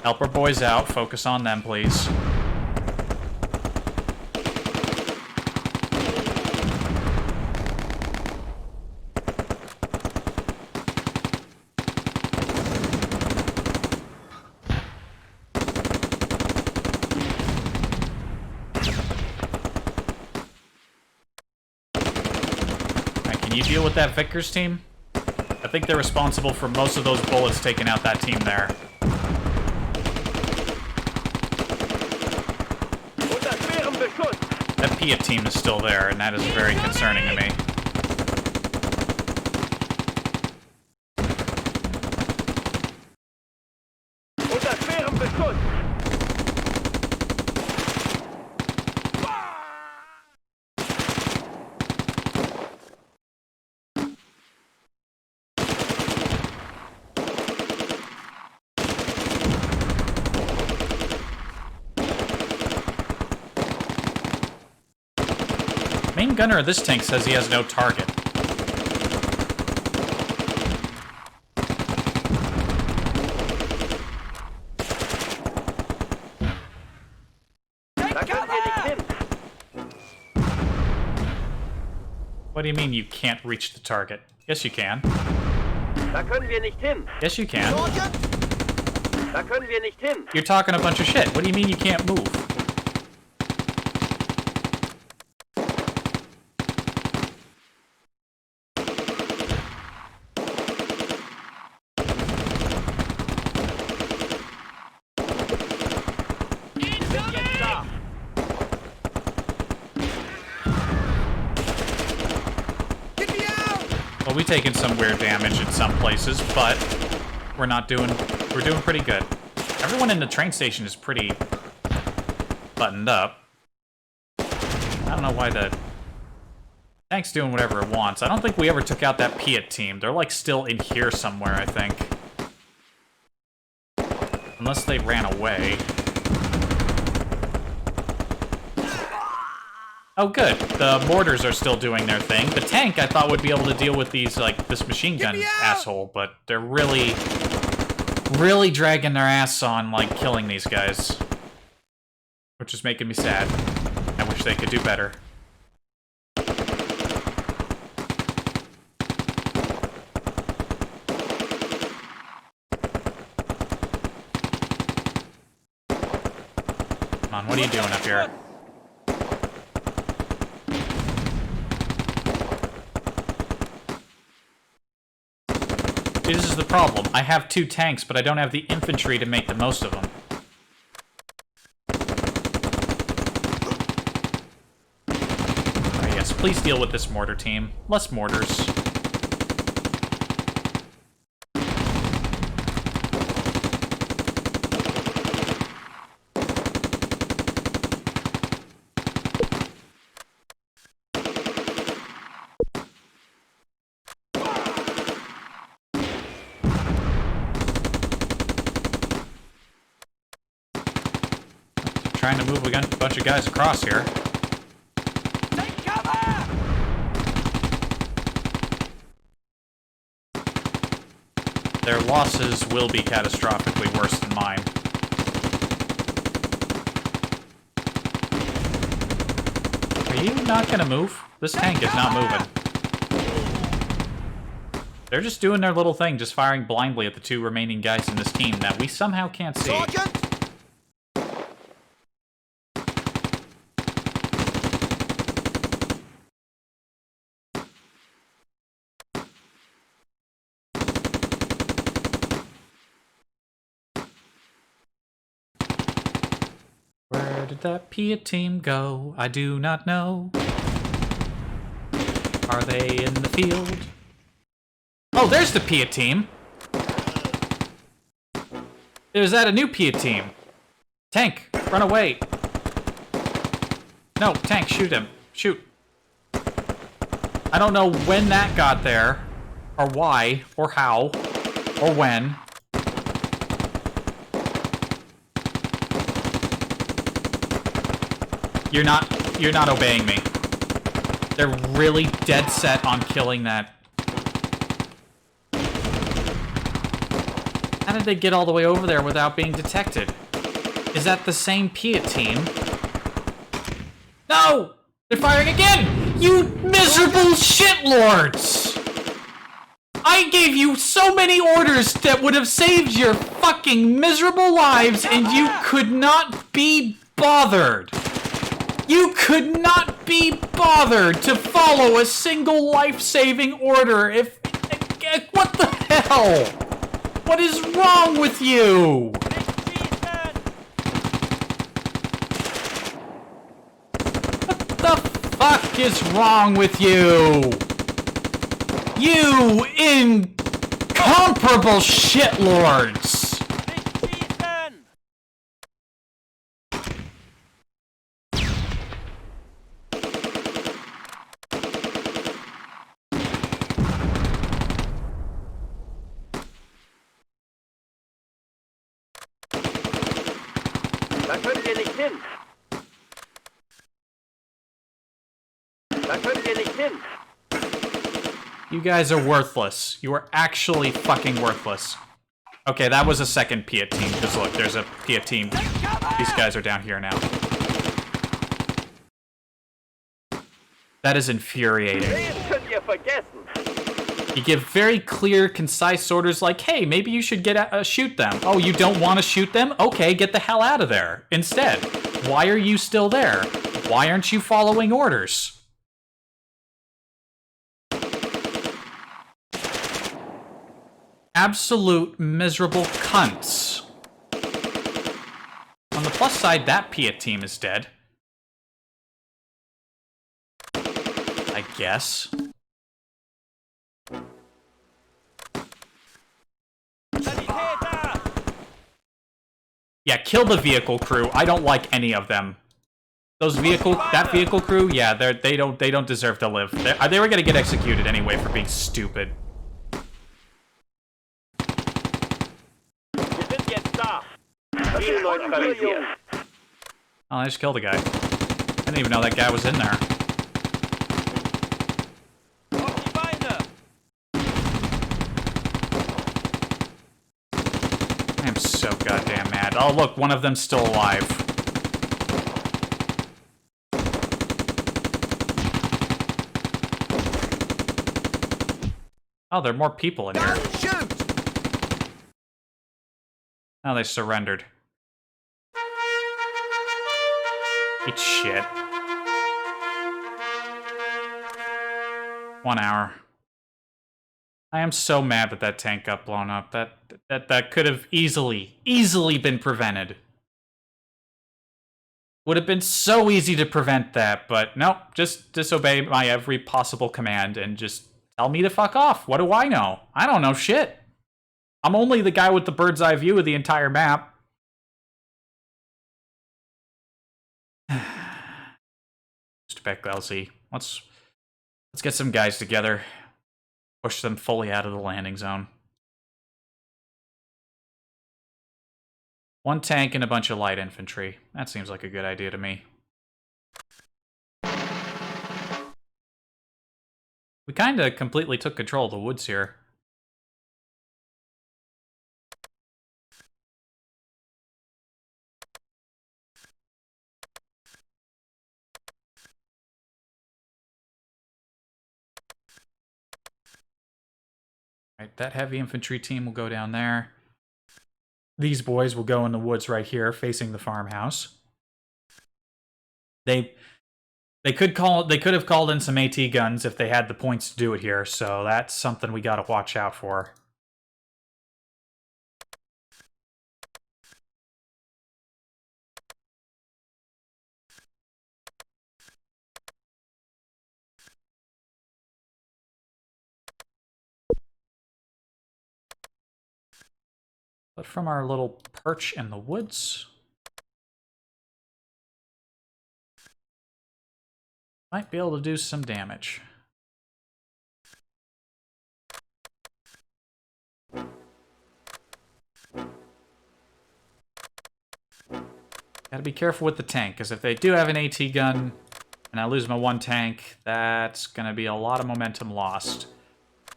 Help our boys out. Focus on them, please. Can you deal with that Vickers team? I think they're responsible for most of those bullets taking out that team there. Unter Piat team is still there, and that is very concerning to me. Unter schwerem Beschuss! Main gunner of this tank says he has no target. Da können wir nicht hin! What do you mean you can't reach the target? Yes, you can. Da können wir nicht hin! Yes, you can. Da können wir nicht hin! You're talking a bunch of shit. What do you mean you can't move? Well, we've taken some weird damage in some places, but we're doing pretty good. Everyone in the train station is pretty buttoned up. I don't know why the tank's doing whatever it wants. I don't think we ever took out that Piat team. They're like still in here somewhere, I think. Unless they ran away. Oh, good. The mortars are still doing their thing. The tank, I thought, would be able to deal with these, like, this machine gun asshole, but they're really dragging their ass on, like, killing these guys. Which is making me sad. I wish they could do better. Come on, what are you doing up here? See, this is the problem. I have 2 tanks, but I don't have the infantry to make the most of them. Alright, yes, please deal with this mortar team. Less mortars. Trying to move a bunch of guys across here. Take cover! Their losses will be catastrophically worse than mine. Are you not gonna move? This tank is not moving. They're just doing their little thing, just firing blindly at the 2 remaining guys in this team that we somehow can't see. Sergeant! Where did that Piat team go? I do not know. Are they in the field? Oh, there's the Piat team! Is that a new Piat team? Tank, run away! No, tank, shoot him. Shoot. I don't know when that got there, or why, or how, or when. You're not obeying me. They're really dead set on killing that. How did they get all the way over there without being detected? Is that the same Piat team? No! They're firing again! You miserable shitlords! I gave you so many orders that would have saved your fucking miserable lives, and you could not be bothered. You could not be bothered to follow a single life-saving order if... What the hell? What is wrong with you? What the fuck is wrong with you? You incomparable shitlords! Da könnt ihr nicht hin. Da könnt ihr nicht hin. You guys are worthless. You are actually fucking worthless. Okay, that was a second Pia team, because look, there's a Pia team. These guys are down here now. That is infuriating. Den könnt ihr vergessen. You give very clear, concise orders like, hey, maybe you should shoot them. Oh, you don't want to shoot them? Okay, get the hell out of there. Instead, why are you still there? Why aren't you following orders? Absolute miserable cunts. On the plus side, that Pia team is dead. I guess. Yeah, kill the vehicle crew. I don't like any of them. That vehicle crew, yeah, they don't deserve to live. They were gonna get executed anyway for being stupid. Wir sind jetzt da. Das Ziel neutralisiert. Oh, I just killed a guy. I didn't even know that guy was in there. I am so goddamn mad. Oh, look, one of them's still alive. Oh, there are more people in here. Shoot! Oh, they surrendered. Eat shit. 1 hour. I am so mad that that tank got blown up. That could have easily been prevented. Would have been so easy to prevent that, but nope. Just disobey my every possible command and just tell me to fuck off. What do I know? I don't know shit. I'm only the guy with the bird's eye view of the entire map. Mr. Beck-Lelsey, let's get some guys together. Push them fully out of the landing zone. One tank and a bunch of light infantry. That seems like a good idea to me. We kinda completely took control of the woods here. Right, that heavy infantry team will go down there. These boys will go in the woods right here, facing the farmhouse. They could have called in some AT guns if they had the points to do it here, so that's something we gotta watch out for. But from our little perch in the woods, might be able to do some damage. Gotta be careful with the tank, because if they do have an AT gun, and I lose my one tank, that's gonna be a lot of momentum lost.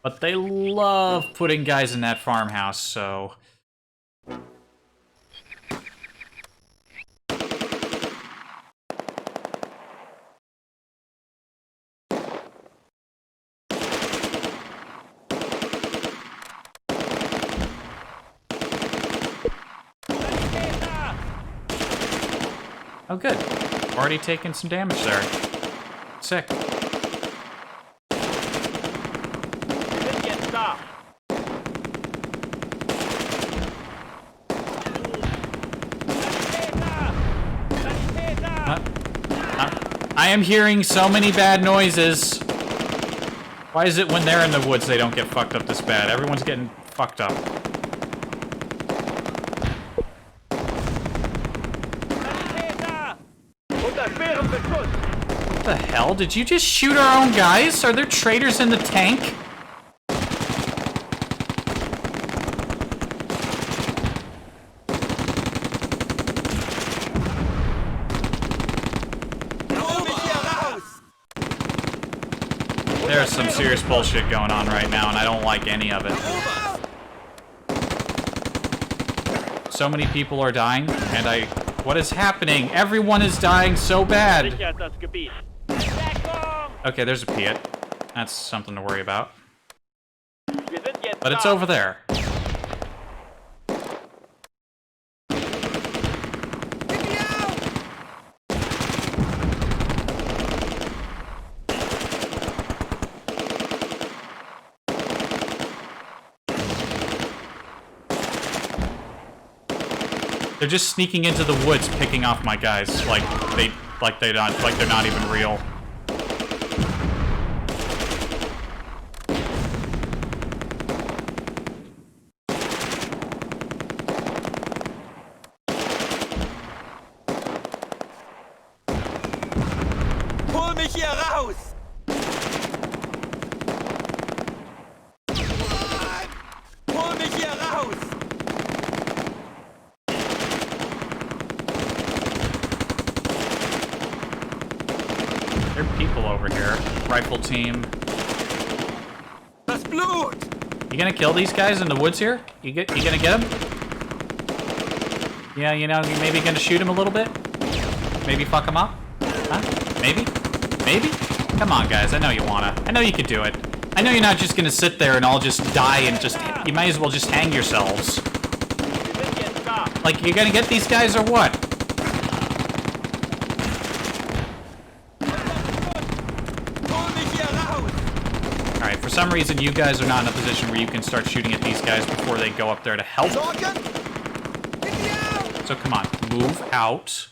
But they love putting guys in that farmhouse, so... Oh, good. Already taken some damage there. Sick. Wir sind jetzt da. I I am hearing so many bad noises. Why is it when they're in the woods they don't get fucked up this bad? Everyone's getting fucked up. What the hell? Did you just shoot our own guys? Are there traitors in the tank? There's some serious bullshit going on right now, and I don't like any of it. So many people are dying, and what is happening? Everyone is dying so bad. Okay, there's a Piet. That's something to worry about. But it's over there. They're just sneaking into the woods, picking off my guys, like they're not even real. Hol mich hier raus! Hol mich hier raus! There are people over here. Rifle team. Das Blut! You gonna kill these guys in the woods here? You gonna get them? Yeah, you know, you maybe gonna shoot him a little bit? Maybe fuck him up? Huh? Maybe? Maybe? Come on, guys. I know you wanna. I know you could do it. I know you're not just gonna sit there and all just die and just... You might as well just hang yourselves. Like, you're gonna get these guys or what? Alright, for some reason you guys are not in a position where you can start shooting at these guys before they go up there to help. So come on, move out.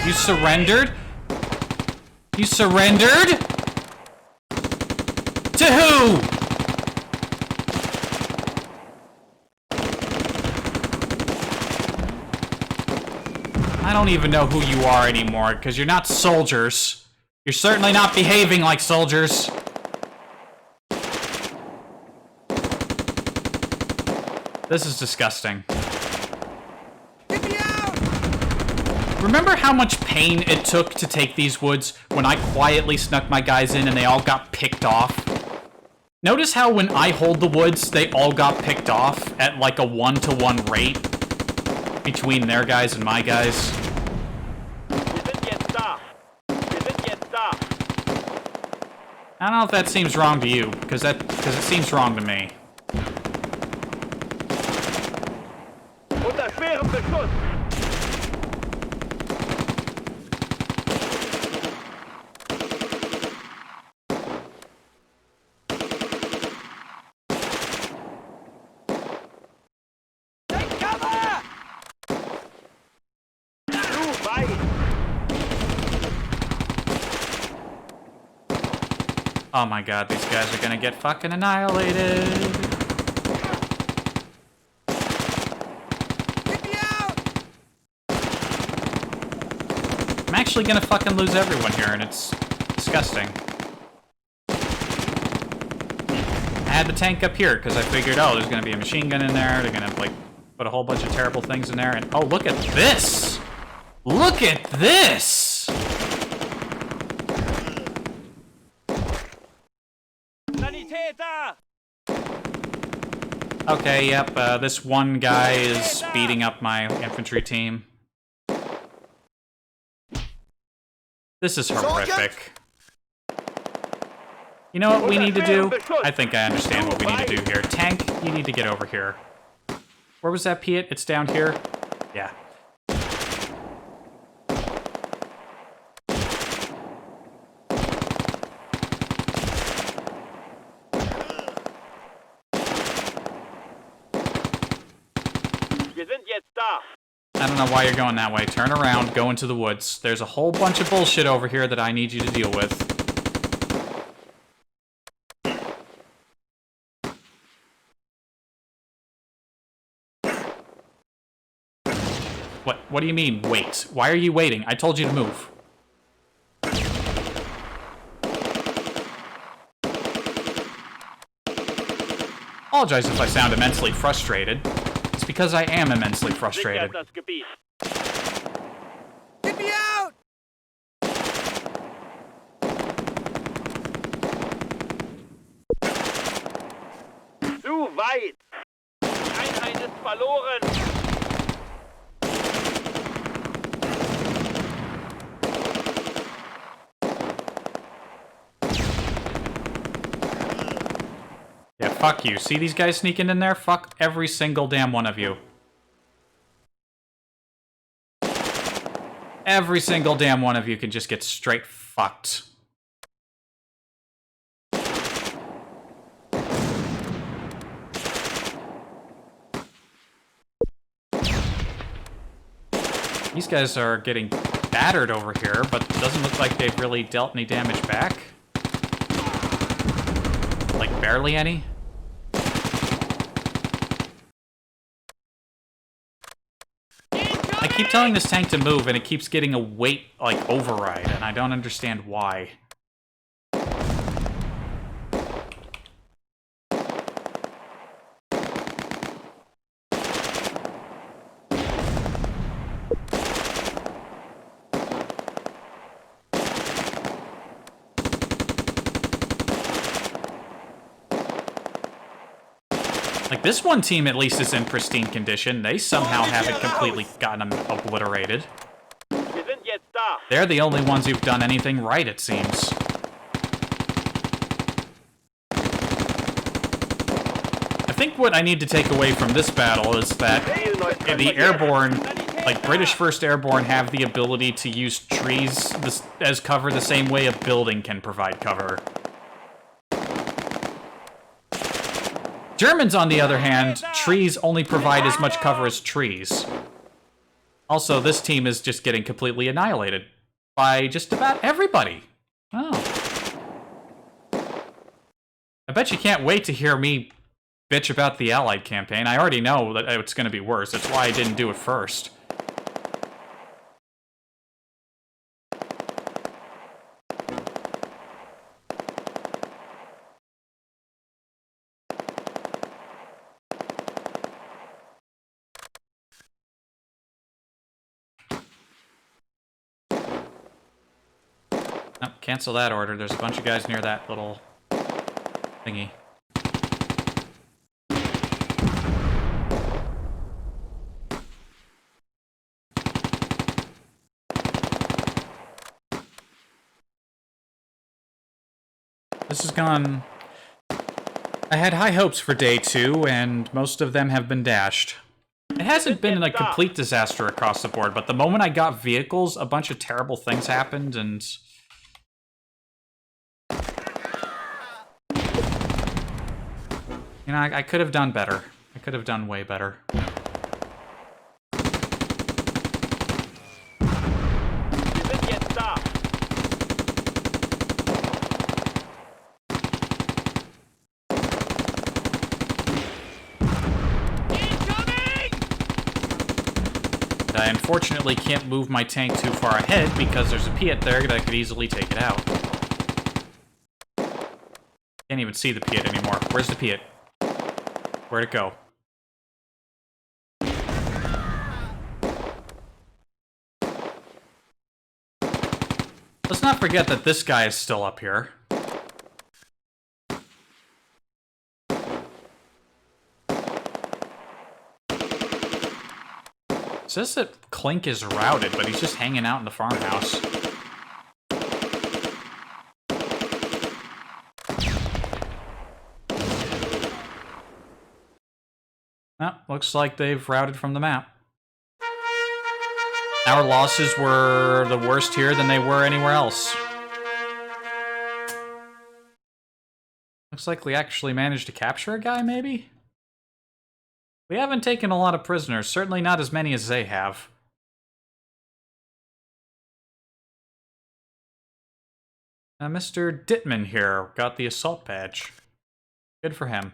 You surrendered? You surrendered? To who? I don't even know who you are anymore, because you're not soldiers. You're certainly not behaving like soldiers. This is disgusting. Remember how much pain it took to take these woods when I quietly snuck my guys in and they all got picked off? Notice how when I hold the woods, they all got picked off at like a 1-to-1 rate between their guys and my guys. I don't know if that seems wrong to you, because it seems wrong to me. Oh my god, these guys are gonna get fucking annihilated. I'm actually gonna fucking lose everyone here, and it's disgusting. I had the tank up here, because I figured, oh, there's gonna be a machine gun in there, they're gonna, like, put a whole bunch of terrible things in there, and oh, look at this! Look at this! Okay, yep, this one guy is beating up my infantry team. This is horrific. You know what we need to do? I think I understand what we need to do here. Tank, you need to get over here. Where was that Piet? It's down here? Yeah. Wir sind jetzt da. I don't know why you're going that way. Turn around, go into the woods. There's a whole bunch of bullshit over here that I need you to deal with. What do you mean, wait? Why are you waiting? I told you to move. Apologize if I sound immensely frustrated. It's because I am immensely frustrated. Sichert das Gebiet. Get me out! Zu weit. Die Einheit ist verloren. Yeah, fuck you. See these guys sneaking in there? Fuck every single damn one of you. Every single damn one of you can just get straight fucked. These guys are getting battered over here, but it doesn't look like they've really dealt any damage back. Like, barely any. I keep telling this tank to move, and it keeps getting a weight, like, override, and I don't understand why. Like, this one team at least is in pristine condition. They somehow haven't completely gotten them obliterated. Wir sind jetzt da. They're the only ones who've done anything right, it seems. I think what I need to take away from this battle is that the airborne, like British 1st Airborne, have the ability to use trees as cover the same way a building can provide cover. Germans, on the other hand, trees only provide as much cover as trees. Also, this team is just getting completely annihilated by just about everybody. Oh. I bet you can't wait to hear me bitch about the Allied campaign. I already know that it's going to be worse. That's why I didn't do it first. Oh, cancel that order. There's a bunch of guys near that little thingy. This has gone... I had high hopes for day 2, and most of them have been dashed. It hasn't been a complete disaster across the board, but the moment I got vehicles, a bunch of terrible things happened, and... You know, I could have done better. I could have done way better. Wir sind jetzt da. I unfortunately can't move my tank too far ahead because there's a Piet there that could easily take it out. Can't even see the Piet anymore. Where's the Piet? Where'd it go? Let's not forget that this guy is still up here. It says that Clink is routed, but he's just hanging out in the farmhouse. Oh, looks like they've routed from the map. Our losses were the worst here than they were anywhere else. Looks like we actually managed to capture a guy, maybe? We haven't taken a lot of prisoners, certainly not as many as they have. Mr. Dittman here got the assault badge. Good for him.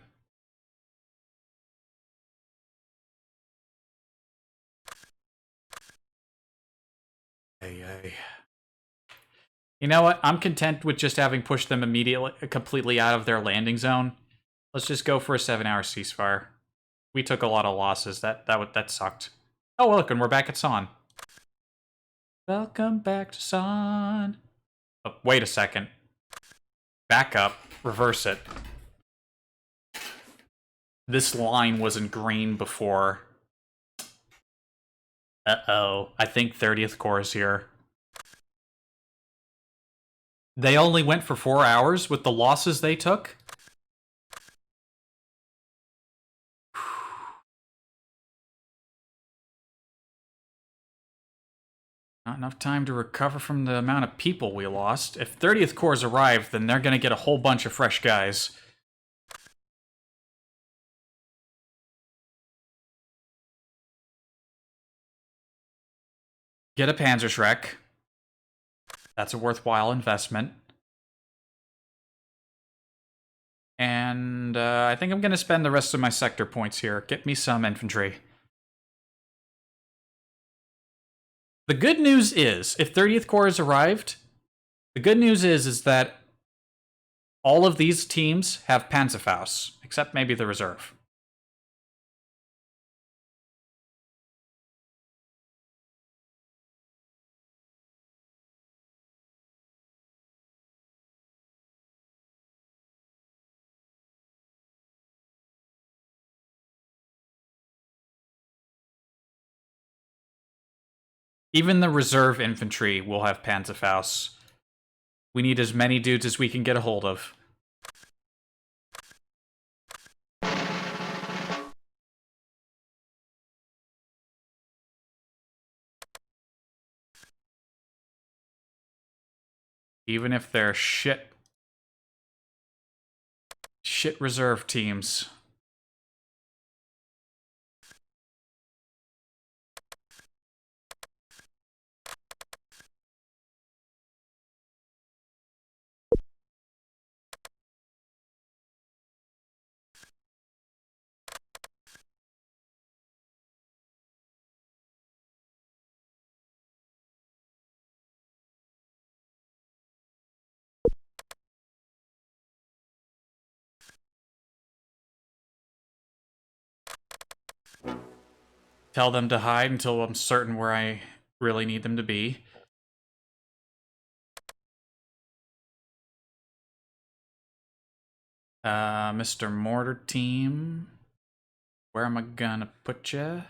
Hey. You know what? I'm content with just having pushed them completely out of their landing zone. Let's just go for a 7-hour ceasefire. We took a lot of losses. That sucked. Oh, well, look, and we're back at San. Welcome back to San. Oh, wait a second. Back up. Reverse it. This line wasn't green before. Uh-oh. I think 30th Corps is here. They only went for 4 hours with the losses they took? Not enough time to recover from the amount of people we lost. If 30th Corps arrive, then they're gonna get a whole bunch of fresh guys. Get a Panzerschreck. That's a worthwhile investment. And I think I'm gonna spend the rest of my sector points here. Get me some infantry. The good news is, if 30th Corps has arrived, the good news is that all of these teams have Panzerfaust, except maybe the reserve. Even the reserve infantry will have Panzerfaust. We need as many dudes as we can get a hold of. Even if they're shit reserve teams. Tell them to hide until I'm certain where I really need them to be. Mr. Mortar Team. Where am I gonna put ya?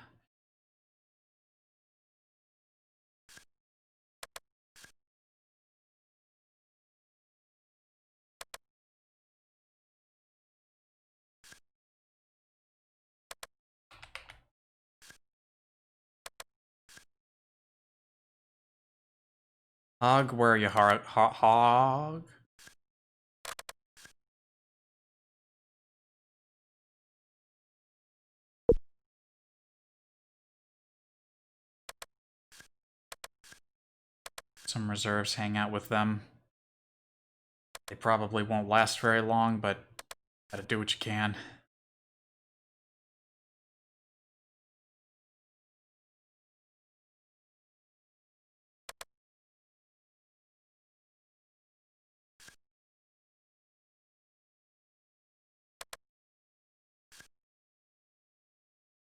Hog, where are you, Hog? Some reserves hang out with them. They probably won't last very long, but gotta do what you can.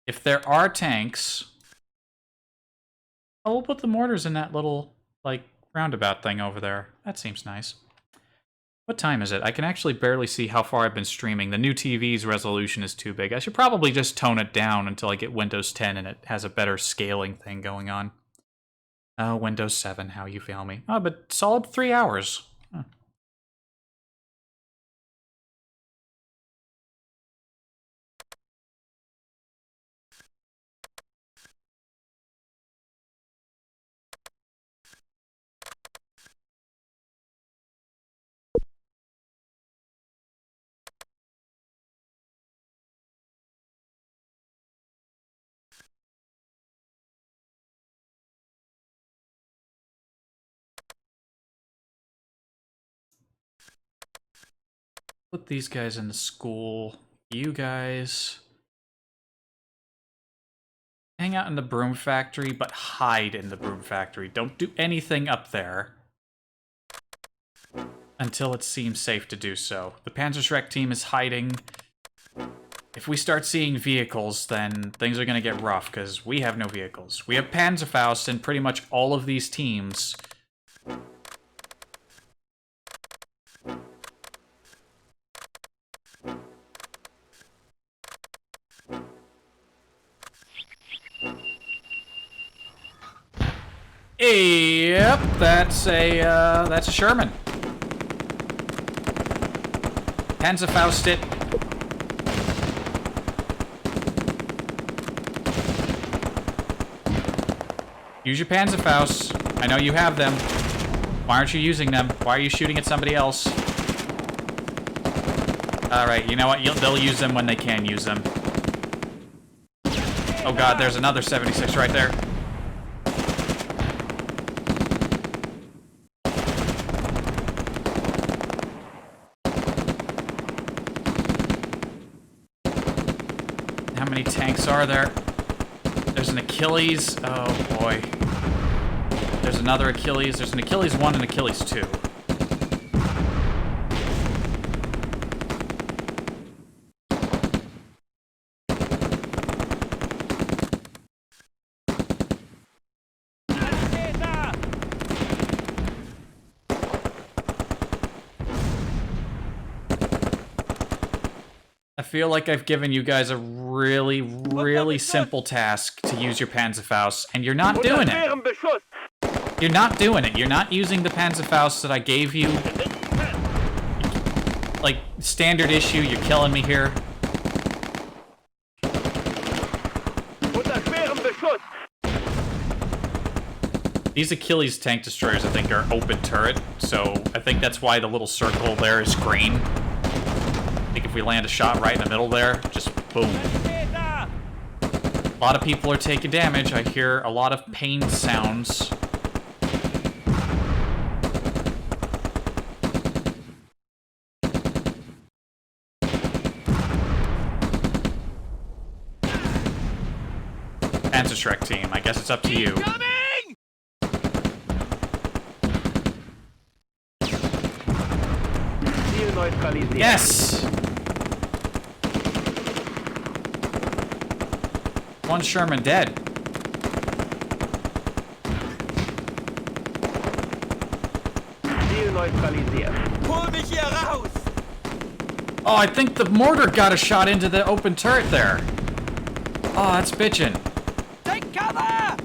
If there are tanks, we'll put the mortars in that little, like, roundabout thing over there. That seems nice. What time is it? I can actually barely see how far I've been streaming. The new TV's resolution is too big. I should probably just tone it down until I get Windows 10 and it has a better scaling thing going on. Windows 7, how you feel me? Oh, but solid 3 hours. Huh. Put these guys in the school. You guys hang out in the broom factory, but hide in the broom factory. Don't do anything up there until it seems safe to do so. The Panzerschreck team is hiding. If we start seeing vehicles, then things are going to get rough, because we have no vehicles. We have Panzerfaust in pretty much all of these teams. Yep, that's a Sherman. Panzerfaust it. Use your Panzerfausts. I know you have them. Why aren't you using them? Why are you shooting at somebody else? Alright, you know what? They'll use them when they can use them. Oh god, there's another 76 right there. How many tanks are there? There's an Achilles. Oh boy. There's another Achilles. There's an Achilles 1 and Achilles 2. I feel like I've given you guys a really, really simple task to use your Panzerfaust, and you're not doing it. You're not doing it. You're not using the Panzerfaust that I gave you. Like, standard issue, you're killing me here. These Achilles tank destroyers, I think, are open turret, so I think that's why the little circle there is green. I think if we land a shot right in the middle there, just boom. A lot of people are taking damage. I hear a lot of pain sounds. Panzerschreck team, I guess it's up to you. Yes! One Sherman dead. Hol mich hier raus! Oh, I think the mortar got a shot into the open turret there. Oh, that's bitchin'. Take cover!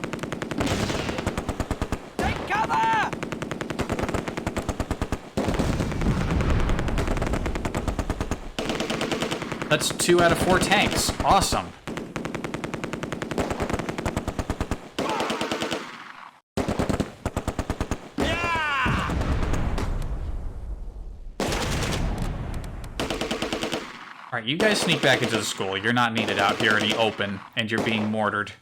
Take cover! That's 2 out of 4 tanks. Awesome. Alright, you guys sneak back into the school. You're not needed out here in the open, and you're being mortared.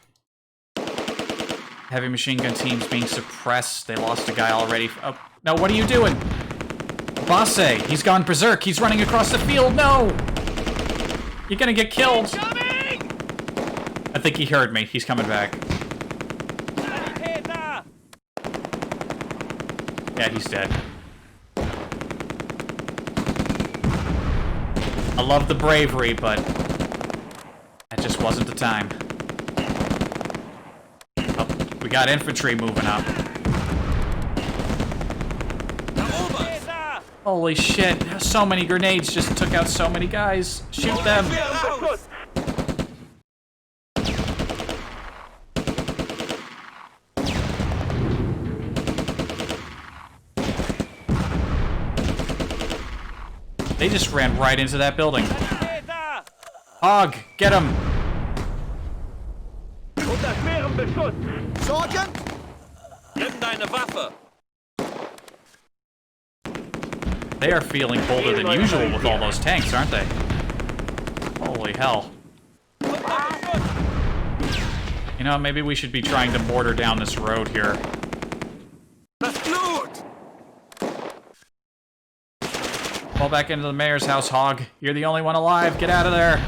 Heavy machine gun team's being suppressed. They lost a guy already. Oh, no, what are you doing? Basse, he's gone berserk. He's running across the field. No! You're gonna get killed. I think he heard me. He's coming back. Yeah, he's dead. I love the bravery, but that just wasn't the time. Oh, we got infantry moving up. Holy shit, so many grenades just took out so many guys. Shoot them. They just ran right into that building. Hog, get him! Sergeant! Nimm deine Waffe! They are feeling bolder than usual with all those tanks, aren't they? Holy hell. You know, maybe we should be trying to mortar down this road here. Das Blut! Fall back into the mayor's house, Hog. You're the only one alive. Get out of there.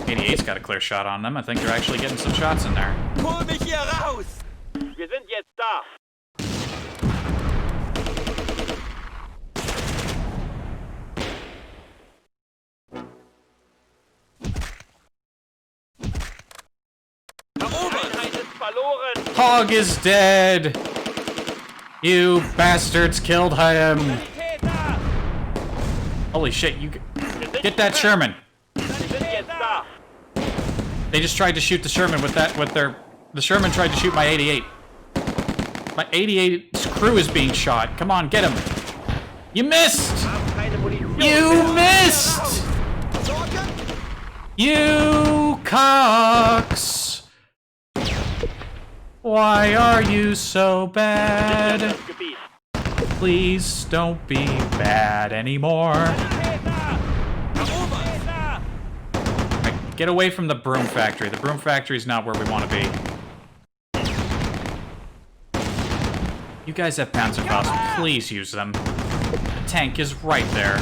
88's got a clear shot on them. I think they're actually getting some shots in there. Hol mich hier raus! Wir sind jetzt da. Einheit ist verloren. Hog is dead. You bastards killed him. Holy shit, you get that Sherman. Wir sind jetzt da. They just tried to shoot the Sherman with the Sherman tried to shoot my 88. My 88's crew is being shot. Come on, get him. You missed. Keine Munition. You missed. You cocks. Why are you so bad? Das Gebiet. Please don't be bad anymore. Right, get away from the broom factory. The broom factory is not where we want to be. You guys have Panzerfaust. Please use them. The tank is right there.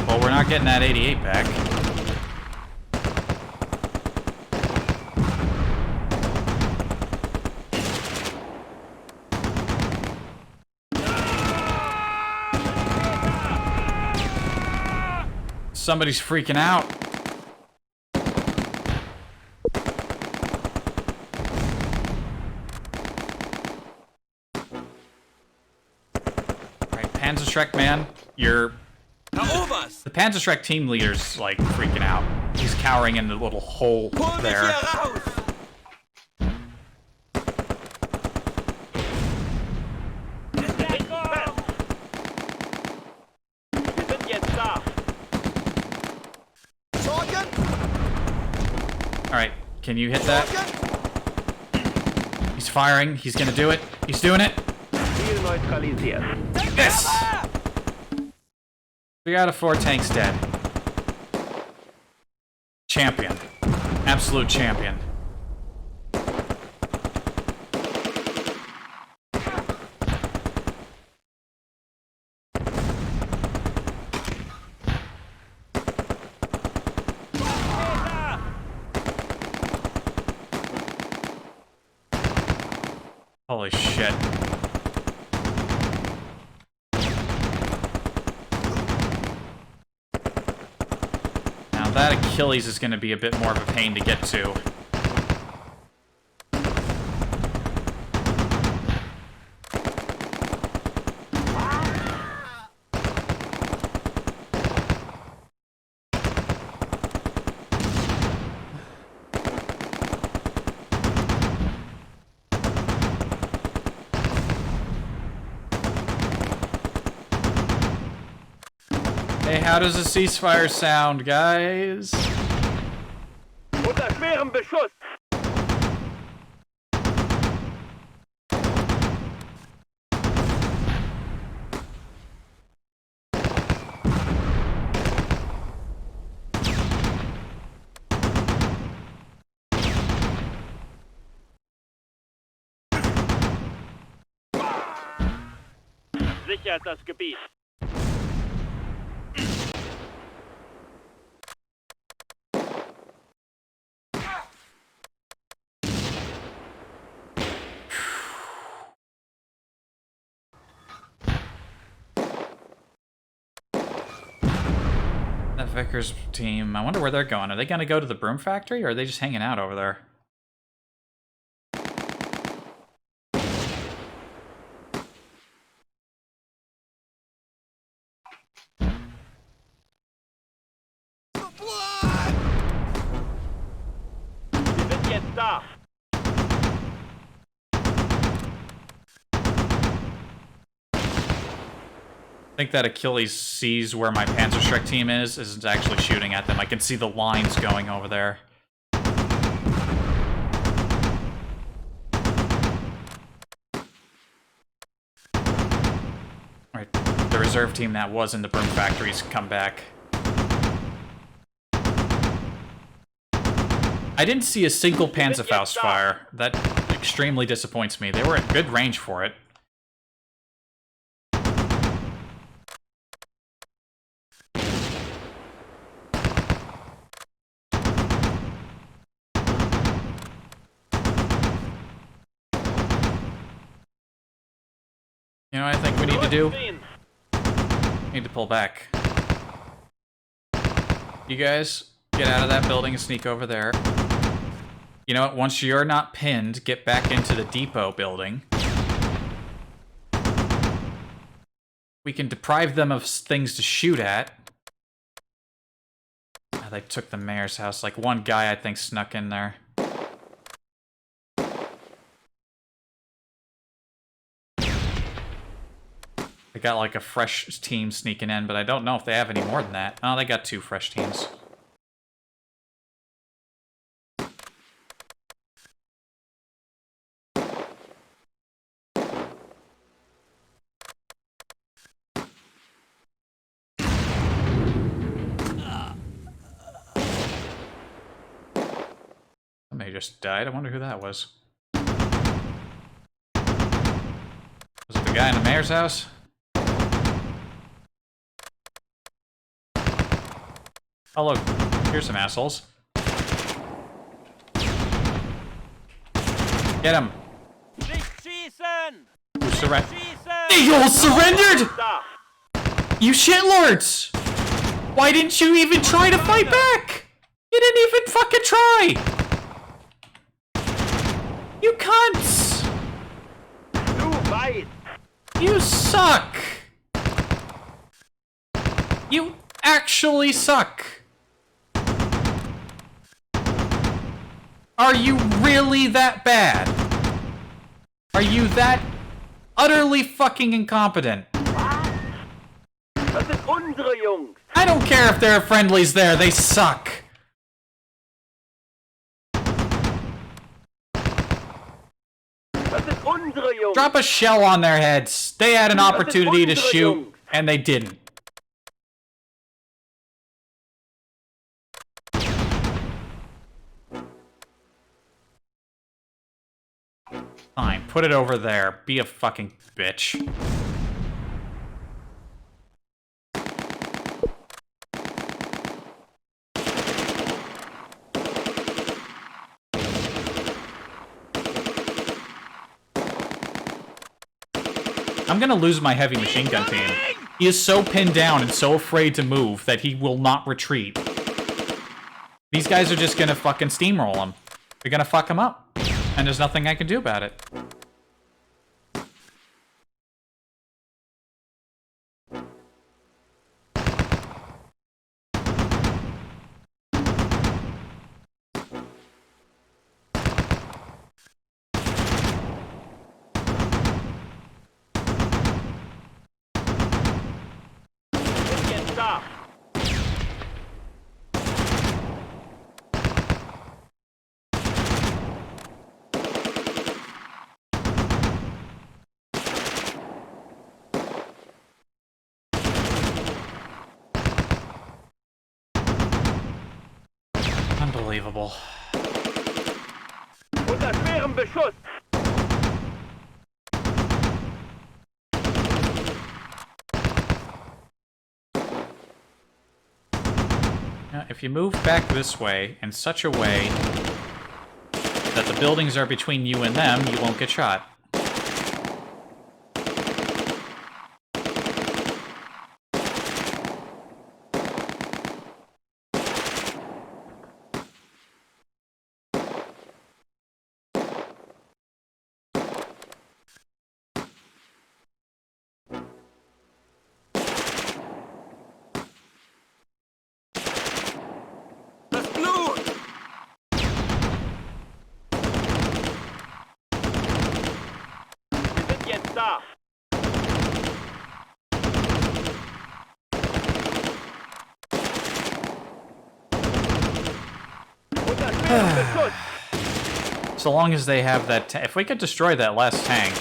Well, we're not getting that 88 back. Somebody's freaking out. Alright, Panzerschreck man, you're... The Panzerschreck team leader's, like, freaking out. He's cowering in the little hole there. Wir sind jetzt da. Alright, can you hit that? He's firing. He's gonna do it. He's doing it. Ziel neutralisiert. Yes! 3 out of 4 tanks dead. Champion. Absolute champion. Holy shit. Now that Achilles is going to be a bit more of a pain to get to. Hey, how does a ceasefire sound, guys? Unter schwerem Beschuss. Sichert das Gebiet. That Vickers team, I wonder where they're going. Are they going to go to the broom factory, or are they just hanging out over there? Wir sind jetzt da. I think that Achilles sees where my Panzerschreck team is actually shooting at them. I can see the lines going over there. Right. The reserve team that was in the broom factories come back. I didn't see a single Panzerfaust fire. That extremely disappoints me. They were at good range for it. You know what I think we need to do? Need to pull back. You guys, get out of that building and sneak over there. You know what? Once you're not pinned, get back into the depot building. We can deprive them of things to shoot at. Oh, they took the mayor's house. Like, one guy, I think, snuck in there. They got, like, a fresh team sneaking in, but I don't know if they have any more than that. Oh, they got 2 fresh teams. Somebody just died. I wonder who that was. Was it the guy in the mayor's house? Oh, look. Here's some assholes. Get him. Who surrendered? They all surrendered! You shitlords! Why didn't you even try to fight back? You didn't even fucking try! You cunts! You suck! You actually suck! Are you really that bad? Are you that utterly fucking incompetent? Das sind unsere Jungs. I don't care if there are friendlies there, they suck. Das sind unsere Jungs. Drop a shell on their heads. They had an opportunity to shoot, and they didn't. Fine, put it over there. Be a fucking bitch. I'm gonna lose my heavy machine gun team. He is so pinned down and so afraid to move that he will not retreat. These guys are just gonna fucking steamroll him. They're gonna fuck him up. And there's nothing I can do about it. Jetzt da. Unbelievable. Unter schwerem Beschuss. Now, if you move back this way in such a way that the buildings are between you and them, you won't get shot. Das Blut! Wir sind jetzt da. Unter schwerem Beschuss. So long as they have that if we could destroy that last tank.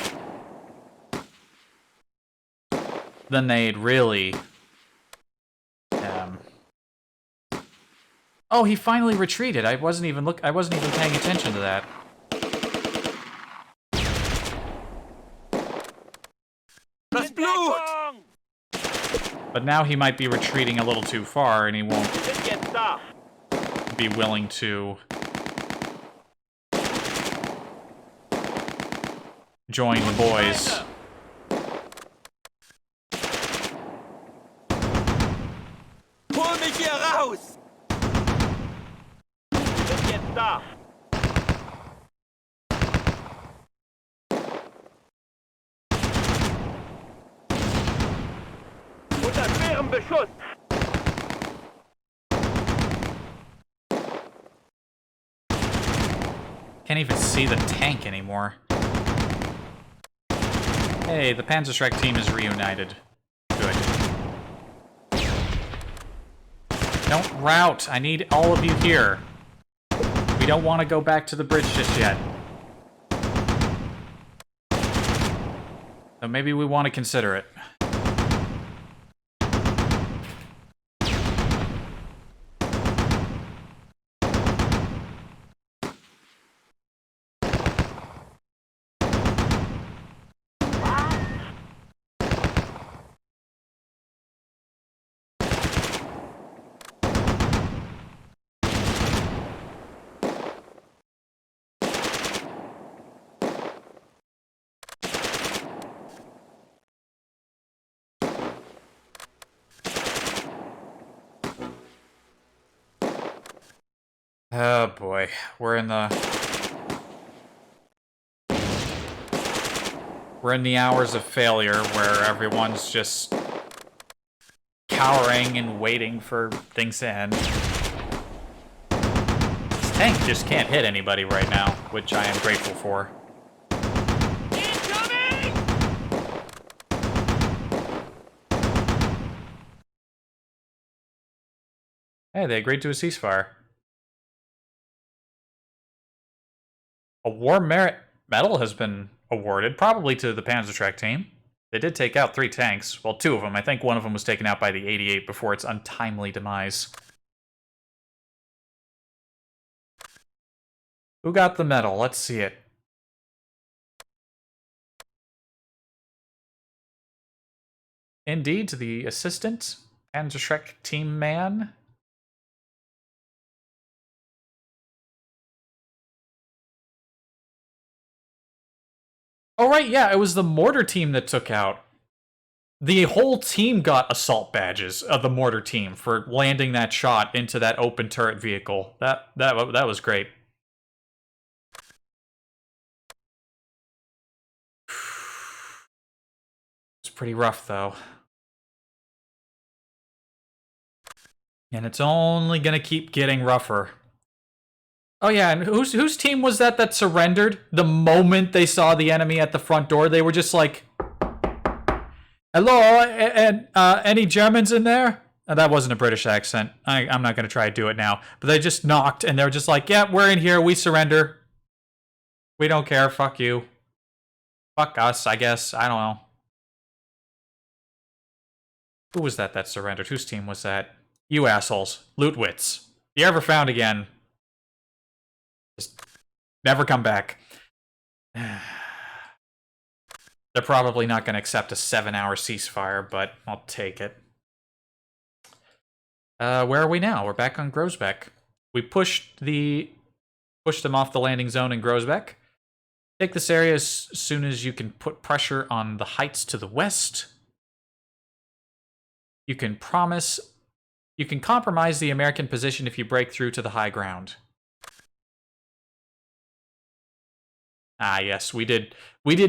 then they'd really... Oh, he finally retreated. I wasn't even paying attention to that. Das Blut! But now he might be retreating a little too far, and he won't Sind jetzt da. be willing to join the boys. Hol mich hier raus! Sind jetzt da. Unter schwerem Beschuss. Can't even see the tank anymore. Hey, the Panzerschreck team is reunited. Good. Don't rout. I need all of you here. We don't want to go back to the bridge just yet. So maybe we want to consider it. Oh boy, we're in the hours of failure where everyone's just cowering and waiting for things to end. This tank just can't hit anybody right now, which I am grateful for. Incoming! Hey, they agreed to a ceasefire. A war merit medal has been awarded, probably to the Panzerschreck team. They did take out 3 tanks. Well, 2 of them. I think one of them was taken out by the 88 before its untimely demise. Who got the medal? Let's see it. Indeed, to the assistant Panzerschreck team man. Oh, right, yeah, it was the mortar team that took out. The whole team got assault badges of the mortar team for landing that shot into that open turret vehicle. That was great. It's pretty rough, though. And it's only gonna keep getting rougher. Oh yeah, and whose team was that surrendered the moment they saw the enemy at the front door? They were just like, "Hello, and any Germans in there?" That wasn't a British accent. I'm not gonna try to do it now. But they just knocked, and they were just like, "Yeah, we're in here. We surrender. We don't care. Fuck you. Fuck us. I guess. I don't know." Who was that surrendered? Whose team was that? You assholes, Lootwits. If you're ever found again, just never come back. They're probably not going to accept a 7-hour ceasefire, but I'll take it. Where are we now? We're back on Grosbeck. We pushed them off the landing zone in Grosbeck. Take this area as soon as you can put pressure on the heights to the west. You can compromise the American position if you break through to the high ground. Ah, yes, we did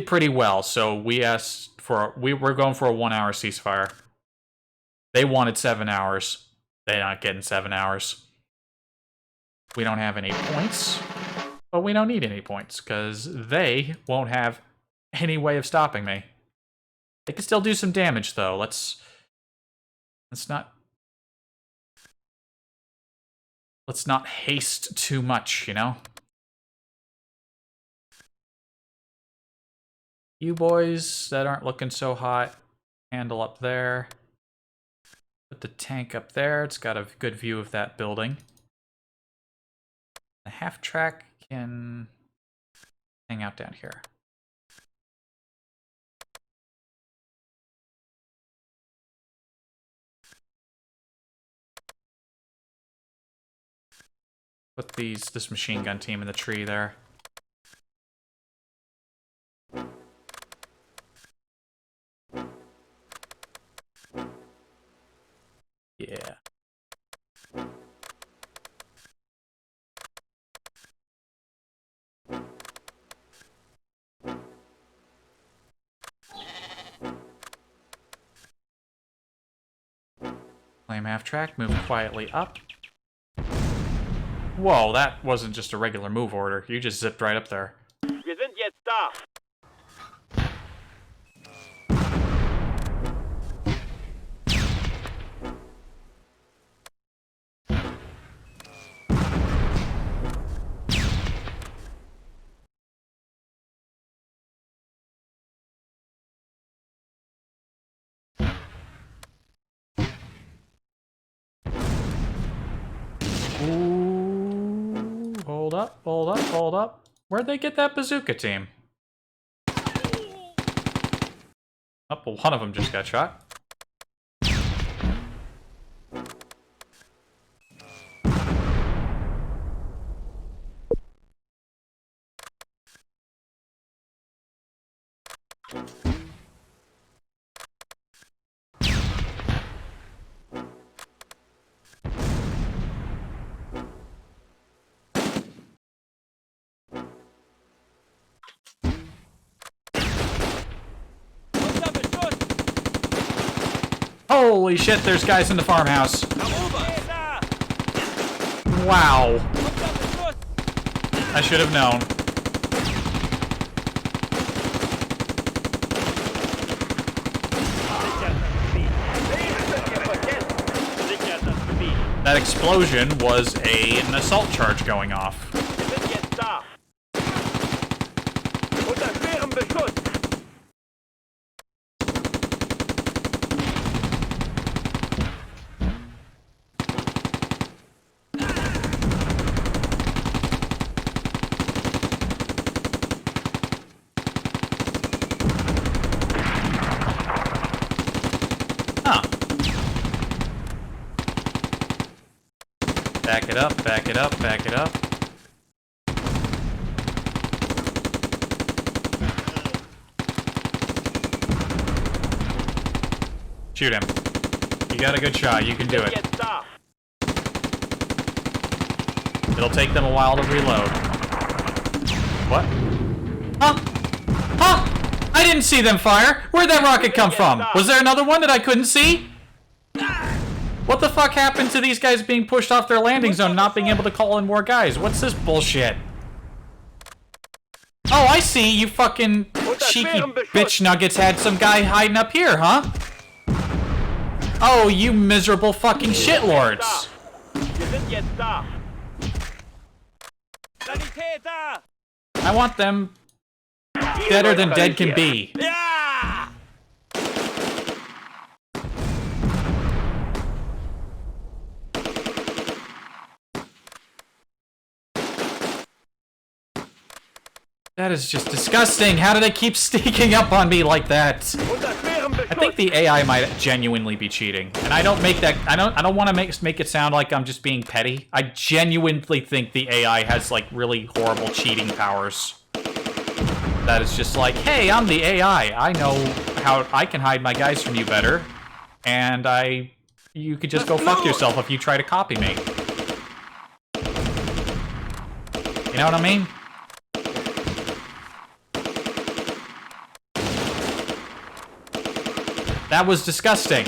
pretty well. So we asked for we're going for a 1-hour ceasefire. They wanted 7 hours. They're not getting 7 hours. We don't have any points, but we don't need any points because they won't have any way of stopping me. They can still do some damage though. Let's not haste too much, you know? You boys that aren't looking so hot, Handle up there. Put the tank up there. It's got a good view of that building. The half-track can hang out down here. Put this machine gun team in the tree there. Yeah. Flame half track, move quietly up. Whoa, that wasn't just a regular move order. You just zipped right up there. Wir sind jetzt da. Ooh, hold up, hold up, hold up. Where'd they get that bazooka team? Oh, well, one of them just got shot. Unter Beschuss! Holy shit, there's guys in the farmhouse. Erobert! Da. Wow. Unter Beschuss! I should have known. Sicher das Gebiet. That explosion was an assault charge going off. Wir sind jetzt da. Unter schwerem Beschuss. Huh. Back it up, back it up, back it up. Shoot him. You got a good shot, you can do it. Jetzt da. It'll take them a while to reload. What? Huh? Huh? I didn't see them fire! Where'd that rocket come from? Was there another one that I couldn't see? What the fuck happened to these guys being pushed off their landing zone, not being able to call in more guys? What's this bullshit? Oh, I see. You fucking cheeky bitch nuggets had some guy hiding up here, huh? Oh, you miserable fucking shitlords. Wir sind jetzt da. Sanitäter! I want them deader than dead can be. Ja! That is just disgusting. How do they keep sneaking up on me like that? Unter schwerem Beschuss. I think the AI might genuinely be cheating, and I don't make that. I don't want to make it sound like I'm just being petty. I genuinely think the AI has like really horrible cheating powers. That is just like, hey, I'm the AI. I know how I can hide my guys from you better, and you could just go fuck yourself if you try to copy me. You know what I mean? That was disgusting.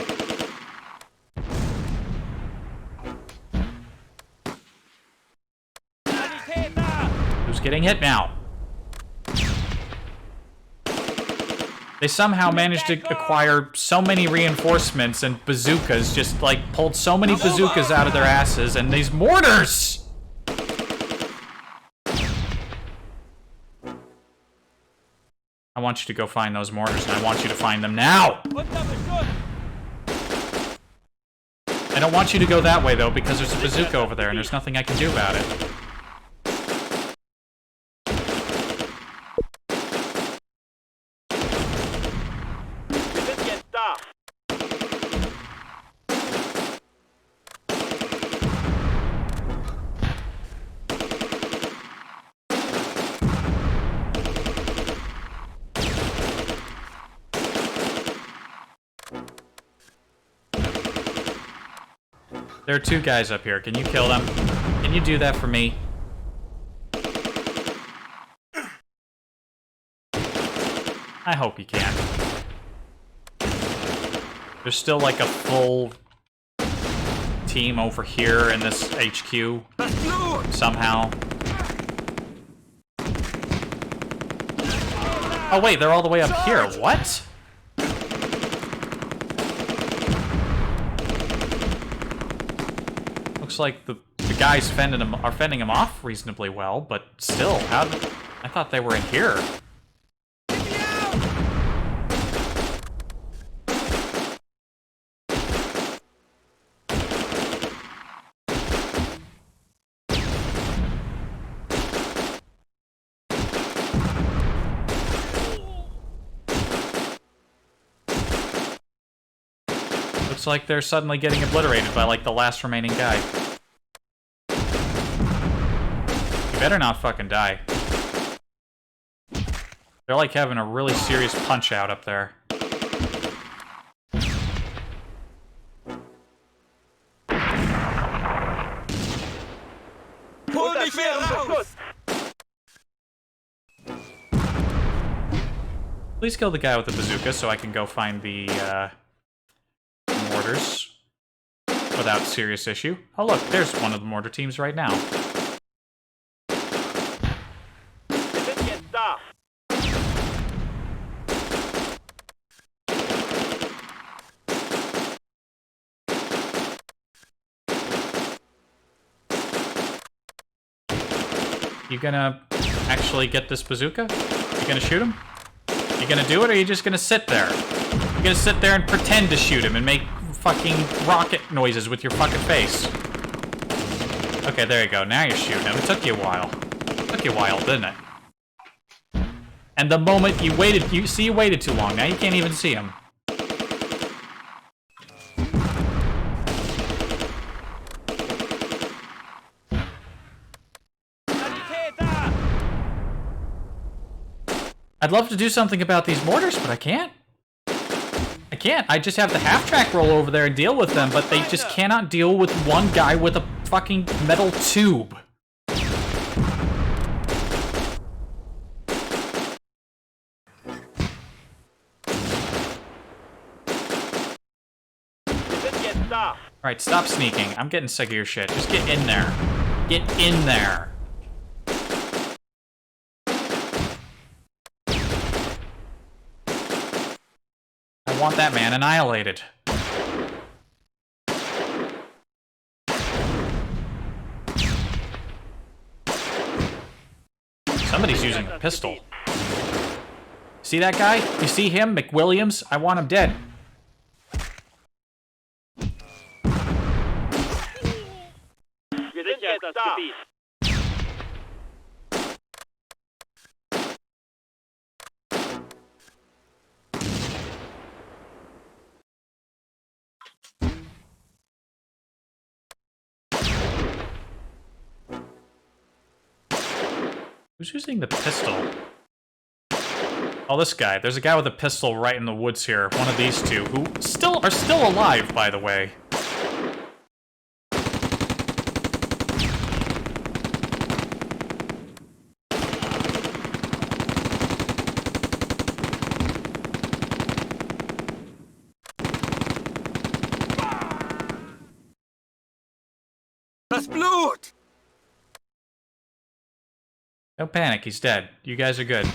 Sanitäter! Who's getting hit now? They somehow managed to acquire so many reinforcements and bazookas, just like pulled so many bazookas out of their asses, and these mortars! I want you to go find those mortars, and I want you to find them now! Unterbeschuss! I don't want you to go that way, though, because there's a bazooka over there, and there's nothing I can do about it. Wir sind jetzt da. There are two guys up here. Can you kill them? Can you do that for me? I hope you can. There's still like a full team over here in this HQ. Somehow. Oh wait, they're all the way up here. What? Looks like the guys are fending him off reasonably well, but still, I thought they were in here. Looks like they're suddenly getting obliterated by, like, the last remaining guy. You better not fucking die. They're, like, having a really serious punch-out up there. Hol mich wieder raus! Please kill the guy with the bazooka so I can go find the, mortars without serious issue. Oh look, there's one of the mortar teams right now. Wir sind jetzt da. You gonna actually get this bazooka? You gonna shoot him? You gonna do it, or are you just gonna sit there? You gonna sit there and pretend to shoot him and make fucking rocket noises with your fucking face? Okay, there you go. Now you're shooting him. It took you a while. It took you a while, didn't it? And the moment you waited, you waited too long. Now you can't even see him. Sanitäter! I'd love to do something about these mortars, but I can't. I can't. I just have the half-track roll over there and deal with them, but they just cannot deal with one guy with a fucking metal tube. Wir sind jetzt da. Alright, stop sneaking. I'm getting sick of your shit. Just get in there. Get in there. I want that man annihilated. Somebody's using a pistol. See that guy? You see him, McWilliams? I want him dead. Wir sind jetzt das Gebiet. Who's using the pistol? Oh, this guy. There's a guy with a pistol right in the woods here. One of these two, who are still alive, by the way. Das Blut! Don't panic, he's dead. You guys are good.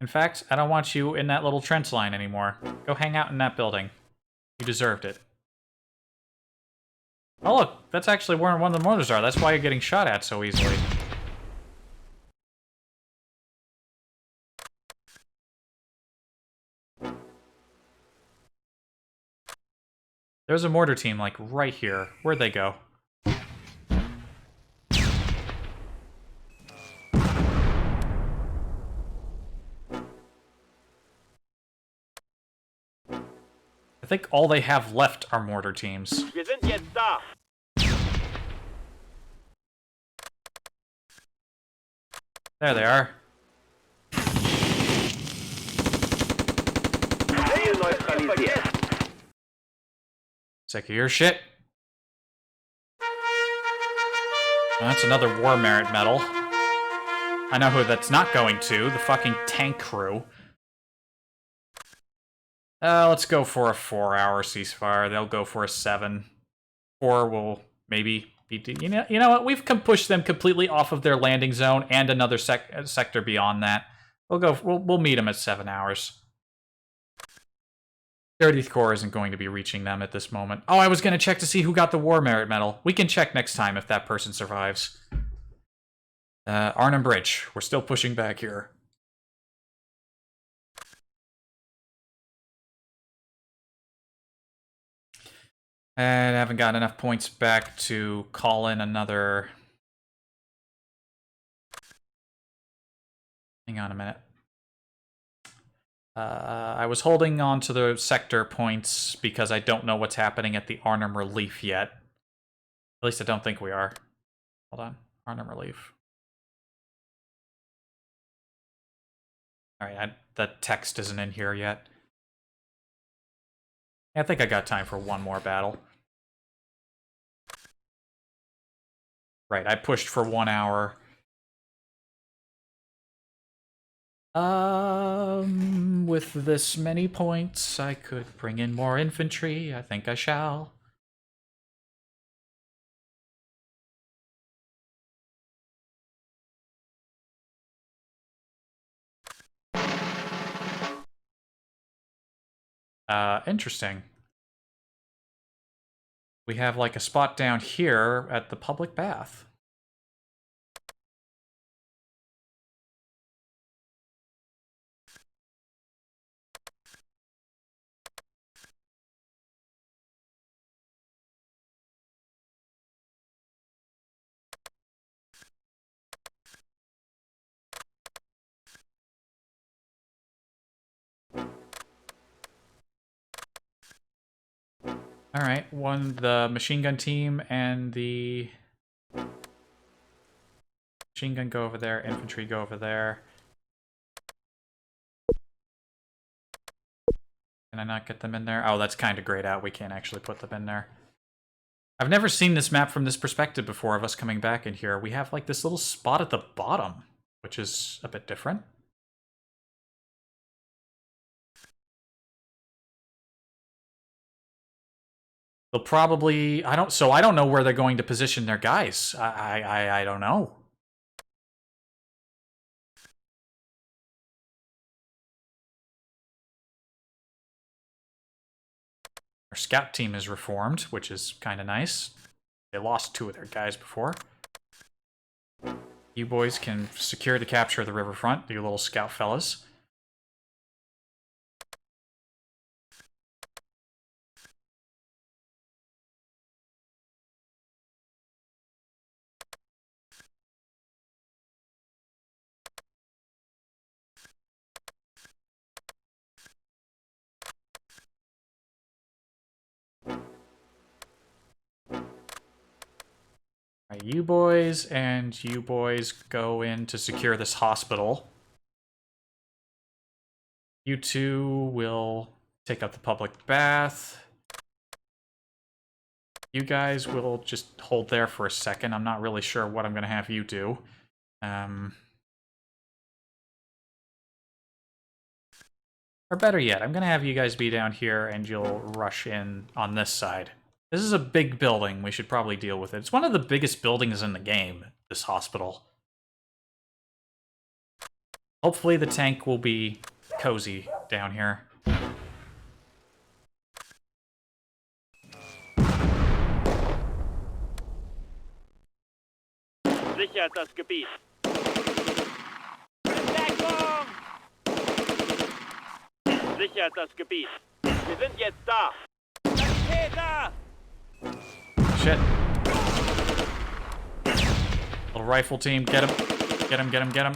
In fact, I don't want you in that little trench line anymore. Go hang out in that building. You deserved it. Oh look, that's actually where one of the mortars are. That's why you're getting shot at so easily. There's a mortar team, like, right here. Where'd they go? I think all they have left are mortar teams. Wir sind jetzt da. There they are. Ziel neutralisiert. Sick of your shit. Well, that's another war merit medal. I know who that's not going to. The fucking tank crew. Let's go for a 4-hour ceasefire. They'll go for a 7. 4 will maybe be... You know what? We've pushed them completely off of their landing zone and another sector beyond that. We'll meet them at 7 hours. 30th Corps isn't going to be reaching them at this moment. Oh, I was going to check to see who got the War Merit Medal. We can check next time if that person survives. Arnhem Bridge. We're still pushing back here. And I haven't got enough points back to call in another... Hang on a minute. I was holding on to the sector points because I don't know what's happening at the Arnhem Relief yet. At least I don't think we are. Hold on. Arnhem Relief. Alright, the text isn't in here yet. I think I got time for one more battle. Right, I pushed for 1 hour. With this many points, I could bring in more infantry. I think I shall. Interesting. We have like a spot down here at the public bath. Alright, the machine gun team and the machine gun go over there, infantry go over there. Can I not get them in there? Oh, that's kind of grayed out. We can't actually put them in there. I've never seen this map from this perspective before of us coming back in here. We have like this little spot at the bottom, which is a bit different. They'll probably... I don't know where they're going to position their guys. I don't know. Our scout team is reformed, which is kind of nice. They lost 2 of their guys before. You boys can secure the capture of the riverfront, you little scout fellas. You boys and you boys go in to secure this hospital. You two will take up the public bath. You guys will just hold there for a second. I'm not really sure what I'm going to have you do. Or better yet, I'm going to have you guys be down here and you'll rush in on this side. This is a big building. We should probably deal with it. It's one of the biggest buildings in the game, this hospital. Hopefully the tank will be cozy down here. Sichert das Gebiet. Deckung! Sichert das Gebiet. Wir sind jetzt da. Täter! Shit. Little rifle team, get him. Get him, get him, get him.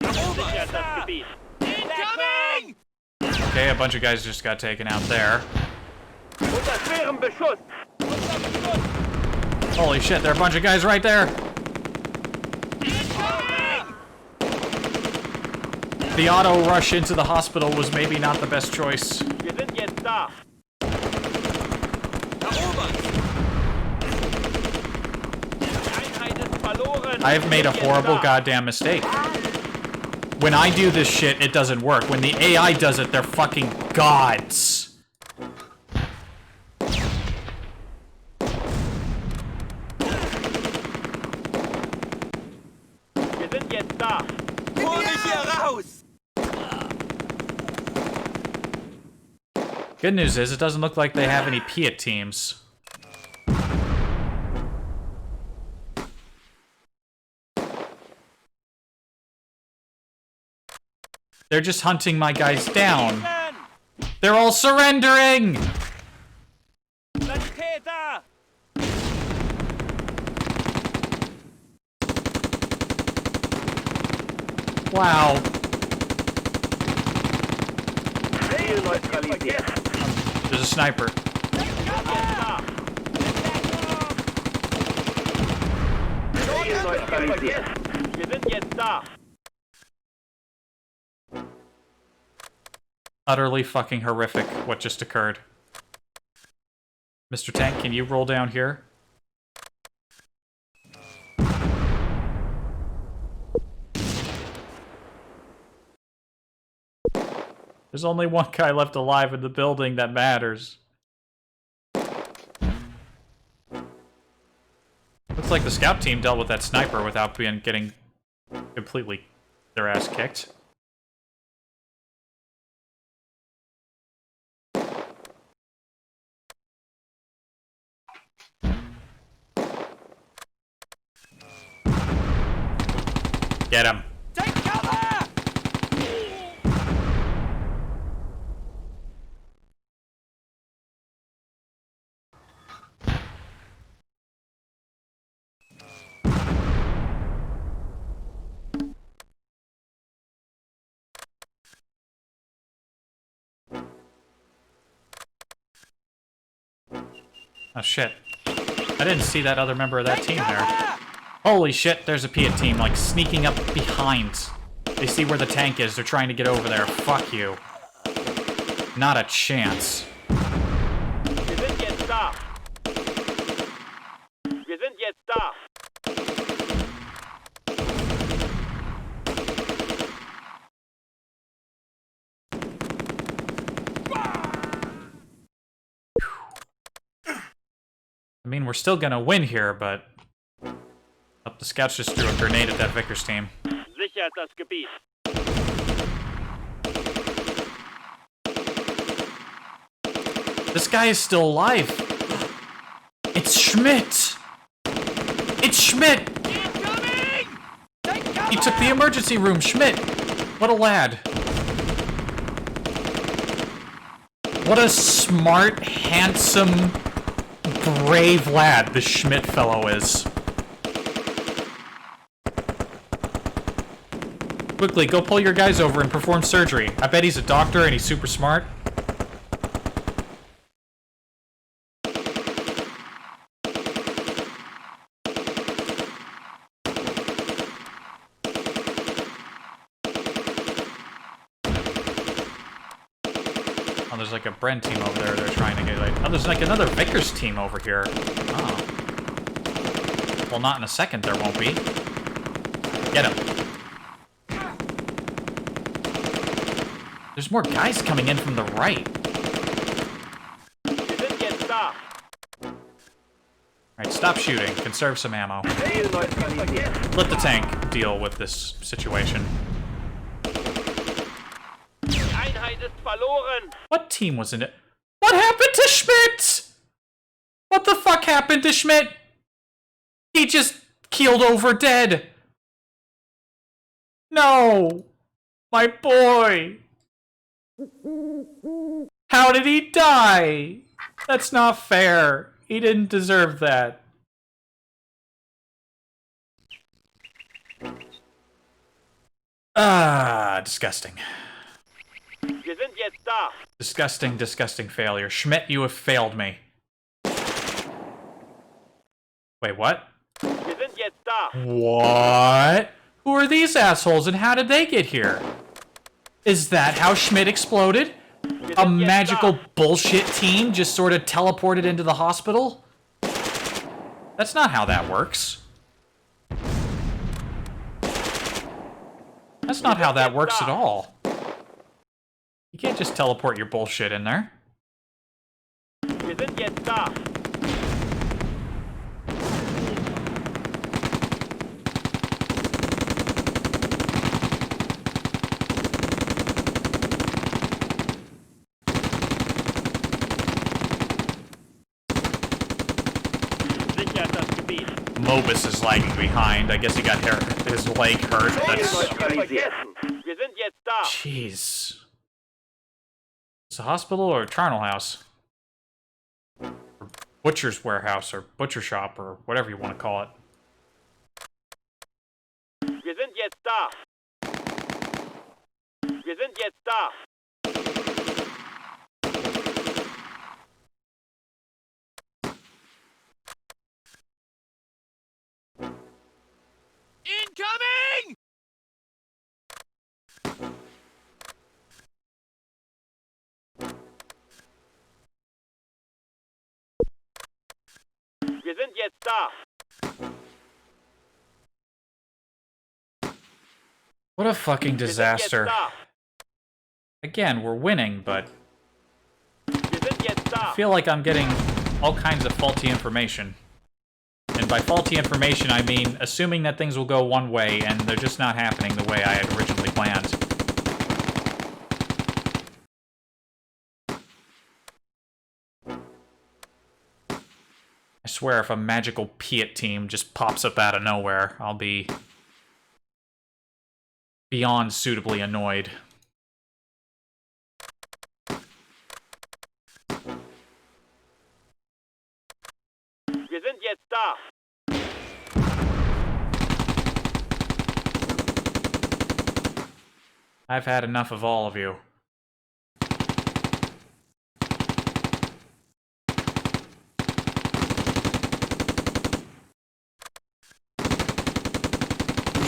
Sichert das Gebiet. Incoming! Okay, a bunch of guys just got taken out there. Unter schwerem Beschuss. Holy shit, there are a bunch of guys right there. Incoming! The auto rush into the hospital was maybe not the best choice. Wir sind jetzt da. Erobert! Die Einheit ist verloren. I have made a Wir sind horrible jetzt da. goddamn mistake. When I do this shit, it doesn't work. When the AI does it, they're fucking gods. Wir sind jetzt da. Hol mich hier raus! Good news is, it doesn't look like they have any Piat teams. They're just hunting my guys down. They're all surrendering! Täter! Wow. Ziel neutralisiert. There's a sniper. Ziel neutralisiert. Wir sind jetzt da. Utterly fucking horrific what just occurred. Mr. Tank, can you roll down here? There's only one guy left alive in the building that matters. Looks like the scout team dealt with that sniper without getting completely their ass kicked. Get him. Take cover! Oh shit. I didn't see that other member of that team there. Holy shit, there's a Piat team, like, sneaking up behind. They see where the tank is, they're trying to get over there. Fuck you. Not a chance. Wir sind jetzt da. Wir sind jetzt da. I mean, we're still gonna win here, but... Oh, the scouts just threw a grenade at that Vickers team. Sichert das Gebiet. This guy is still alive. It's Schmidt! It's Schmidt! Incoming! Take cover! He took the emergency room, Schmidt! What a lad. What a smart, handsome, brave lad this Schmidt fellow is. Quickly, go pull your guys over and perform surgery. I bet he's a doctor and he's super smart. Oh, there's like a Bren team over there. They're trying to get like... Oh, there's like another Vickers team over here. Oh. Well, not in a second there won't be. Get him. There's more guys coming in from the right. Wir sind jetzt da. Alright, stop shooting. Conserve some ammo. Ziel neutralisiert. Let the tank deal with this situation. Die Einheit ist verloren. What team was in it? What happened to Schmidt? What the fuck happened to Schmidt? He just keeled over dead. No. My boy. How did he die? That's not fair. He didn't deserve that. Ah, disgusting. Wir sind jetzt da. Disgusting, disgusting failure. Schmidt, you have failed me. Wait, what? Wir sind jetzt da. What? Who are these assholes and how did they get here? Is that how Schmidt exploded? A magical bullshit team just sort of teleported into the hospital? That's not how that works. That's not how that works at all. You can't just teleport your bullshit in there. Wir sind jetzt da. Sichert das Gebiet. Mobus is lagging behind. I guess he got his leg hurt. That's... Vergessen. Wir sind jetzt da. Jeez. It's a hospital or a charnel house? Or butcher's warehouse or butcher shop or whatever you want to call it. Wir sind jetzt da. Wir sind jetzt da. Incoming! Wir sind jetzt da. What a fucking Wir sind jetzt disaster. da. Again, we're winning, but Wir sind jetzt da. I feel like I'm getting all kinds of faulty information. And by faulty information, I mean assuming that things will go one way, and they're just not happening the way I had originally planned. I swear, if a magical Piet team just pops up out of nowhere, I'll be beyond suitably annoyed. Wir sind jetzt da. I've had enough of all of you.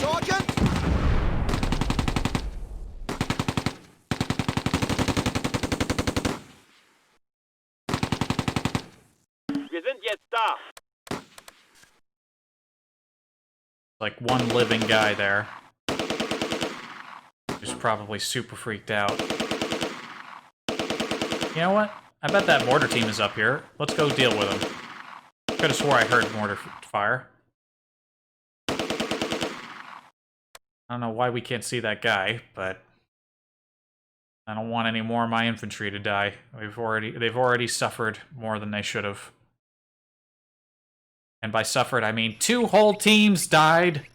Sergeant! Wir sind jetzt da. Like one living guy there. Who's probably super freaked out. You know what? I bet that mortar team is up here. Let's go deal with them. Could have swore I heard mortar fire. I don't know why we can't see that guy, but I don't want any more of my infantry to die. They've already suffered more than they should have. And by suffered, I mean 2 whole teams died.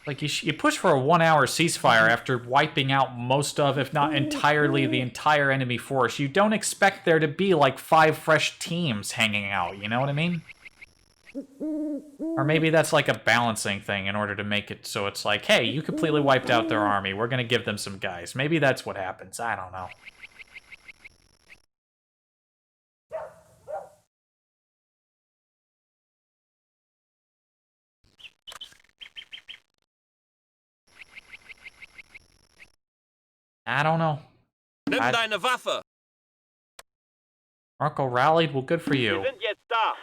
Like, you push for a 1-hour ceasefire after wiping out most of, if not entirely, the entire enemy force. You don't expect there to be, like, 5 fresh teams hanging out, you know what I mean? Or maybe that's like a balancing thing in order to make it so it's like, hey, you completely wiped out their army. We're gonna give them some guys. Maybe that's what happens. I don't know. I don't know. Nimm deine Waffe! Marco rallied? Well, good for Wir you. sind jetzt da.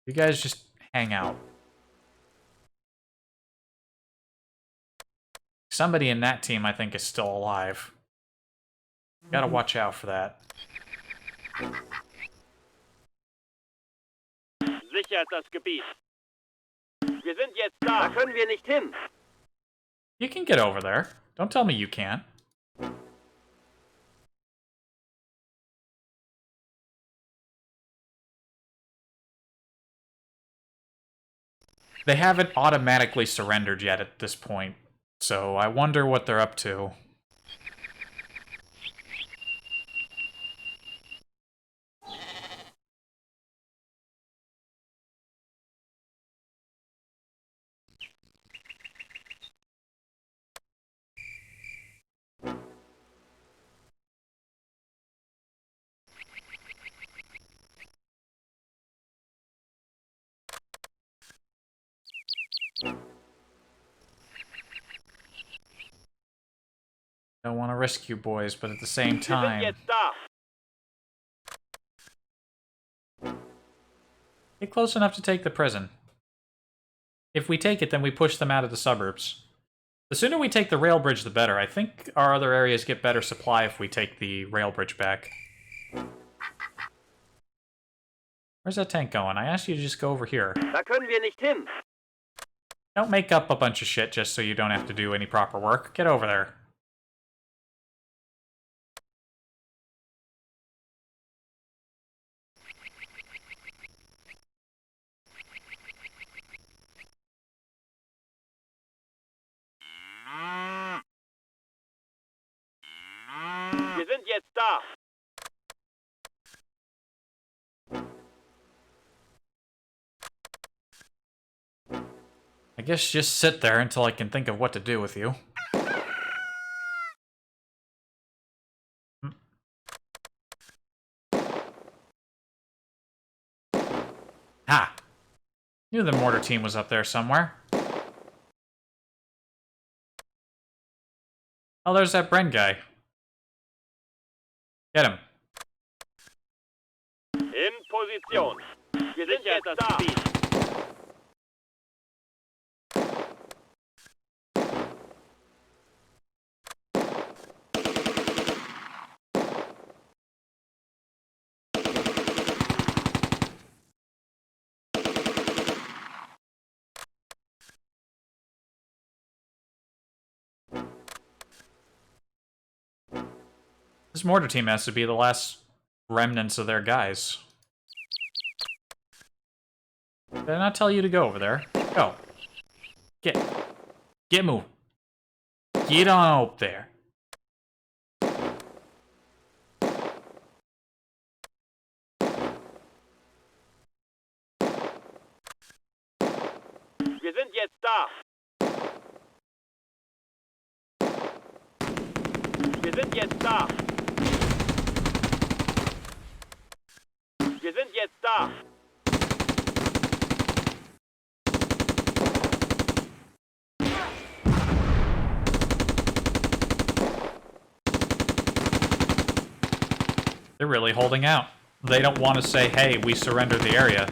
You guys just hang out. Somebody in that team, I think, is still alive. Gotta watch out for that. Sichert das Gebiet. Wir sind jetzt da. Da können wir nicht hin. You can get over there. Don't tell me you can't. They haven't automatically surrendered yet at this point, So I wonder what they're up to. Don't want to risk you boys, but at the same Wir sind time... jetzt da. Get close enough to take the prison. If we take it, then we push them out of the suburbs. The sooner we take the rail bridge, the better. I think our other areas get better supply if we take the rail bridge back. Where's that tank going? I asked you to just go over here. Da können wir nicht hin. Don't make up a bunch of shit just so you don't have to do any proper work. Get over there. Wir sind jetzt da. I guess just sit there until I can think of what to do with you. Ha! Knew the mortar team was up there somewhere. Oh, there's that Bren guy. Get him. In Position. Wir sind jetzt da. This mortar team has to be the last remnants of their guys. Did I not tell you to go over there? Go. Get moving. Get on up there. Wir sind jetzt da. Wir sind jetzt da. Wir sind jetzt da. They're really holding out. They don't want to say, hey, we surrendered the area.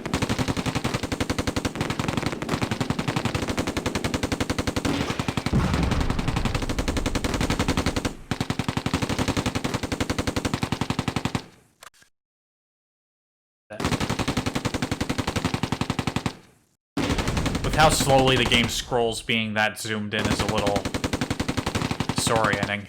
With how slowly the game scrolls, being that zoomed in is a little disorienting.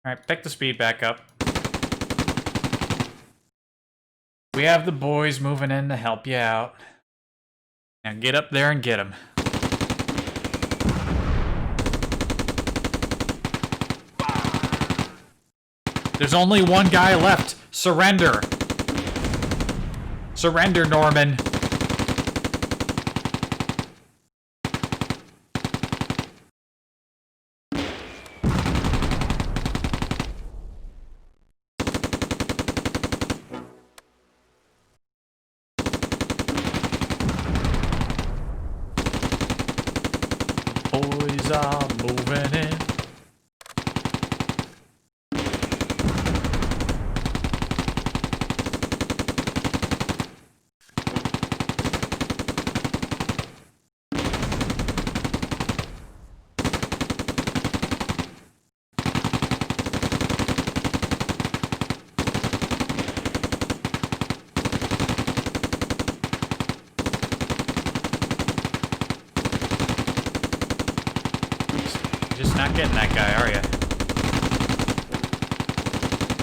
Alright, pick the speed back up. We have the boys moving in to help you out. Now get up there and get them. There's only one guy left. Surrender. Surrender, Norman. Boys are moving in. just not getting that guy, are you?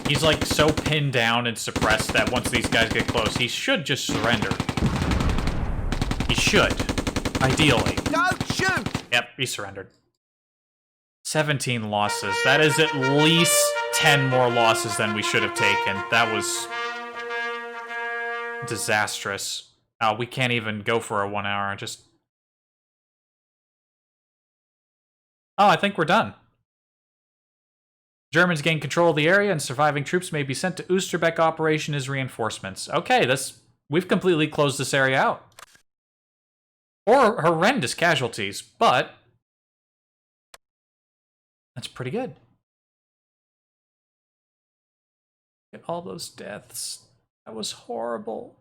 He's like so pinned down and suppressed that once these guys get close, he should just surrender. He should. Ideally. Don't shoot! Yep, he surrendered. 17 losses. That is at least 10 more losses than we should have taken. That was disastrous. We can't even go for a 1 hour. Just... Oh, I think we're done. Germans gain control of the area and surviving troops may be sent to Oosterbeek operation as reinforcements. Okay, we've completely closed this area out. Or horrendous casualties, but that's pretty good. Look at all those deaths. That was horrible.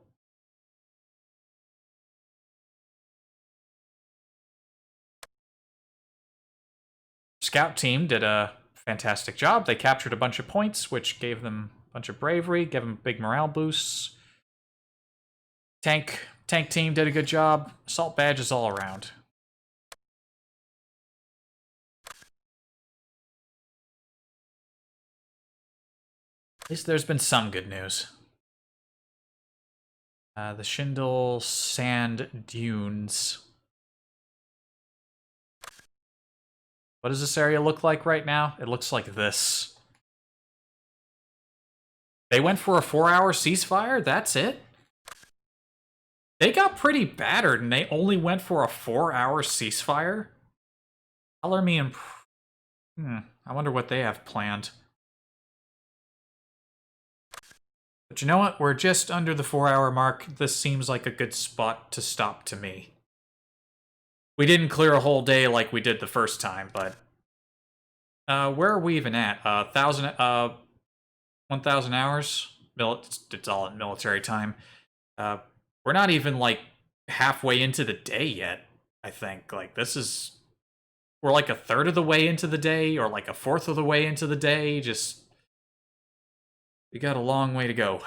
Scout team did a fantastic job. They captured a bunch of points, which gave them a bunch of bravery, gave them big morale boosts. Tank team did a good job. Assault badges all around. At least there's been some good news. The Schindel Sand Dunes. What does this area look like right now? It looks like this. They went for a 4-hour ceasefire? That's it? They got pretty battered and they only went for a 4-hour ceasefire? Color me I wonder what they have planned. But you know what? We're just under the 4-hour mark. This seems like a good spot to stop to me. We didn't clear a whole day like we did the first time, but... where are we even at? 1,000 hours? It's all in military time. We're not even, like, halfway into the day yet, I think. Like, we're like a third of the way into the day, or like a fourth of the way into the day. We got a long way to go.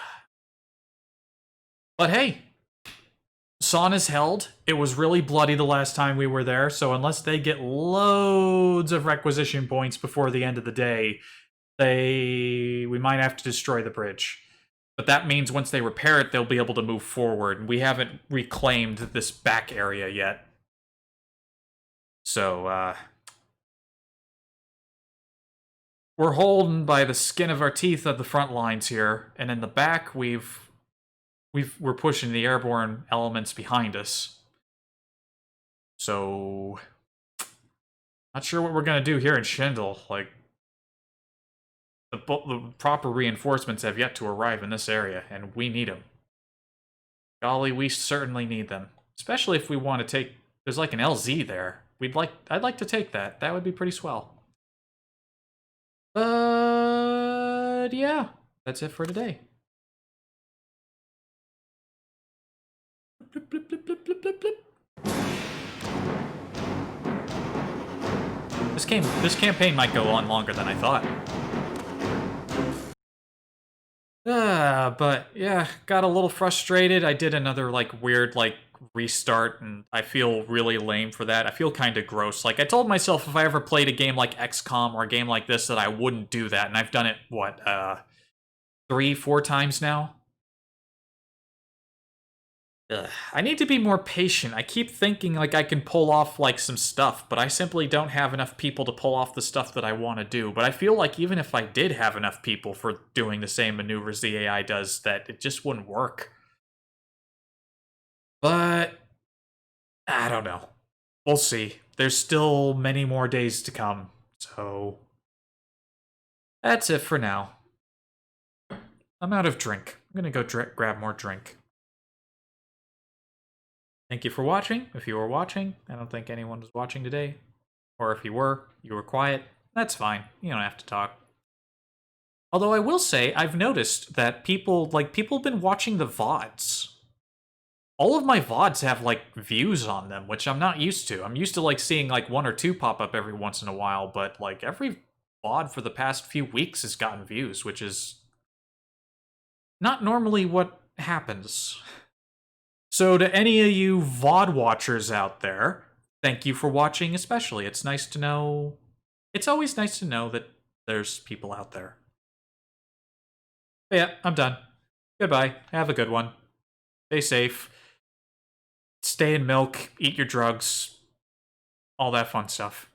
But hey, Sauna's held. It was really bloody the last time we were there, so unless they get loads of requisition points before the end of the day, we might have to destroy the bridge. But that means once they repair it, they'll be able to move forward, and we haven't reclaimed this back area yet. So, we're holding by the skin of our teeth at the front lines here, and in the back, we're pushing the airborne elements behind us. So, not sure what we're gonna do here in Schindel. Like, the proper reinforcements have yet to arrive in this area, and we need them. Golly, we certainly need them, especially if we want to take. There's like an LZ there. I'd like to take that. That would be pretty swell. But yeah, that's it for today. Blip, blip, blip, blip, blip, blip, blip. This campaign might go on longer than I thought. But yeah, got a little frustrated. I did another like weird like restart, and I feel really lame for that. I feel kind of gross. Like, I told myself if I ever played a game like Xcom or a game like this that I wouldn't do that, and I've done it, what, 3-4 times now? I need to be more patient. I keep thinking like I can pull off like some stuff, but I simply don't have enough people to pull off the stuff that I want to do. But I feel like even if I did have enough people for doing the same maneuvers the AI does, that it just wouldn't work. But I don't know. We'll see. There's still many more days to come, so that's it for now. I'm out of drink. I'm gonna go grab more drink. Thank you for watching. If you were watching, I don't think anyone was watching today. Or if you were quiet. That's fine. You don't have to talk. Although I will say, I've noticed that people have been watching the VODs. All of my VODs have, like, views on them, which I'm not used to. I'm used to, like, seeing, like, 1 or 2 pop up every once in a while, but, like, every VOD for the past few weeks has gotten views, which is not normally what happens. So to any of you VOD watchers out there, thank you for watching especially. It's nice to know it's always nice to know that there's people out there. But yeah, I'm done. Goodbye. Have a good one. Stay safe. Stay in milk. Eat your drugs. All that fun stuff.